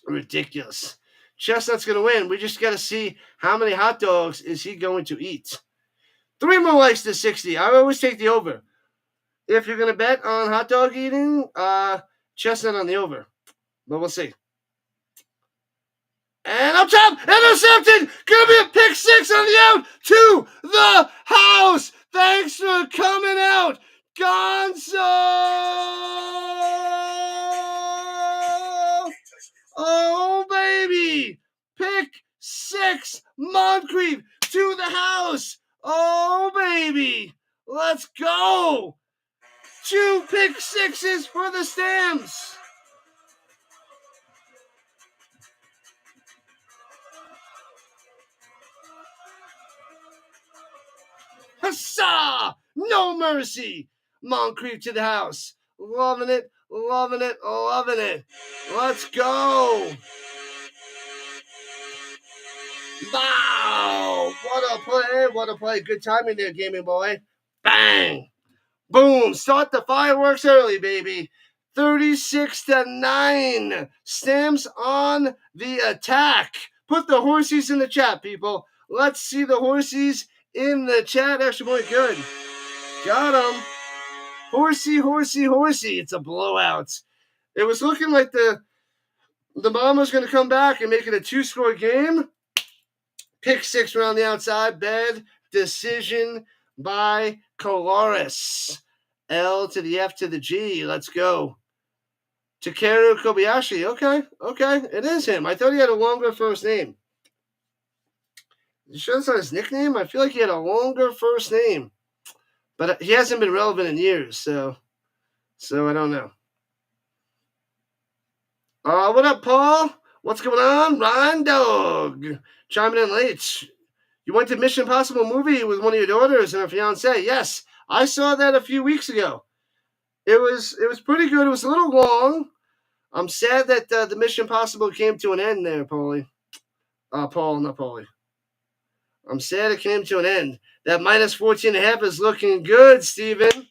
Ridiculous. Chestnut's going to win. We just got to see how many hot dogs is he going to eat. 3 more likes to 60. I always take the over. If you're going to bet on hot dog eating, Chestnut on the over. But we'll see. And up top, intercepted. Going to be a pick 6 on the out to the house. Thanks for coming out, Gonzo. Oh, baby. Pick 6. Moncrief to the house. Oh, baby. Let's go. 2 pick 6s for the Stamps. Huzzah! No mercy. Moncrief to the house. Loving it. Let's go. Wow. What a play. Good timing there, gaming boy. Bang. Boom. Start the fireworks early, baby. 36-9. Stamps on the attack. Put the horsies in the chat, people. Let's see the horsies in the chat. Extra point, good. Got him. Horsey, horsey, horsey. It's a blowout. It was looking like the Bombers going to come back and make it a 2-score game. Pick 6 around the outside. Bad decision by Colares. L to the F to the G. Let's go. Takeru Kobayashi. Okay. It is him. I thought he had a longer first name. You sure that's not his nickname? I feel like he had a longer first name. But he hasn't been relevant in years, so I don't know. What up, Paul? What's going on? Ron Dog. Chiming in late. You went to Mission Impossible movie with one of your daughters and her fiance. Yes, I saw that a few weeks ago. It was pretty good. It was a little long. I'm sad that the Mission Impossible came to an end there, Paulie. Paul, not Paulie. I'm sad it came to an end. That minus 14.5 is looking good, Steven.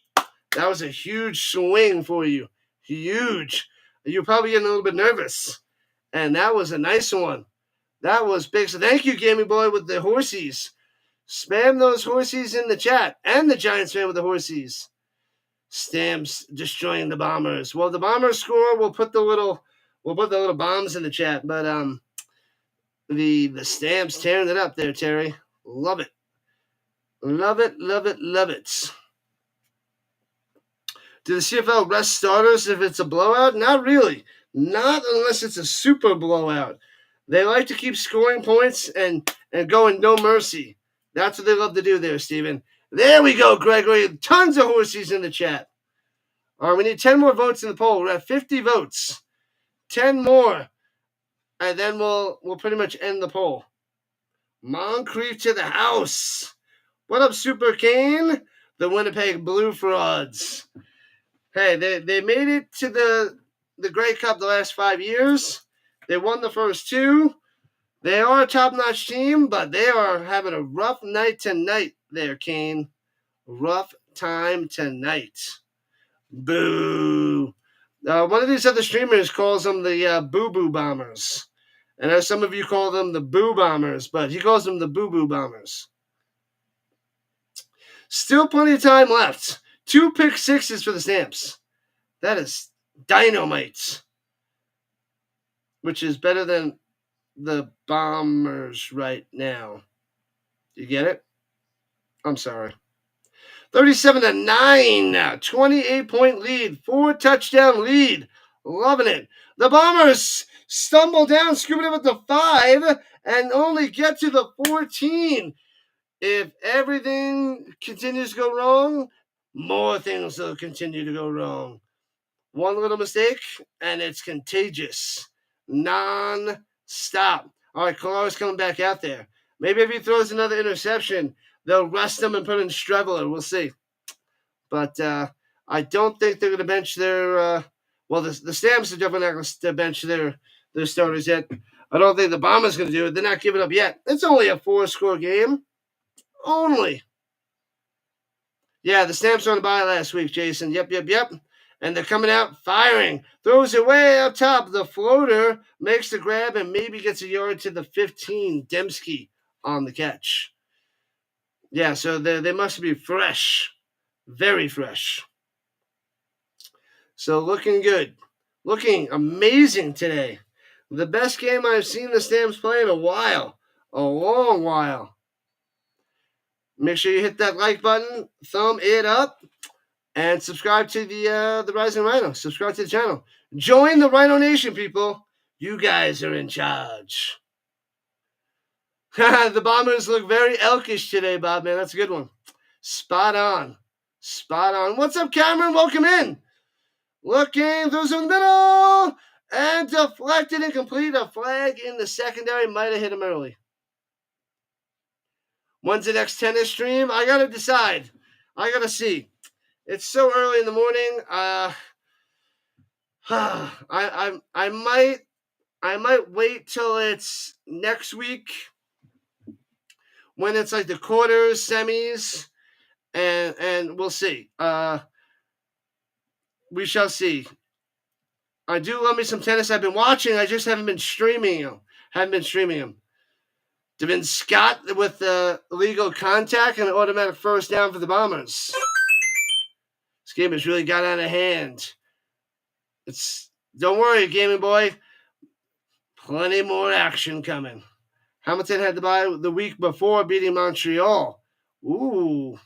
That was a huge swing for you. Huge. You're probably getting a little bit nervous. And that was a nice one. That was big. So thank you, Gaming Boy, with the horsies. Spam those horsies in the chat. And the Giants fan with the horsies. Stamps destroying the Bombers. Well, the Bombers score. We'll put the little bombs in the chat. But the Stamps tearing it up there, Terry. Love it. Love it. Do the CFL rest starters if it's a blowout? Not really. Not unless it's a super blowout. They like to keep scoring points and going no mercy. That's what they love to do there, Steven. There we go, Gregory. Tons of horsies in the chat. All right, we need 10 more votes in the poll. We're at 50 votes. 10 more. And then we'll pretty much end the poll. Moncrief to the house. What up, Super Kane? The Winnipeg Blue Frauds. Hey, they made it to the Grey Cup the last 5 years. They won the first 2. They are a top-notch team, but they are having a rough night tonight there, Kane. Rough time tonight. Boo. One of these other streamers calls them the Boo Boo Bombers. And as some of you call them the Boo Bombers, but he calls them the Boo Boo Bombers. Still plenty of time left. 2 pick sixes for the Stamps. That is dynamite. Which is better than the Bombers right now. You get it? I'm sorry. 37-9 now. 28-point lead. 4-touchdown lead. Loving it. The Bombers stumble down, scooping it with the 5, and only get to the 14. If everything continues to go wrong, more things will continue to go wrong. One little mistake, and it's contagious. Non-stop. All right, Colares coming back out there. Maybe if he throws another interception, they'll rest him and put in Streveler. We'll see. But I don't think they're going to bench their the Stamps are definitely not going to bench their starters yet. I don't think the Bombers going to do it. They're not giving up yet. It's only a 4-score game. Only. Yeah, the Stamps were on the bye last week, Jason. Yep. And they're coming out firing. Throws it way up top. The floater makes the grab and maybe gets a yard to the 15. Dembski on the catch. Yeah, so they must be fresh. Very fresh. So looking good. Looking amazing today. The best game I've seen the Stamps play in a while. A long while. Make sure you hit that like button. Thumb it up. And subscribe to the Rising Rhino. Subscribe to the channel. Join the Rhino Nation, people. You guys are in charge. The Bombers look very elkish today, Bob, man. That's a good one. Spot on. What's up, Cameron? Welcome in. Looking, throws in the middle. And deflected and complete. A flag in the secondary. Might have hit him early. When's the next tennis stream? I got to decide. I got to see. It's so early in the morning. I might wait till it's next week when it's like the quarters, semis, and we'll see. We shall see. I do love me some tennis. I've been watching. I just haven't been streaming them. Devin Scott with illegal contact and an automatic first down for the Bombers. This game has really got out of hand. Don't worry, gaming boy. Plenty more action coming. Hamilton had to bye the week before beating Montreal. Ooh.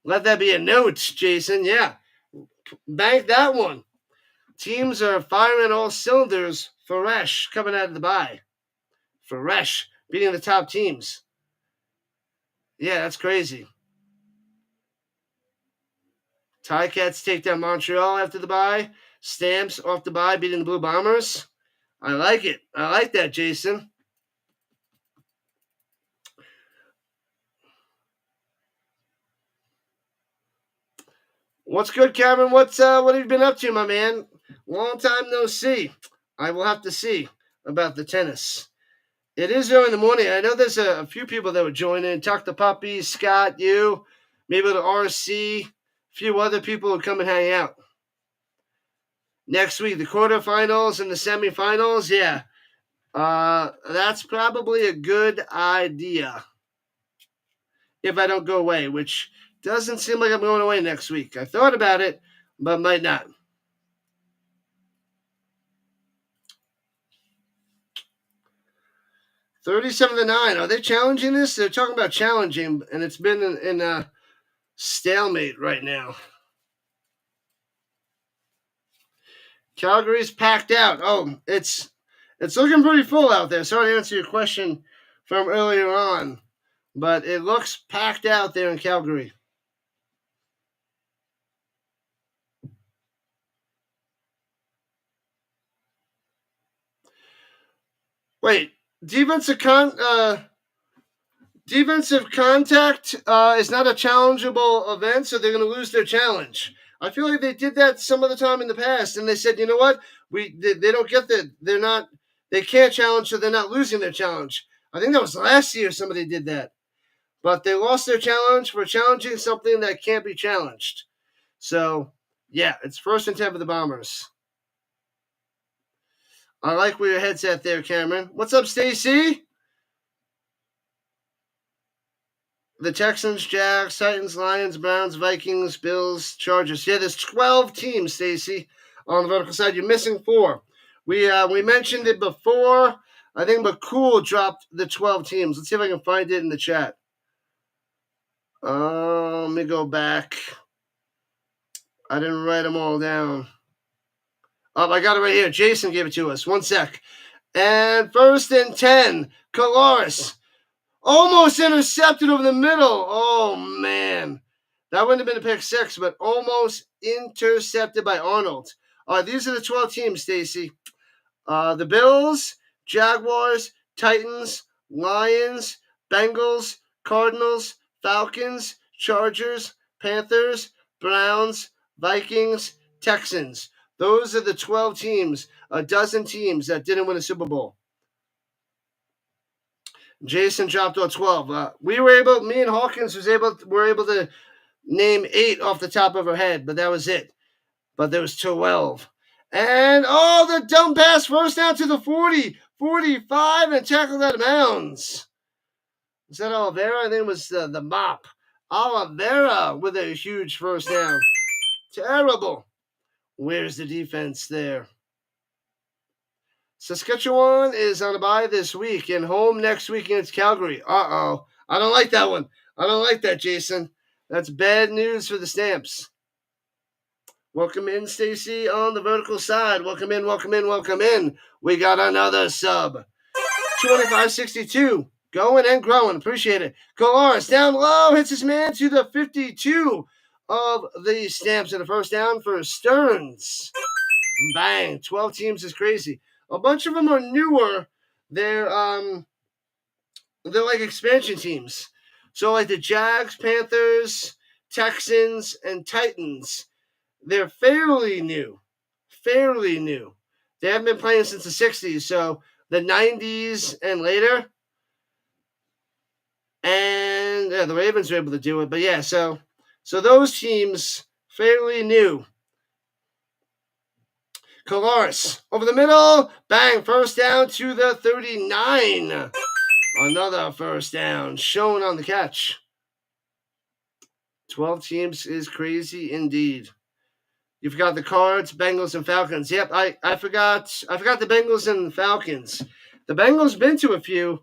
Let that be a note, Jason. Yeah. Bank that one. Teams are firing all cylinders. Fresh coming out of the bye. Fresh beating the top teams. Yeah, that's crazy. Ticats take down Montreal after the bye. Stamps off the bye beating the Blue Bombers. I like it. I like that, Jason. What's good, Cameron? What have you been up to, my man? Long time no see. I will have to see about the tennis. It is early in the morning. I know there's a few people that would join in. Talk to Puppy, Scott, you, maybe the RC, a few other people who come and hang out. Next week, the quarterfinals and the semifinals. Yeah, that's probably a good idea. If I don't go away, which doesn't seem like I'm going away next week. I thought about it, but might not. $37-9. Are they challenging this? They're talking about challenging, and it's been in a stalemate right now. Calgary's packed out. Oh, it's looking pretty full out there. Sorry to answer your question from earlier on, but it looks packed out there in Calgary. Wait, defensive contact is not a challengeable event, so they're going to lose their challenge. I feel like they did that some of the time in the past, and they said, you know what, they don't get that, they can't challenge, so they're not losing their challenge. I think that was last year somebody did that, but they lost their challenge for challenging something that can't be challenged. So yeah, it's 1st and 10 for the Bombers. I like where your head's at there, Cameron. What's up, Stacy? The Texans, Jags, Titans, Lions, Browns, Vikings, Bills, Chargers. Yeah, there's 12 teams, Stacy, on the vertical side. You're missing 4. We mentioned it before. I think McCool dropped the 12 teams. Let's see if I can find it in the chat. Let me go back. I didn't write them all down. Oh, I got it right here. Jason gave it to us. 1 sec. And 1st and 10, Colares. Almost intercepted over the middle. Oh, man. That wouldn't have been a pick 6, but almost intercepted by Arnold. These are the 12 teams, Stacy. The Bills, Jaguars, Titans, Lions, Bengals, Cardinals, Falcons, Chargers, Panthers, Browns, Vikings, Texans. Those are the 12 teams, a dozen teams that didn't win a Super Bowl. Jason dropped all 12. Me and Hawkins were able to name 8 off the top of our head, but that was it. But there was 12. And, the dumb pass first down to the 40, 45, and tackled out of bounds. Was that Oliveira? I think it was the mop. Oliveira with a huge first down. Terrible. Where's the defense there? Saskatchewan is on a bye this week and home next week against Calgary. Uh-oh. I don't like that one. I don't like that, Jason. That's bad news for the Stamps. Welcome in, Stacy, on the vertical side. Welcome in, welcome in, welcome in. We got another sub. 2562. Going and growing. Appreciate it. Colares down low. Hits his man to the 52 of the Stamps in the first down for Stearns. Bang. 12 teams is crazy. A bunch of them are newer. They're like expansion teams. So like the Jags, Panthers, Texans, and Titans, they're fairly new. Fairly new. They haven't been playing since the 60s, so the 90s and later. And the Ravens were able to do it. But yeah, so those teams, fairly new. Colares over the middle. Bang. First down to the 39. Another first down. Shown on the catch. 12 teams is crazy indeed. You forgot the Cards, Bengals, and Falcons. Yep, I forgot the Bengals and Falcons. The Bengals been to a few.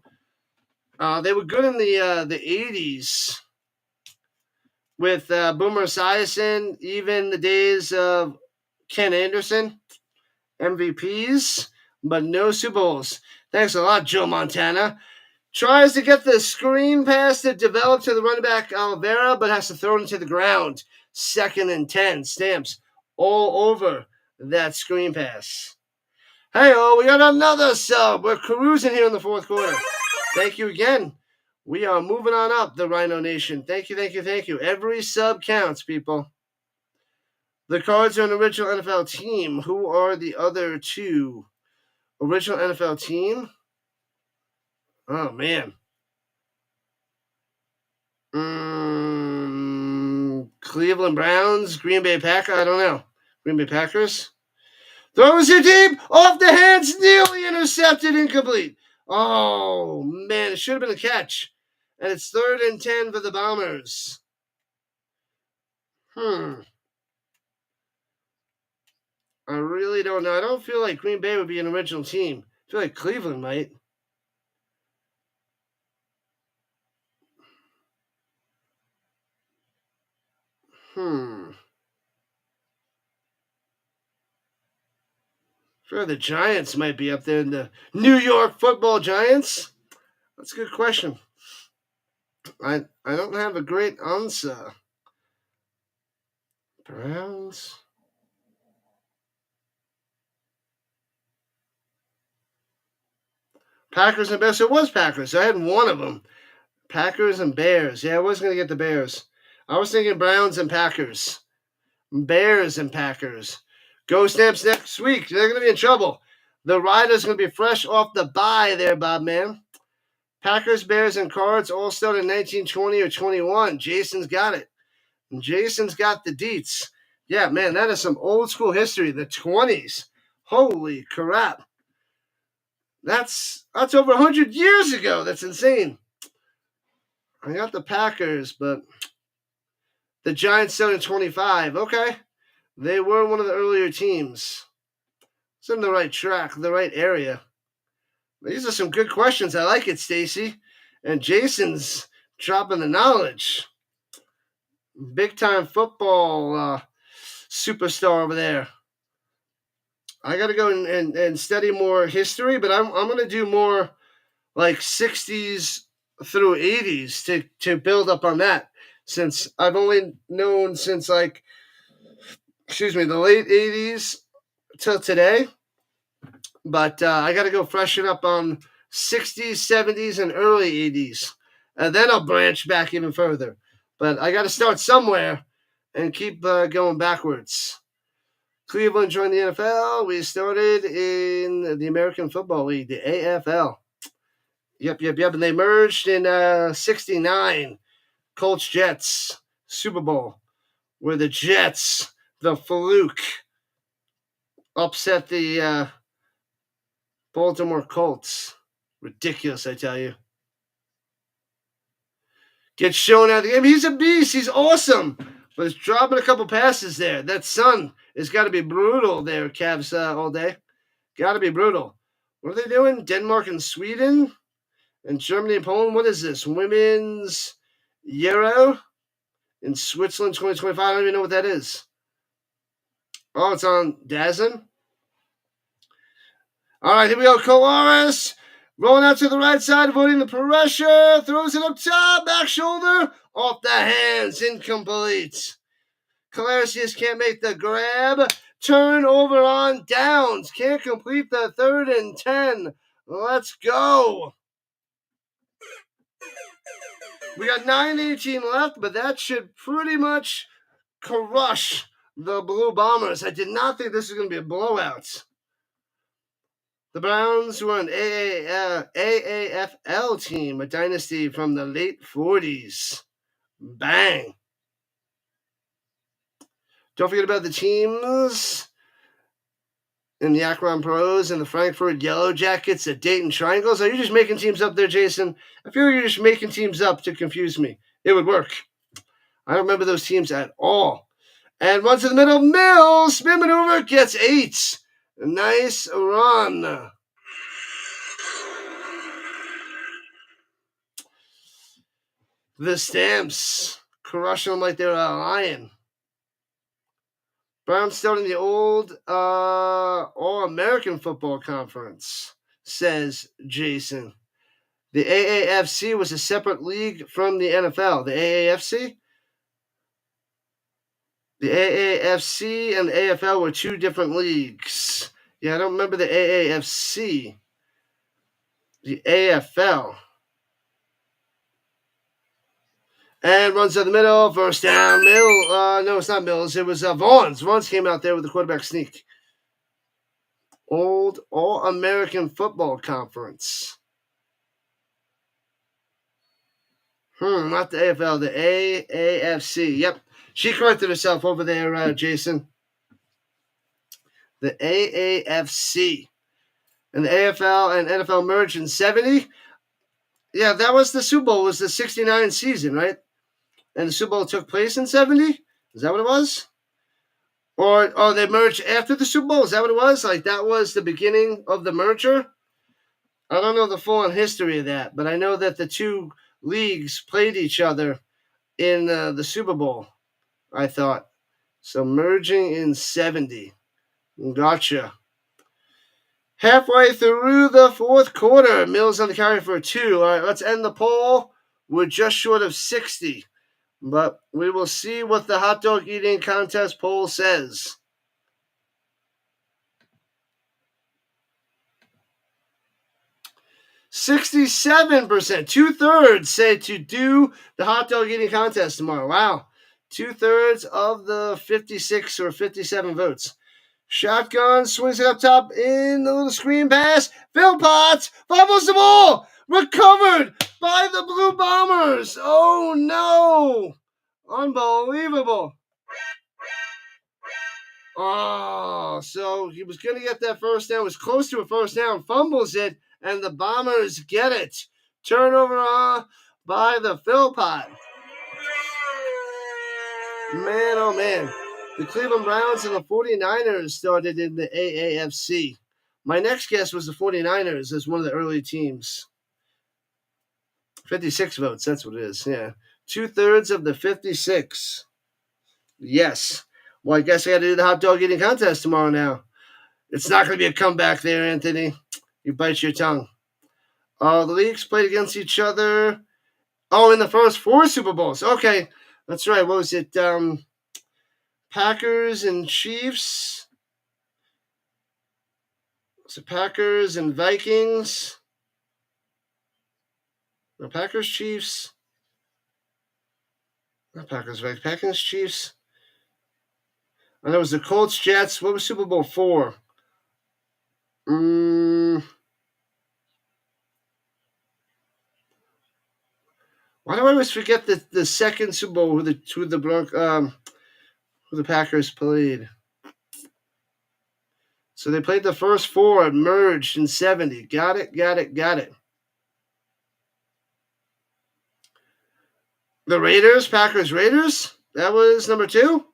They were good in the 80s with Boomer Esiason, even the days of Ken Anderson, MVPs, but no Super Bowls. Thanks a lot, Joe Montana. Tries to get the screen pass to develop to the running back Oliveira, but has to throw it into the ground. 2nd and 10. Stamps all over that screen pass. Hey-oh, we got another sub. We're cruising here in the 4th quarter. Thank you again. We are moving on up, the Rhino Nation. Thank you, thank you, thank you. Every sub counts, people. The Cards are an original NFL team. Who are the other two? Original NFL team? Oh, man. Cleveland Browns, Green Bay Packers. I don't know. Green Bay Packers. Throws it deep, off the hands, nearly intercepted, incomplete. Oh, man, it should have been a catch. And it's 3rd and 10 for the Bombers. I really don't know. I don't feel like Green Bay would be an original team. I feel like Cleveland might. Sure, the Giants might be up there in the New York Football Giants. That's a good question. I don't have a great answer. Browns. Packers and Bears. It was Packers. I had one of them. Packers and Bears. Yeah, I wasn't going to get the Bears. I was thinking Browns and Packers. Bears and Packers. Go Stamps next week. They're going to be in trouble. The Riders going to be fresh off the bye there, Bob, man. Packers, Bears, and Cards all started in 1920 or 21. Jason's got it. And Jason's got the deets. Yeah, man, that is some old school history. The 20s. Holy crap. That's over 100 years ago. That's insane. I got the Packers, but the Giants started in 25. Okay. They were one of the earlier teams. It's in the right track, the right area. These are some good questions. I like it, Stacy. And Jason's dropping the knowledge. Big time football superstar over there. I got to go and study more history, but I'm going to do more like 60s through 80s to build up on that, since I've only known since the late 80s till today. But I got to go freshen up on 60s, 70s, and early 80s. And then I'll branch back even further. But I got to start somewhere and keep going backwards. Cleveland joined the NFL. We started in the American Football League, the AFL. Yep. And they merged in 69. Colts, Jets, Super Bowl, where the Jets, the fluke, upset the Baltimore Colts. Ridiculous, I tell you. Gets shown out of the game. He's a beast. He's awesome. But he's dropping a couple passes there. That sun has got to be brutal there, Cavs, all day. Got to be brutal. What are they doing? Denmark and Sweden? And Germany and Poland? What is this? Women's Euro? In Switzerland 2025? I don't even know what that is. Oh, it's on DAZN? All right, here we go. Colares rolling out to the right side, avoiding the pressure. Throws it up top, back shoulder, off the hands, incomplete. Colares just can't make the grab. Turnover on downs. Can't complete the 3rd and 10. Let's go. We got 9:18 left, but that should pretty much crush the Blue Bombers. I did not think this was going to be a blowout. The Browns were an AAFL team, a dynasty from the late 40s. Bang. Don't forget about the teams. and the Akron Pros and the Frankfurt Yellow Jackets, the Dayton Triangles. Are you just making teams up there, Jason? I feel you're just making teams up to confuse me. It would work. I don't remember those teams at all. And runs in the middle. Mills, spin maneuver, gets 8. Nice run. The Stamps, crushing them like they're a lion. Browns still in the old All-American Football Conference, says Jason. The AAFC was a separate league from the NFL. The AAFC? The AAFC and the AFL were 2 different leagues. Yeah, I don't remember the AAFC. The AFL. And runs in the middle, first down, no, it's not Mills. It was Vaughns. Vaughns came out there with the quarterback sneak. Old All-American Football Conference. Not the AFL, the AAFC. Yep, she corrected herself over there, Jason. The AAFC. And the AFL and NFL merged in 70. Yeah, that was the Super Bowl. It was the 69 season, right? And the Super Bowl took place in 70? Is that what it was? Or they merged after the Super Bowl? Is that what it was? Like, that was the beginning of the merger? I don't know the full-on history of that, but I know that the 2 leagues played each other in the Super Bowl, I thought. So, merging in 70. Gotcha. Halfway through the 4th quarter, Mills on the carry for 2. All right, let's end the poll. We're just short of 60. But we will see what the hot dog eating contest poll says. %67, 2/3 say to do the hot dog eating contest tomorrow. Wow. 2/3 of the 56 or 57 votes. Shotgun swings it up top in the little screen pass. Phil Potts fumbles the ball. Recovered by the Blue Bombers. Oh, no. Unbelievable. Oh, so he was going to get that first down. Was close to a first down. Fumbles it, and the Bombers get it. Turnover by the Philpot. Man, oh, man. The Cleveland Browns and the 49ers started in the AAFC. My next guess was the 49ers as one of the early teams. 56 votes, that's what it is, yeah. 2/3 of the 56. Yes. Well, I guess I got to do the hot dog eating contest tomorrow now. It's not going to be a comeback there, Anthony. You bite your tongue. The leagues played against each other. Oh, in the first 4 Super Bowls. Okay, that's right. What was it? Packers and Chiefs. Was it Packers and Vikings? No, Packers, Chiefs. Not Packers, Vikings. Packers, Chiefs. I know it was the Colts, Jets. What was Super Bowl 4? Why do I always forget the second Super Bowl who the Packers played? So they played the first 4 and merged in 70. Got it. The Raiders, Packers, Raiders. That was number 2.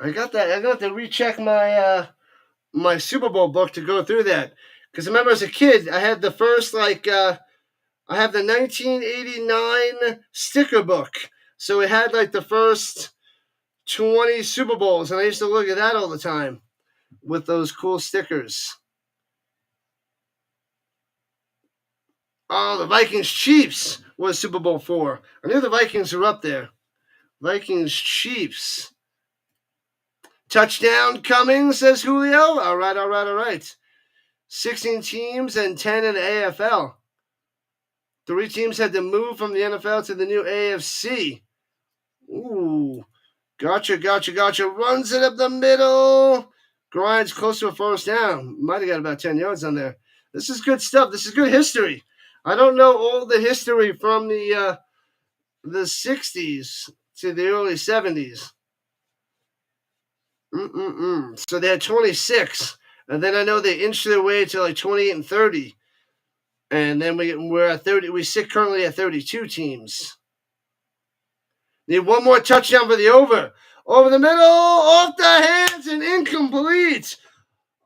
I got that. I got to recheck my Super Bowl book to go through that. Because I remember as a kid, I had the first, I have the 1989 sticker book. So it had, the first 20 Super Bowls. And I used to look at that all the time with those cool stickers. Oh, the Vikings-Chiefs was Super Bowl 4. I knew the Vikings were up there. Vikings-Chiefs. Touchdown coming, says Julio. All right. 16 teams and 10 in the AFL. 3 teams had to move from the NFL to the new AFC. Ooh. Gotcha. Runs it up the middle. Grinds close to a first down. Might have got about 10 yards on there. This is good stuff. This is good history. I don't know all the history from the 60s to the early 70s. So they had 26. And then I know they inched their way to like 28 and 30. And then we're at 30. We sit currently at 32 teams. Need one more touchdown for the over. Over the middle, off the hands, and incomplete.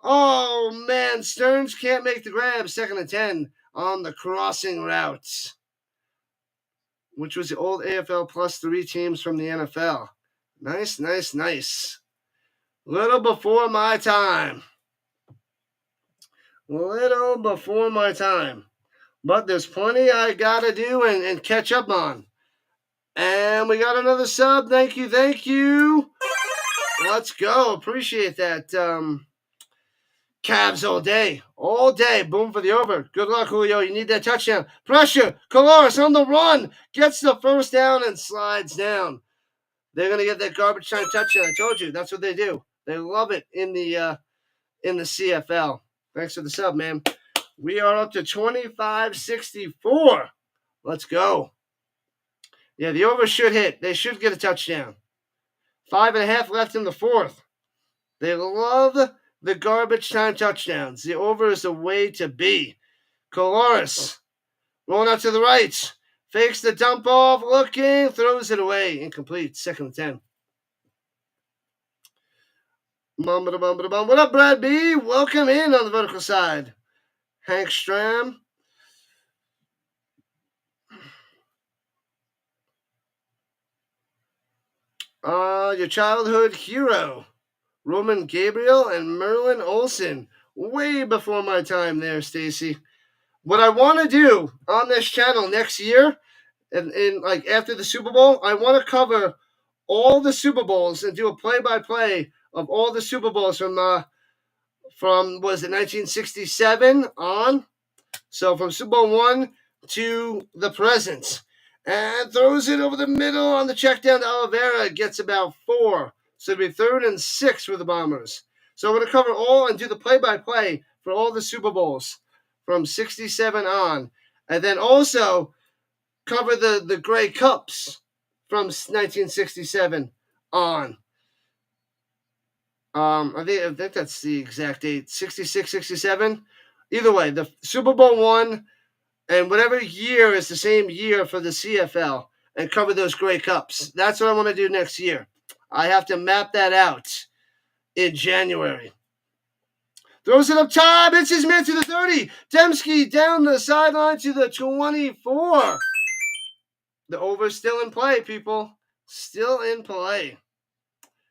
Oh, man. Stearns can't make the grab. 2nd and 10 on the crossing route, which was the old AFL plus 3 teams from the NFL. Nice. Little before my time. But there's plenty I got to do and catch up on. And we got another sub. Thank you. Let's go. Appreciate that. Cavs all day. Boom for the over. Good luck, Julio. You need that touchdown. Pressure. Colares on the run. Gets the first down and slides down. They're going to get that garbage time touchdown. I told you. That's what they do. They love it in the CFL. Thanks for the sub, man. We are up to 25-64. Let's go. Yeah, the over should hit. They should get a touchdown. 5.5 left in the fourth. They love the garbage time touchdowns. The over is the way to be. Colares rolling out to the right. Fakes the dump off. Looking. Throws it away. Incomplete. 2nd and 10. What up, Brad B? Welcome in on the vertical side. Hank Stram. Your childhood hero, Roman Gabriel and Merlin Olsen. Way before my time there, Stacy. What I want to do on this channel next year, and like after the Super Bowl, I want to cover all the Super Bowls and do a play-by-play of all the Super Bowls from was it 1967 on? So from Super Bowl 1 to the present. And throws it over the middle on the check down to Oliveira. Gets about 4. So it'll be 3rd and 6 for the Bombers. So I'm going to cover all and do the play-by-play for all the Super Bowls from 67 on. And then also cover the Grey Cups from 1967 on. I think that's the exact date. 66, 67. Either way, the Super Bowl 1 and whatever year is the same year for the CFL and cover those Grey Cups. That's what I want to do next year. I have to map that out in January. Throws it up top. It's his man to the 30. Dembski down the sideline to the 24. The over's still in play, people. Still in play.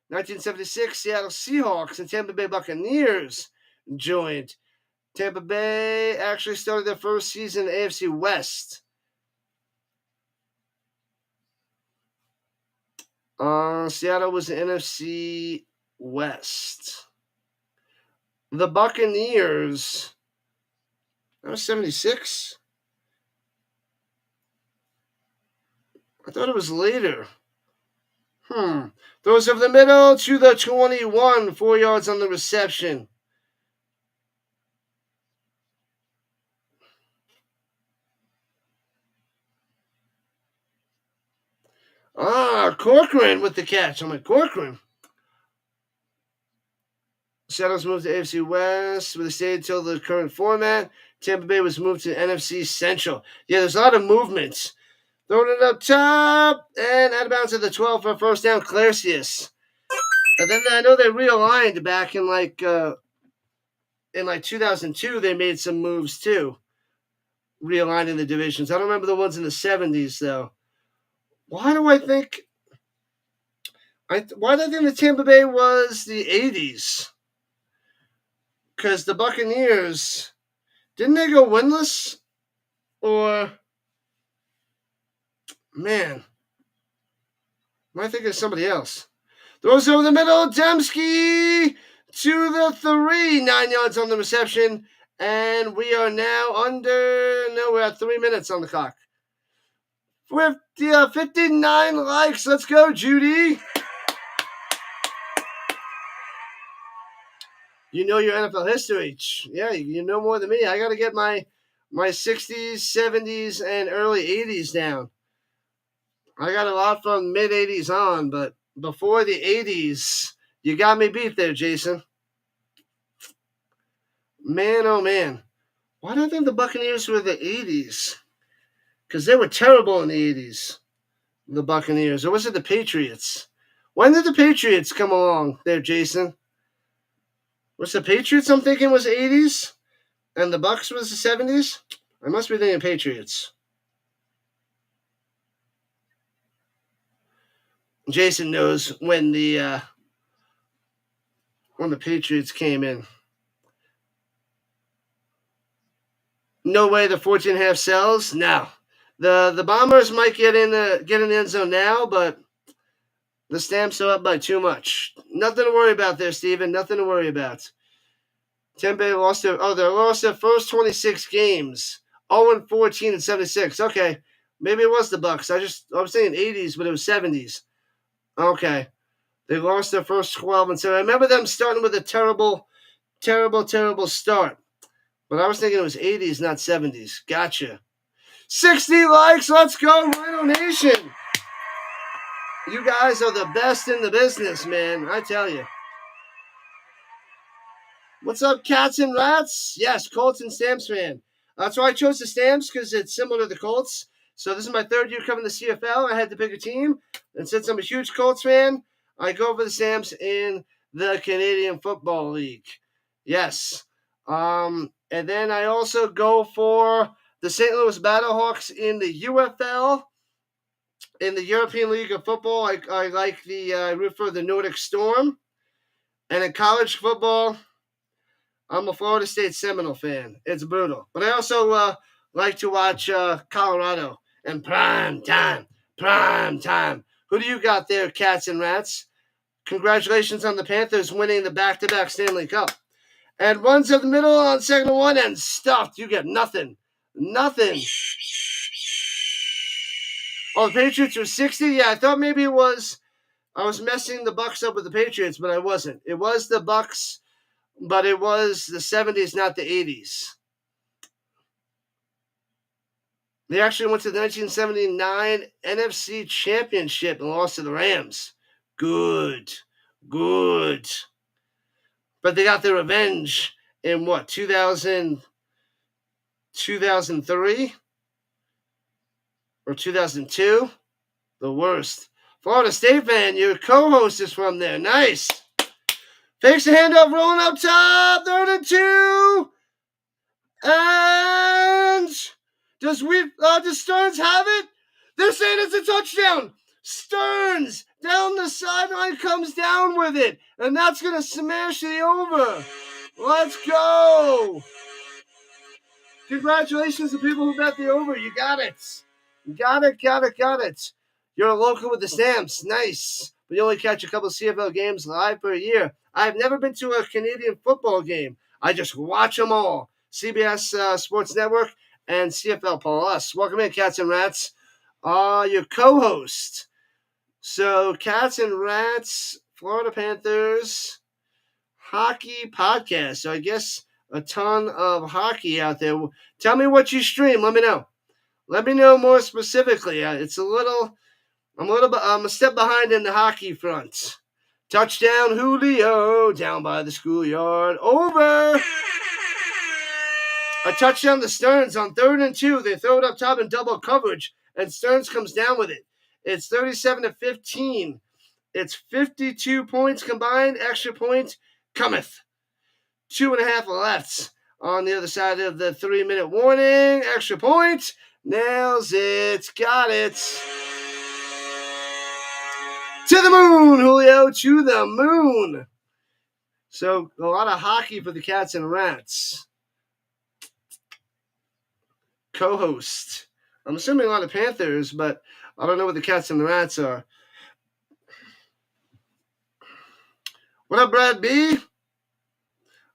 1976, Seattle Seahawks and Tampa Bay Buccaneers joined. Tampa Bay actually started their first season in the AFC West. Seattle was the NFC West. The Buccaneers, that was 76? I thought it was later. Throws over the middle to the 21, 4 yards on the reception. Corcoran with the catch. I'm like, Corcoran. Seattle's moved to AFC West, where they stayed until the current format. Tampa Bay was moved to NFC Central. Yeah, there's a lot of movements. Throwing it up top and out of bounds at the 12 for a first down. Clarcius. And then I know they realigned back in like 2002. They made some moves too, realigning the divisions. I don't remember the ones in the 70s though. Why do I think the Tampa Bay was the 80s? Because the Buccaneers, didn't they go winless? Or, man, am I thinking of somebody else? Throws over the middle, Dembski to the 3, 9 yards on the reception. And we are now we're at 3 minutes on the clock. With 59 likes. Let's go, Judy. You know your NFL history. Yeah, you know more than me. I got to get my 60s, 70s, and early 80s down. I got a lot from mid-80s on, but before the 80s, You got me beat there, Jason. Man, oh man. Why do I think the Buccaneers were the 80s? Because they were terrible in the 80s, the Buccaneers. Or was it the Patriots? When did the Patriots come along there, Jason? Was the Patriots I'm thinking was 80s? And the Bucks was the 70s? I must be thinking Patriots. Jason knows when the Patriots came in. No way the 14.5 sells? No. The Bombers might get in the end zone now, but the Stamps are up by too much. Nothing to worry about there, Steven. Nothing to worry about. Tampa Bay lost their first 26 games. 0-14 and 76. Okay. Maybe it was the Bucks. I was saying 80s, but it was 70s. Okay. They lost their first 12 and 7. I remember them starting with a terrible start. But I was thinking it was 80s, not 70s. Gotcha. 60 likes. Let's go, Rhino Nation. You guys are the best in the business, man. I tell you. What's up, cats and rats? Yes, Colts and Stamps fan. That's why I chose the Stamps, because it's similar to the Colts. So this is my third year covering the CFL. I had to pick a team. And since I'm a huge Colts fan, I go for the Stamps in the Canadian Football League. Yes. And then I also go for the St. Louis Battlehawks in the UFL. In the European League of Football, I like I root for the Nordic Storm. And in college football, I'm a Florida State Seminole fan. It's brutal. But I also like to watch Colorado and prime time. Who do you got there, cats and rats? Congratulations on the Panthers winning the back-to-back Stanley Cup. And runs up the middle on second and 1 and stuffed. You get nothing. Nothing. Oh, the Patriots were 60? Yeah, I thought maybe it was. I was messing the Bucks up with the Patriots, but I wasn't. It was the Bucks, but it was the 70s, not the 80s. They actually went to the 1979 NFC Championship and lost to the Rams. Good. But they got their revenge in what, 2003? Or 2002? The worst. Florida State fan, your co-host is from there. Nice. Fakes the handoff, rolling up top. 3rd and 2. And does Stearns have it? They're saying it's a touchdown. Stearns down the sideline comes down with it. And that's going to smash the over. Let's go. Congratulations to people who bet the over. You got it. Got it. You're a local with the Stamps. Nice. But you only catch a couple of CFL games live per year. I've never been to a Canadian football game. I just watch them all. CBS Sports Network and CFL Plus. Welcome in, cats and rats. Your co-host. So, cats and rats, Florida Panthers, hockey podcast. So, I guess a ton of hockey out there. Tell me what you stream. Let me know. Let me know more specifically. I'm a step behind in the hockey front. Touchdown, Julio, down by the schoolyard. Over. A touchdown to Stearns on 3rd and 2. They throw it up top in double coverage, and Stearns comes down with it. It's 37-15. It's 52 points combined. Extra point cometh. 2.5 left on the other side of the 3-minute warning. Extra point. Nails it. Got it. To the moon, Julio. To the moon. So, a lot of hockey for the cats and rats. Co-host. I'm assuming a lot of Panthers, but I don't know what the cats and the rats are. What up, Brad B?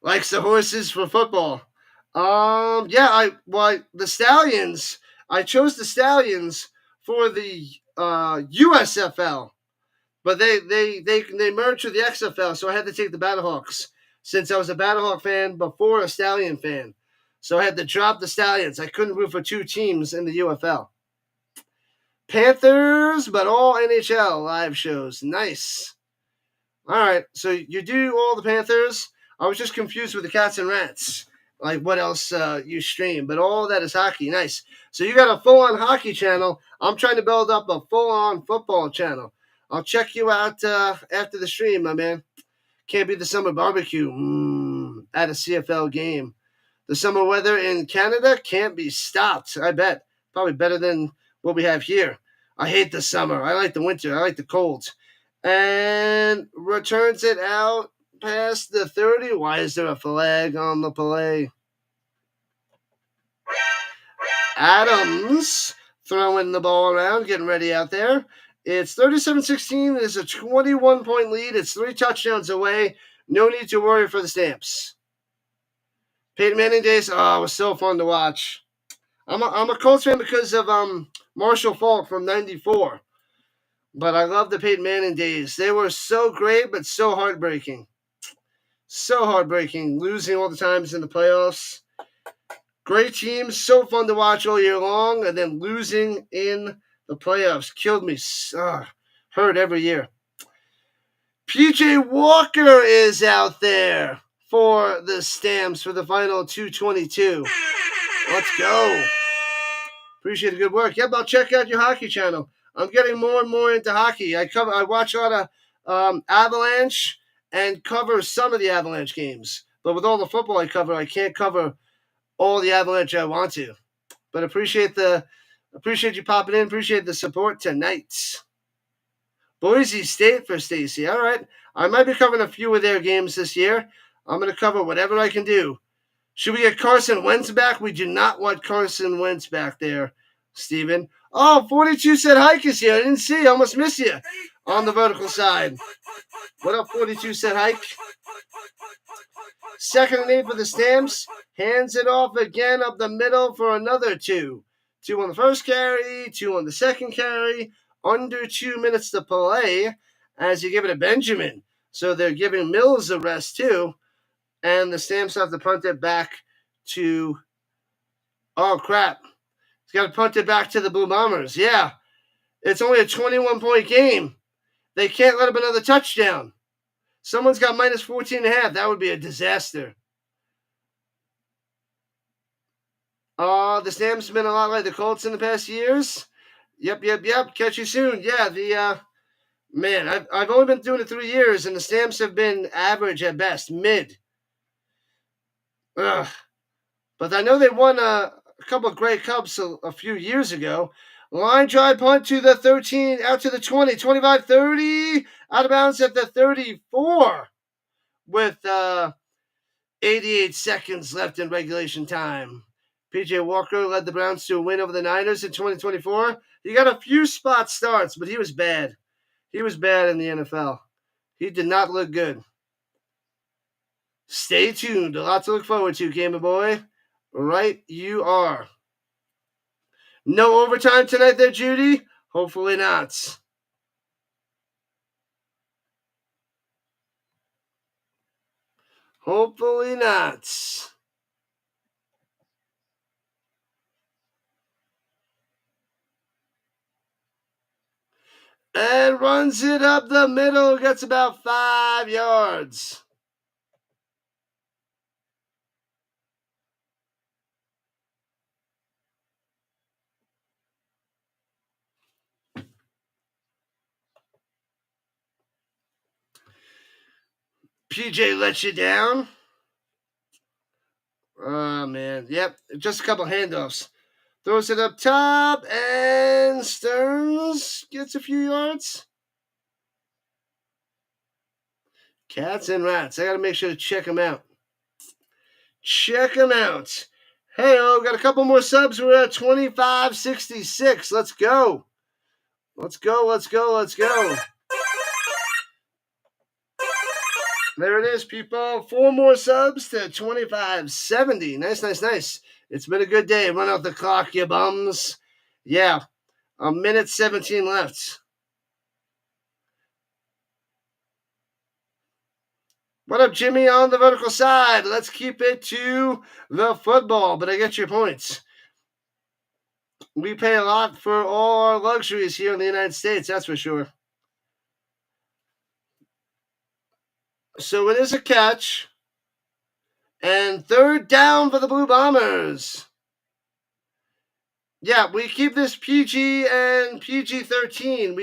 Likes the horses for football. The Stallions. I chose the Stallions for the USFL, but they merged with the XFL, so I had to take the Battlehawks since I was a Battlehawk fan before a Stallion fan. So I had to drop the Stallions. I couldn't root for two teams in the UFL. Panthers, but all NHL live shows. Nice. All right, so you do all the Panthers. I was just confused with the Cats and Rats. Like what else you stream, but all that is hockey. Nice. So you got a full-on hockey channel. I'm trying to build up a full-on football channel. I'll check you out after the stream, my man. Can't beat the summer barbecue at a CFL game. The summer weather in Canada can't be stopped. I bet. Probably better than what we have here. I hate the summer. I like the winter. I like the cold. And returns it out past the 30. Why is there a flag on the play? Adams throwing the ball around, getting ready out there. It's 37-16. It's a 21-point lead. It's 3 touchdowns away. No need to worry for the Stamps. Peyton Manning days, it was so fun to watch. I'm a Colts fan because of Marshall Faulk from '94. But I love the Peyton Manning days. They were so great, but so heartbreaking. So heartbreaking. Losing all the times in the playoffs. Great teams. So fun to watch all year long. And then losing in the playoffs. Killed me. Hurt every year. PJ Walker is out there for the Stamps for the final 222. Let's go. Appreciate the good work. Yep, I'll check out your hockey channel. I'm getting more and more into hockey. I watch a lot of Avalanche and cover some of the Avalanche games. But with all the football I cover, I can't cover all the Avalanche I want to. But appreciate you popping in. Appreciate the support tonight. Boise State for Stacy. All right. I might be covering a few of their games this year. I'm going to cover whatever I can do. Should we get Carson Wentz back? We do not want Carson Wentz back there, Steven. Oh, 42 said Hike is here. I didn't see. I almost missed you on the vertical side. What up, 42 said Hike? 2nd and 8 for the Stamps. Hands it off again up the middle for another 2. 2 on the first carry, 2 on the second carry. Under 2 minutes to play as you give it to Benjamin. So they're giving Mills a rest too. And the Stamps have to punt it back to... Oh, crap. He's got to punt it back to the Blue Bombers. Yeah. It's only a 21-point game. They can't let up another touchdown. Someone's got minus 14.5. That would be a disaster. The Stamps have been a lot like the Colts in the past years. Yep. Catch you soon. Yeah, man, I've only been doing it 3 years, and the Stamps have been average at best, mid. Ugh. But I know they won a couple of Grey Cups a few years ago. Line drive punt to the 13, out to the 20, 25, 30, out of bounds at the 34 with 88 seconds left in regulation time. PJ Walker led the Browns to a win over the Niners in 2024. He got a few spot starts, but he was bad. He was bad in the NFL. He did not look good. Stay tuned. A lot to look forward to, Gamer Boy. Right you are. No overtime tonight there, Judy? Hopefully not. Hopefully not. And runs it up the middle. Gets about 5 yards. PJ lets you down. Oh, man. Yep. Just a couple handoffs. Throws it up top. And Stearns gets a few yards. Cats and Rats. I got to make sure to check them out. Check them out. Hey, got a couple more subs. We're at 2566. Let's go. Let's go. There it is, people. 4 more subs to 2570. Nice. It's been a good day. Run out the clock, you bums. Yeah, a minute 17 left. What up, Jimmy, on the vertical side? Let's keep it to the football, but I get your points. We pay a lot for all our luxuries here in the United States, that's for sure. So it is a catch. And third down for the Blue Bombers. Yeah, we keep this PG and PG-13.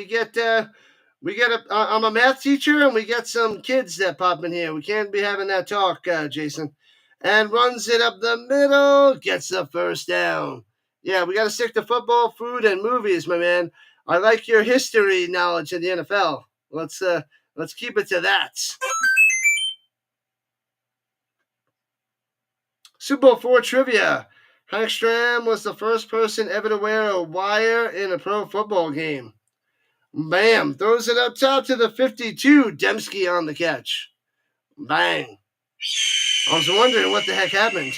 I'm a math teacher, and we get some kids that pop in here. We can't be having that talk, Jason. And runs it up the middle, gets the first down. Yeah, we got to stick to football, food, and movies, my man. I like your history knowledge in the NFL. Let's keep it to that. Super Bowl IV trivia. Hank Stram was the first person ever to wear a wire in a pro football game. Bam. Throws it up top to the 52. Dembski on the catch. Bang. I was wondering what the heck happened.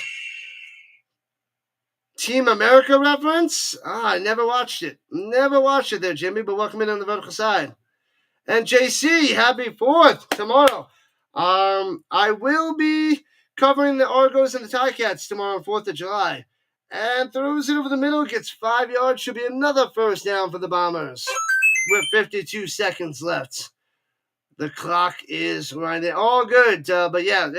Team America reference? I never watched it. Never watched it there, Jimmy, but welcome in on the vertical side. And JC, happy 4th tomorrow. I will be covering the Argos and the Ticats tomorrow on 4th of July. And throws it over the middle, gets 5 yards, should be another first down for the Bombers. With 52 seconds left. The clock is running. All good, but yeah,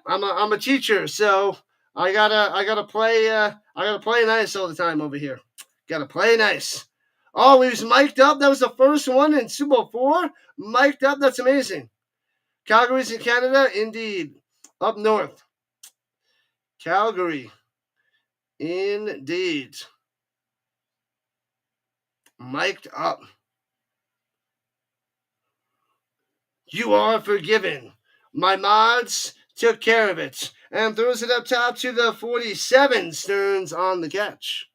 I'm a teacher, so I gotta play nice all the time over here. Gotta play nice. Oh, he was mic'd up. That was the first one in Super Bowl IV. Mic'd up. That's amazing. Calgary's in Canada, indeed. Up north. Calgary, indeed. Mic'd up. You are forgiven. My mods took care of it. And throws it up top to the 47. Stearns on the catch.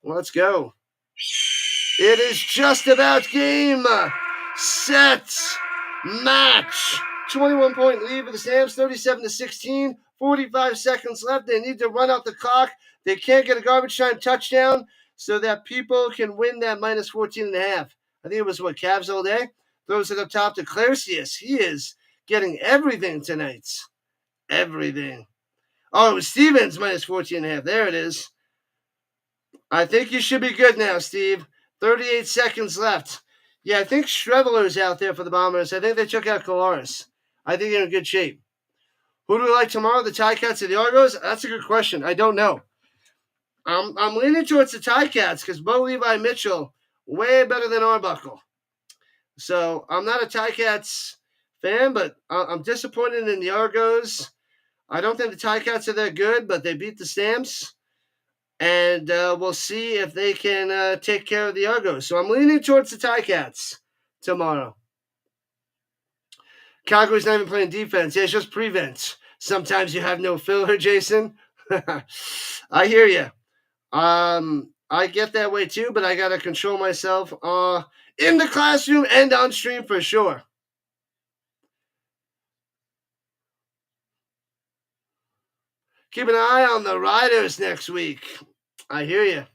Let's go. It is just about game, set, match. 21-point lead for the Stamps, 37-16. 45 seconds left. They need to run out the clock. They can't get a garbage time touchdown so that people can win that minus 14.5. I think it was Cavs all day. Throws it up top to Clarcius. He is getting everything tonight. Everything. Oh, it was Stevens minus 14.5. There it is. I think you should be good now, Steve. 38 seconds left. Yeah, I think Streveler's out there for the Bombers. I think they took out Kolaris. I think they're in good shape. Who do we like tomorrow, the Ticats or the Argos? That's a good question. I don't know. I'm leaning towards the Ticats because Bo Levi Mitchell, way better than Arbuckle. So I'm not a Ticats fan, but I'm disappointed in the Argos. I don't think the Ticats are that good, but they beat the Stamps. And we'll see if they can take care of the Argos. So I'm leaning towards the Ticats tomorrow. Calgary's not even playing defense. Yeah, it's just prevent. Sometimes you have no filler, Jason. I hear you. I get that way too, but I got to control myself in the classroom and on stream for sure. Keep an eye on the Riders next week. I hear you.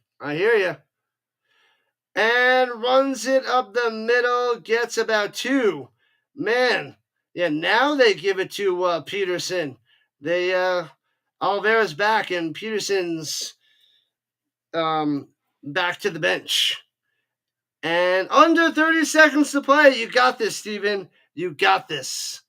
And runs it up the middle, gets about 2. Man, yeah, now they give it to Peterson. They Oliveira's back, and Peterson's back to the bench. And under 30 seconds to play. You got this, Steven. You got this.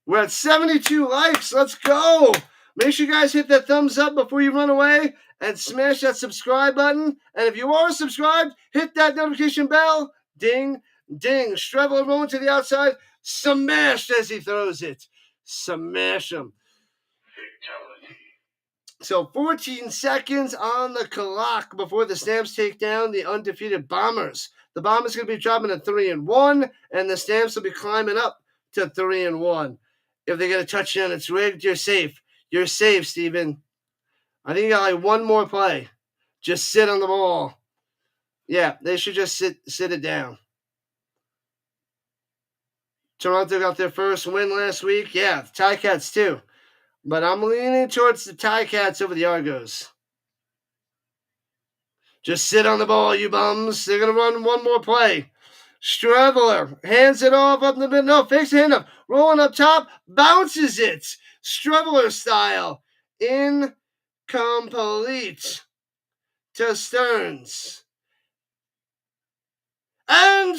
We're at 72 likes. Let's go. Make sure you guys hit that thumbs up before you run away and smash that subscribe button. And if you are subscribed, hit that notification bell. Ding, ding. Streveler rolling to the outside. Smashed as he throws it. Smash him. So 14 seconds on the clock before the Stamps take down the undefeated Bombers. The Bombers going to be dropping to 3-1, and the Stamps will be climbing up to 3-1. If they get a touchdown, it's rigged. You're safe. You're safe, Steven. I think you got like one more play. Just sit on the ball. Yeah, they should just sit it down. Toronto got their first win last week. Yeah, the Ticats too. But I'm leaning towards the Ticats over the Argos. Just sit on the ball, you bums. They're going to run one more play. Streveler hands it off up in the middle. No, fakes the handoff. Rolling up top. Bounces it. Streveler style. Incomplete to Stearns. And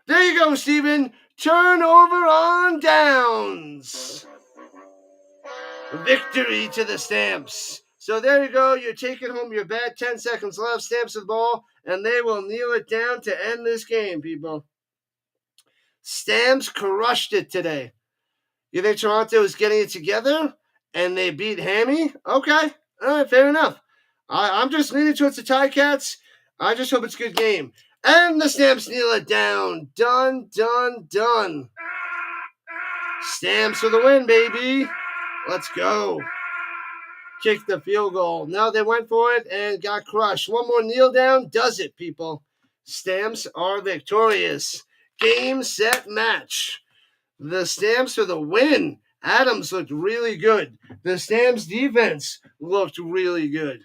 there you go, Steven. Turnover on downs. Victory to the Stamps. So there you go. You're taking home your bet. 10 seconds left. Stamps with the ball, and they will kneel it down to end this game, people. Stamps crushed it today. You think Toronto is getting it together and they beat Hammy? Okay. All right, fair enough. I'm just leaning towards the Ticats. I just hope it's a good game. And the Stamps kneel it down. Done, done, done. Stamps for the win, baby. Let's go. Kick the field goal. Now they went for it and got crushed. One more kneel down. Does it, people. Stamps are victorious. Game, set, match. The Stamps for the win. Adams looked really good. The Stamps defense looked really good.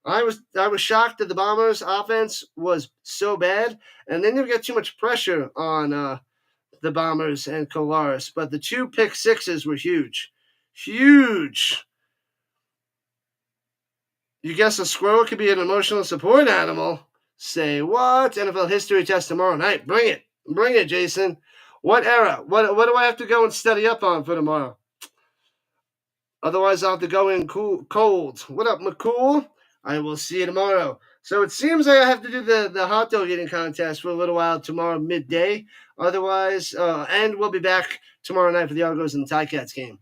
I was shocked that the Bombers offense was so bad, and then you get too much pressure on the Bombers and Colares. But the 2 pick sixes were huge. Huge. You guess a squirrel could be an emotional support animal? Say what? NFL history test tomorrow night. Bring it. Bring it, Jason. What era? What do I have to go and study up on for tomorrow? Otherwise, I'll have to go in cold. What up, McCool? I will see you tomorrow. So it seems like I have to do the hot dog eating contest for a little while tomorrow midday. Otherwise, and we'll be back tomorrow night for the Argos and the Ticats game.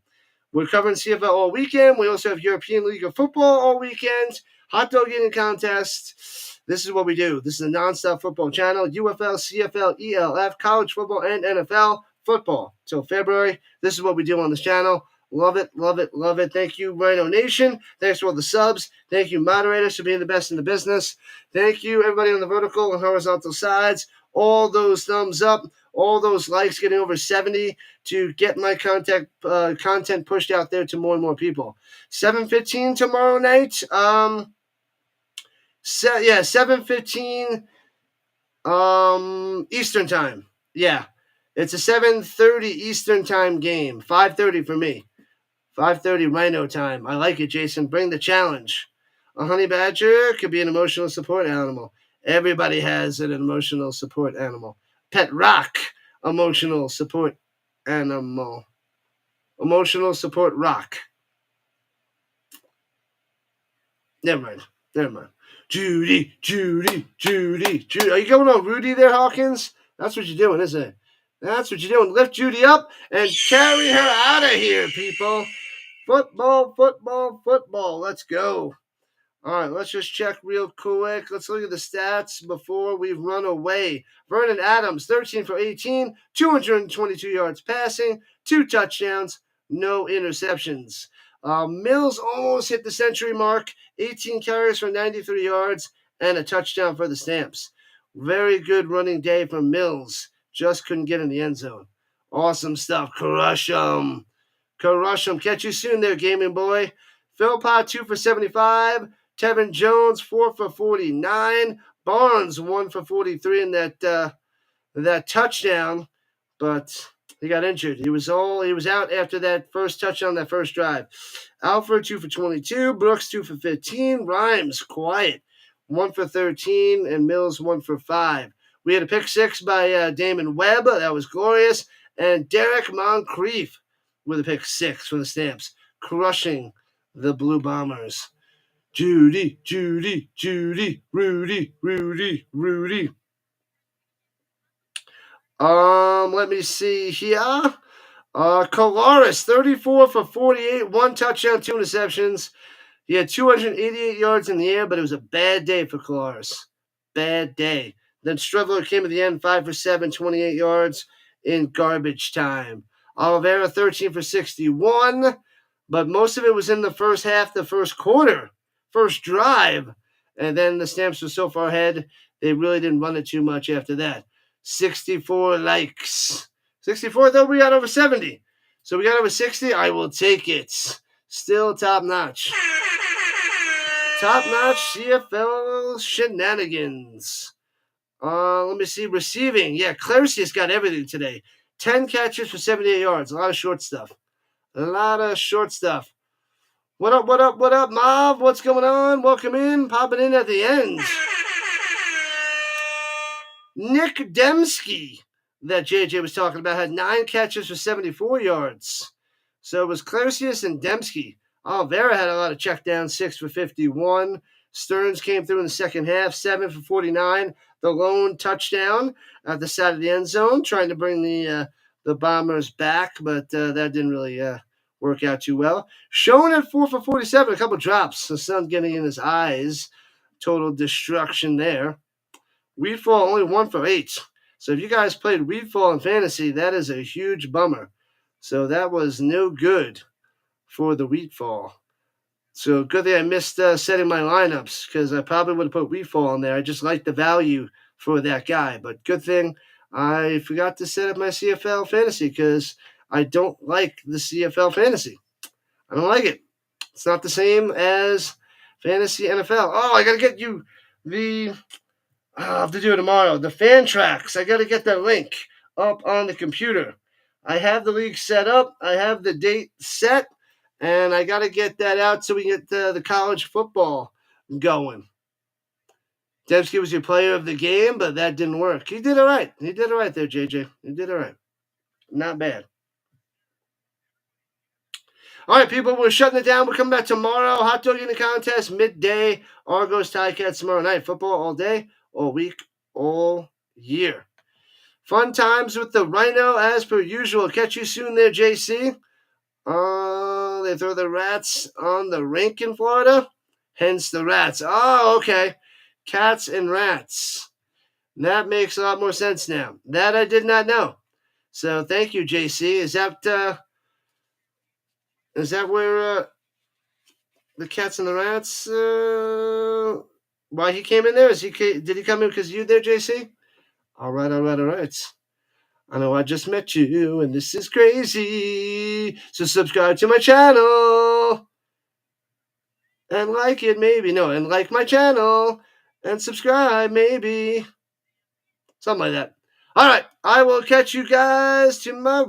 We're covering CFL all weekend. We also have European League of Football all weekend. Hot dog eating contest. This is what we do. This is a nonstop football channel. UFL, CFL, ELF, college football, and NFL football. Till February. This is what we do on this channel. Love it, love it, love it. Thank you, Rhino Nation. Thanks for all the subs. Thank you, moderators, for being the best in the business. Thank you, everybody on the vertical and horizontal sides. All those thumbs up, all those likes, getting over 70 to get my content pushed out there to more and more people. 7:15 tomorrow night. 7:15 Eastern time. Yeah. It's a 7:30 Eastern time game. 5:30 for me. 5:30 Rhino time. I like it, Jason. Bring the challenge. A honey badger could be an emotional support animal. Everybody has an emotional support animal. Pet rock, emotional support animal. Emotional support rock. Never mind. Judy. Are you going on Rudy there, Hawkins? That's what you're doing, isn't it? That's what you're doing. Lift Judy up and carry her out of here, people. Football. Let's go. All right, let's just check real quick. Let's look at the stats before we run away. Vernon Adams, 13 for 18, 222 yards passing, 2 touchdowns, no interceptions. Mills almost hit the century mark, 18 carries for 93 yards, and a touchdown for the Stamps. Very good running day from Mills. Just couldn't get in the end zone. Awesome stuff. Crush 'em. Catch you soon there, gaming boy. Philpott, 2 for 75. Tevin Jones, 4 for 49. Barnes, 1 for 43 in that touchdown, but he got injured. He was out after that first touchdown, that first drive. Alford, 2 for 22. Brooks, 2 for 15. Rhymes, quiet, 1 for 13. And Mills, 1 for 5. We had a pick 6 by Damon Webb. That was glorious. And Derek Moncrief with a pick 6 for the Stamps, crushing the Blue Bombers. Judy, Rudy. Let me see here. Colares, 34 for 48, 1 touchdown, 2 interceptions. He had 288 yards in the air, but it was a bad day for Colares. Bad day. Then Strevler came at the end, 5 for 7, 28 yards in garbage time. Oliveira, 13 for 61, but most of it was in the first half, the first quarter, first drive. And then the Stamps were so far ahead, they really didn't run it too much after that. 64 likes. 64, though we got over 70. So we got over 60. I will take it. Still top notch. Top notch CFL shenanigans. Let me see. Receiving. Yeah, Claricius got everything today. 10 catches for 78 yards. A lot of short stuff. What up, Mav? What's going on? Welcome in. Popping in at the end. Nick Dembski. that JJ was talking about had 9 catches for 74 yards. So it was Claricius and Dembski. Oh, Vera had a lot of checkdowns, 6 for 51. Stearns came through in the second half, 7 for 49. The lone touchdown at the side of the end zone, trying to bring the Bombers back, but that didn't really work out too well. Showing at 4 for 47, a couple drops. The sun getting in his eyes. Total destruction there. Weedfall only 1 for 8. So if you guys played Weedfall in fantasy, that is a huge bummer. So that was no good for the Weedfall. So good thing I missed setting my lineups, because I probably would have put Weedfall in there. I just like the value for that guy. But good thing I forgot to set up my CFL fantasy, because I don't like the CFL fantasy. I don't like it. It's not the same as fantasy NFL. Oh, I got to get you the... I'll have to do it tomorrow. The fan tracks. I got to get that link up on the computer. I have the league set up. I have the date set. And I got to get that out so we get the college football going. Dembski was your player of the game, but that didn't work. He did all right. He did all right there, JJ. He did all right. Not bad. All right, people, we're shutting it down. We'll come back tomorrow. Hot dog eating contest, midday. Argos Ticats tomorrow night. Football all day, all week, all year. Fun times with the Rhino as per usual. Catch you soon there, JC. They throw the rats on the rink in Florida, hence the rats. Oh, okay. Cats and rats. That makes a lot more sense now. That I did not know. So thank you, JC. Is that where the cats and the rats? Why he came in there? Did he come in because you there, JC? All right. I know I just met you, and this is crazy. So subscribe to my channel. And like it, maybe. No, and like my channel. And subscribe, maybe. Something like that. All right. I will catch you guys tomorrow.